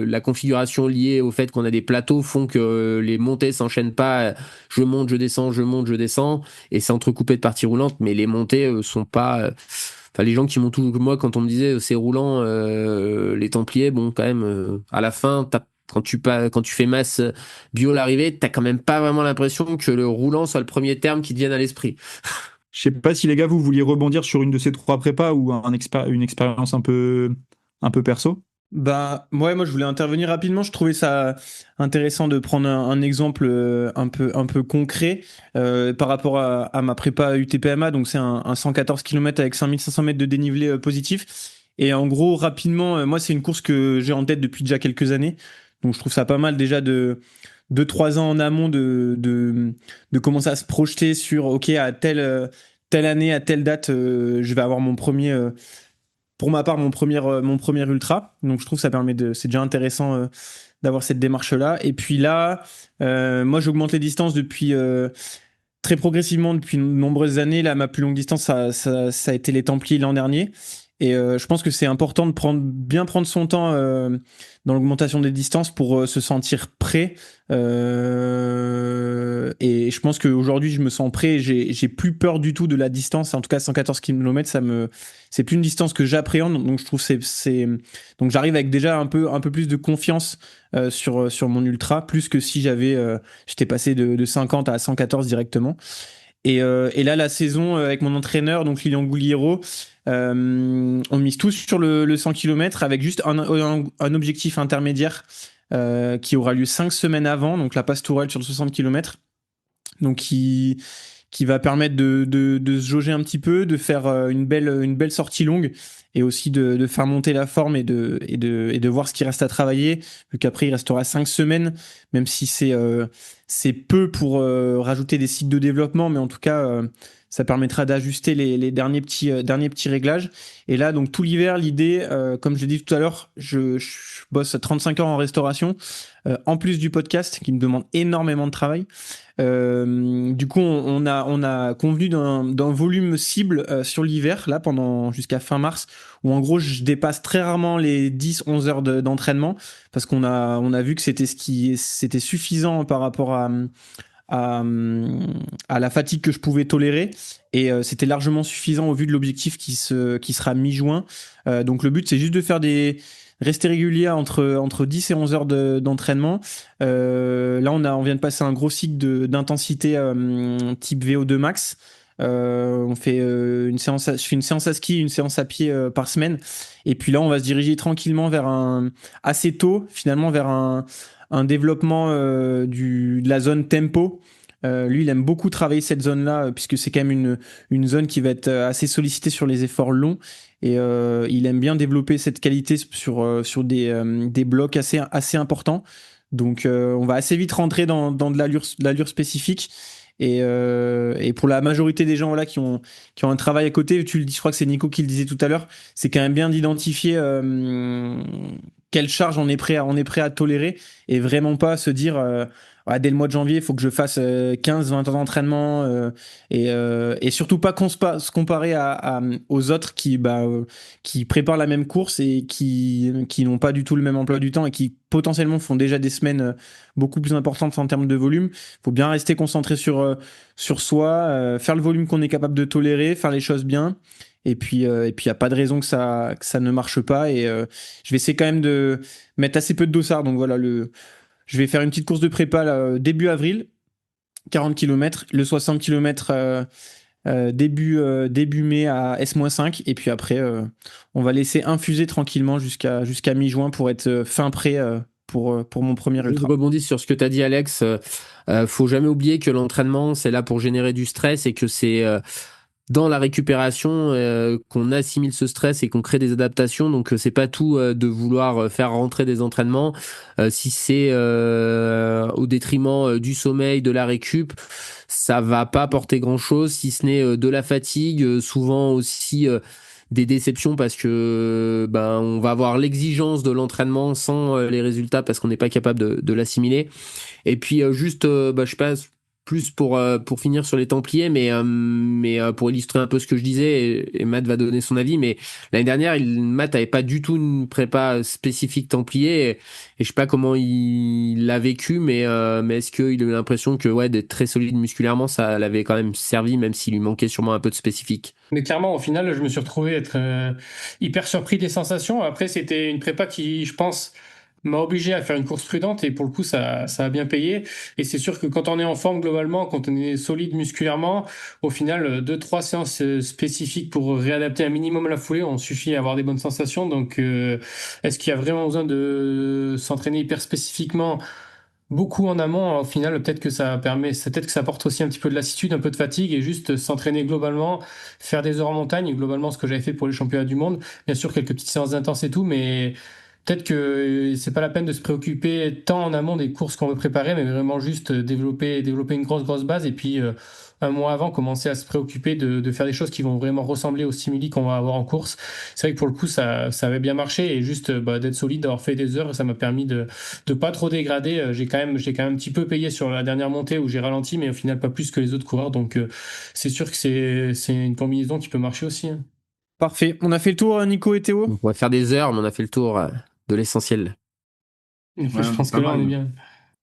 la configuration liée au fait qu'on a des plateaux font que les montées s'enchaînent pas. Je monte, je descends, je monte, je descends, et c'est entrecoupé de parties roulantes. Mais les montées sont pas. Enfin, les gens qui m'ont tout, moi, quand on me disait c'est roulant, les Templiers, bon, quand même, à la fin, quand tu fais masse bio l'arrivée, t'as quand même pas vraiment l'impression que le roulant soit le premier terme qui te vienne à l'esprit. Je sais pas si les gars, vous vouliez rebondir sur une de ces trois prépas ou une expérience un peu perso. Bah, ouais, moi je voulais intervenir rapidement. Je trouvais ça intéressant de prendre un exemple un peu concret par rapport à ma prépa UTPMA. Donc, c'est un 114 km avec 5500 mètres de dénivelé positif. Et en gros, rapidement, moi, c'est une course que j'ai en tête depuis déjà quelques années. Donc, je trouve ça pas mal déjà de 2-3 ans en amont de commencer à se projeter sur, OK, à telle année, à telle date, je vais avoir mon premier. Pour ma part, mon premier ultra. Donc, je trouve que c'est déjà intéressant d'avoir cette démarche-là. Et puis là, moi, j'augmente les distances depuis très progressivement depuis de nombreuses années. Là, ma plus longue distance, ça a été les Templiers l'an dernier. Et je pense que c'est important de bien prendre son temps dans l'augmentation des distances pour se sentir prêt. Et je pense qu'aujourd'hui, je me sens prêt. J'ai plus peur du tout de la distance. En tout cas, 114 km, c'est plus une distance que j'appréhende. Donc, je trouve donc j'arrive avec déjà un peu plus de confiance sur mon ultra, plus que si j'étais passé de 50 à 114 directement. Et là, la saison avec mon entraîneur, donc Lilian Gouliero, on mise tous sur le 100 km avec juste un objectif intermédiaire qui aura lieu 5 semaines avant, donc la passe Tourelle sur le 60 km. Donc qui va permettre de se jauger un petit peu, de faire une belle sortie longue et aussi de faire monter la forme et de voir ce qui reste à travailler, vu qu'après il restera 5 semaines, même si c'est peu pour rajouter des cycles de développement, mais en tout cas ça permettra d'ajuster les derniers petits réglages. Et là, donc tout l'hiver, l'idée, comme je l'ai dit tout à l'heure, je bosse 35 heures en restauration, en plus du podcast qui me demande énormément de travail. Du coup, on a convenu d'un volume cible sur l'hiver, là, jusqu'à fin mars, où en gros, je dépasse très rarement les 10-11 heures d'entraînement, parce qu'on a vu que c'était suffisant par rapport à, à la fatigue que je pouvais tolérer, et c'était largement suffisant au vu de l'objectif qui sera mi-juin. Donc le but, c'est juste de faire rester régulier entre 10 et 11 heures d'entraînement. Là, on vient de passer un gros cycle d'intensité type VO2 max. Je fais une séance à ski, une séance à pied par semaine. Et puis là, on va se diriger tranquillement assez tôt, finalement, vers un développement de la zone tempo. Lui, il aime beaucoup travailler cette zone-là, puisque c'est quand même une zone qui va être assez sollicitée sur les efforts longs. Et il aime bien développer cette qualité sur des blocs assez importants. Donc, on va assez vite rentrer dans de l'allure spécifique. Et pour la majorité des gens voilà, qui ont un travail à côté, tu le dis, je crois que c'est Nico qui le disait tout à l'heure, c'est quand même bien d'identifier quelle charge on est prêt à tolérer, et vraiment pas se dire ouais, dès le mois de janvier il faut que je fasse 15-20 ans d'entraînement et surtout pas se comparer aux autres qui préparent la même course et qui n'ont pas du tout le même emploi du temps et qui potentiellement font déjà des semaines beaucoup plus importantes en termes de volume. Faut bien rester concentré sur soi, faire le volume qu'on est capable de tolérer, faire les choses bien. Et puis, il n'y a pas de raison que ça ne marche pas. Et je vais essayer quand même de mettre assez peu de dossards. Donc voilà, je vais faire une petite course de prépa là, début avril, 40 km, le 60 km début mai à S-5. Et puis après, on va laisser infuser tranquillement jusqu'à mi-juin pour être fin prêt pour mon premier Je ultra. rebondis sur ce que tu as dit, Alex. Faut jamais oublier que l'entraînement, c'est là pour générer du stress et que c'est dans la récupération qu'on assimile ce stress et qu'on crée des adaptations. Donc c'est pas tout de vouloir faire rentrer des entraînements. Si c'est au détriment du sommeil, de la récup, ça va pas apporter grand chose, si ce n'est de la fatigue, souvent aussi des déceptions parce que on va avoir l'exigence de l'entraînement sans les résultats parce qu'on n'est pas capable de l'assimiler. Et puis je sais pas, plus pour finir sur les Templiers, mais pour illustrer un peu ce que je disais, et Matt va donner son avis, mais l'année dernière, Matt avait pas du tout une prépa spécifique Templier, et je sais pas comment il l'a vécu, mais est-ce qu'il a eu l'impression que d'être très solide musculairement, ça l'avait quand même servi, même s'il lui manquait sûrement un peu de spécifique. Mais clairement, au final, je me suis retrouvé être hyper surpris des sensations. Après, c'était une prépa qui, je pense, m'a obligé à faire une course prudente et pour le coup, ça a bien payé. Et c'est sûr que quand on est en forme globalement, quand on est solide musculairement, au final, 2-3 séances spécifiques pour réadapter un minimum la foulée, on suffit à avoir des bonnes sensations. Donc, est-ce qu'il y a vraiment besoin de s'entraîner hyper spécifiquement? Beaucoup en amont, au final, peut-être que ça permet, peut-être que ça apporte aussi un petit peu de lassitude, un peu de fatigue et juste s'entraîner globalement, faire des heures en montagne, globalement ce que j'avais fait pour les championnats du monde. Bien sûr, quelques petites séances d'intense et tout, mais peut-être que c'est pas la peine de se préoccuper tant en amont des courses qu'on veut préparer, mais vraiment juste développer une grosse base et puis un mois avant commencer à se préoccuper de faire des choses qui vont vraiment ressembler aux stimuli qu'on va avoir en course. C'est vrai que pour le coup ça avait bien marché et juste d'être solide, d'avoir fait des heures, ça m'a permis de pas trop dégrader. J'ai quand même un petit peu payé sur la dernière montée où j'ai ralenti, mais au final pas plus que les autres coureurs. Donc c'est sûr que c'est une combinaison qui peut marcher aussi, hein. Parfait. On a fait le tour, Nico et Théo. On va faire des heures, mais on a fait le tour de l'essentiel. Je pense que pas là on mal. est bien.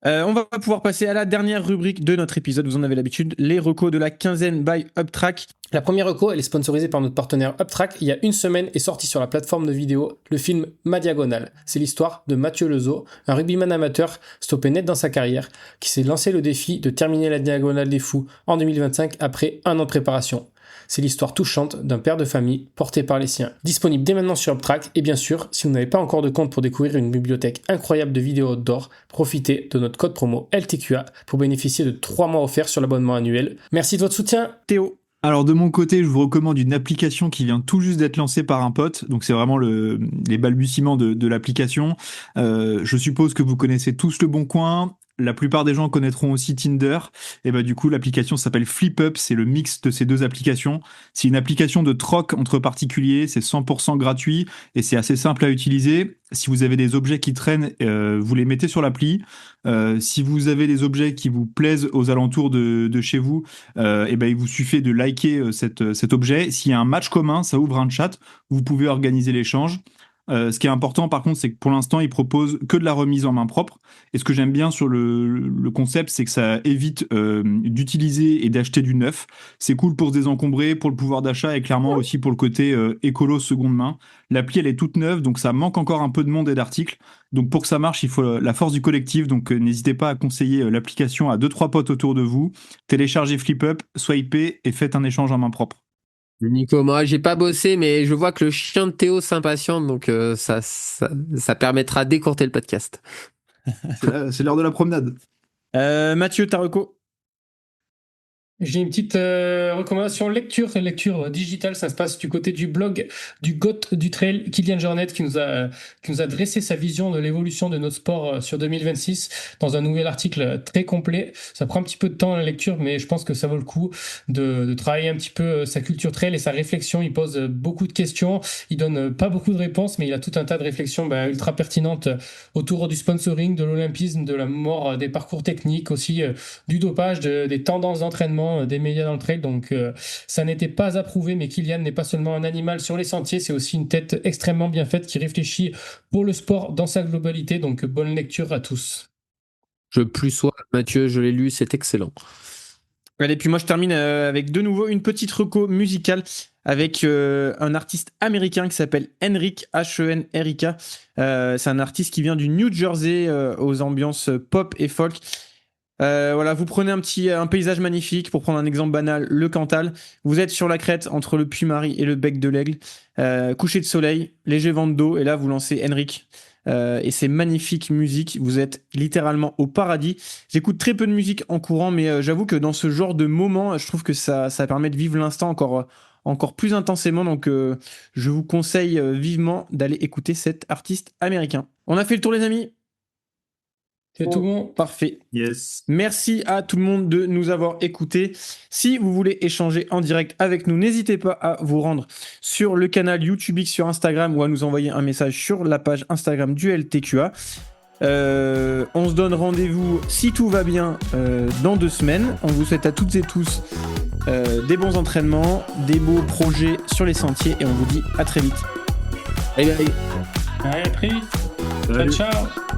On va pouvoir passer à la dernière rubrique de notre épisode. Vous en avez l'habitude, les recos de la quinzaine by Uptrack. La première reco, elle est sponsorisée par notre partenaire Uptrack. Il y a une semaine est sorti sur la plateforme de vidéo le film Ma Diagonale. C'est l'histoire de Mathieu Lezo, un rugbyman amateur stoppé net dans sa carrière, qui s'est lancé le défi de terminer la Diagonale des Fous en 2025 après un an de préparation. C'est l'histoire touchante d'un père de famille porté par les siens. Disponible dès maintenant sur Uptrack et bien sûr, si vous n'avez pas encore de compte pour découvrir une bibliothèque incroyable de vidéos outdoor, profitez de notre code promo LTQA pour bénéficier de 3 mois offerts sur l'abonnement annuel. Merci de votre soutien. Théo. Alors de mon côté, je vous recommande une application qui vient tout juste d'être lancée par un pote. Donc c'est vraiment les balbutiements de l'application. Je suppose que vous connaissez tous Le Bon Coin. La plupart des gens connaîtront aussi Tinder. Et bah du coup, l'application s'appelle FlipUp. C'est le mix de ces deux applications. C'est une application de troc entre particuliers. C'est 100% gratuit et c'est assez simple à utiliser. Si vous avez des objets qui traînent, vous les mettez sur l'appli. Si vous avez des objets qui vous plaisent aux alentours de chez vous, et ben il vous suffit de liker cet objet. S'il y a un match commun, ça ouvre un chat. Vous pouvez organiser l'échange. Ce qui est important par contre, c'est que pour l'instant, ils proposent que de la remise en main propre. Et ce que j'aime bien sur le concept, c'est que ça évite d'utiliser et d'acheter du neuf. C'est cool pour se désencombrer, pour le pouvoir d'achat et clairement aussi pour le côté écolo seconde main. L'appli, elle est toute neuve, donc ça manque encore un peu de monde et d'articles. Donc pour que ça marche, il faut la force du collectif. Donc n'hésitez pas à conseiller l'application à 2-3 potes autour de vous. Téléchargez FlipUp, swipez et faites un échange en main propre. Nico, moi j'ai pas bossé, mais je vois que le chien de Théo s'impatiente, donc ça permettra d'écourter le podcast. C'est l'heure de la promenade. Mathieu, ta reco. J'ai une petite recommandation lecture digitale. Ça se passe du côté du blog du GOAT du trail, Kylian Jornet, qui nous a dressé sa vision de l'évolution de notre sport sur 2026 dans un nouvel article très complet. Ça prend un petit peu de temps la lecture, mais je pense que ça vaut le coup de travailler un petit peu sa culture trail et sa réflexion. Il pose beaucoup de questions. Il donne pas beaucoup de réponses, mais il a tout un tas de réflexions ultra pertinentes autour du sponsoring, de l'olympisme, de la mort des parcours techniques, aussi du dopage, des tendances d'entraînement, des médias dans le trail. Donc ça n'était pas approuvé, mais Kylian n'est pas seulement un animal sur les sentiers, c'est aussi une tête extrêmement bien faite qui réfléchit pour le sport dans sa globalité. Donc bonne lecture à tous. Je plus sois, Mathieu, je l'ai lu, c'est excellent. Allez, puis moi je termine avec de nouveau une petite reco musicale avec un artiste américain qui s'appelle Henrik, Henrik. C'est un artiste qui vient du New Jersey aux ambiances pop et folk. Voilà, vous prenez un paysage magnifique, pour prendre un exemple banal, le Cantal. Vous êtes sur la crête entre le Puy-Marie et le Bec de l'Aigle. Coucher de soleil, léger vent d'eau, et là vous lancez Henrik. et ces magnifiques musiques. Vous êtes littéralement au paradis. J'écoute très peu de musique en courant, mais j'avoue que dans ce genre de moment, je trouve que ça permet de vivre l'instant encore plus intensément. Donc, je vous conseille vivement d'aller écouter cet artiste américain. On a fait le tour, les amis. C'est tout bon. Parfait. Yes. Merci à tout le monde de nous avoir écoutés. Si vous voulez échanger en direct avec nous, n'hésitez pas à vous rendre sur le canal YouTubeX sur Instagram ou à nous envoyer un message sur la page Instagram du LTQA. On se donne rendez-vous, si tout va bien, dans 2 semaines. On vous souhaite à toutes et tous des bons entraînements, des beaux projets sur les sentiers et on vous dit à très vite. Bye bye. Allez, à très vite. Salut. Ciao, ciao.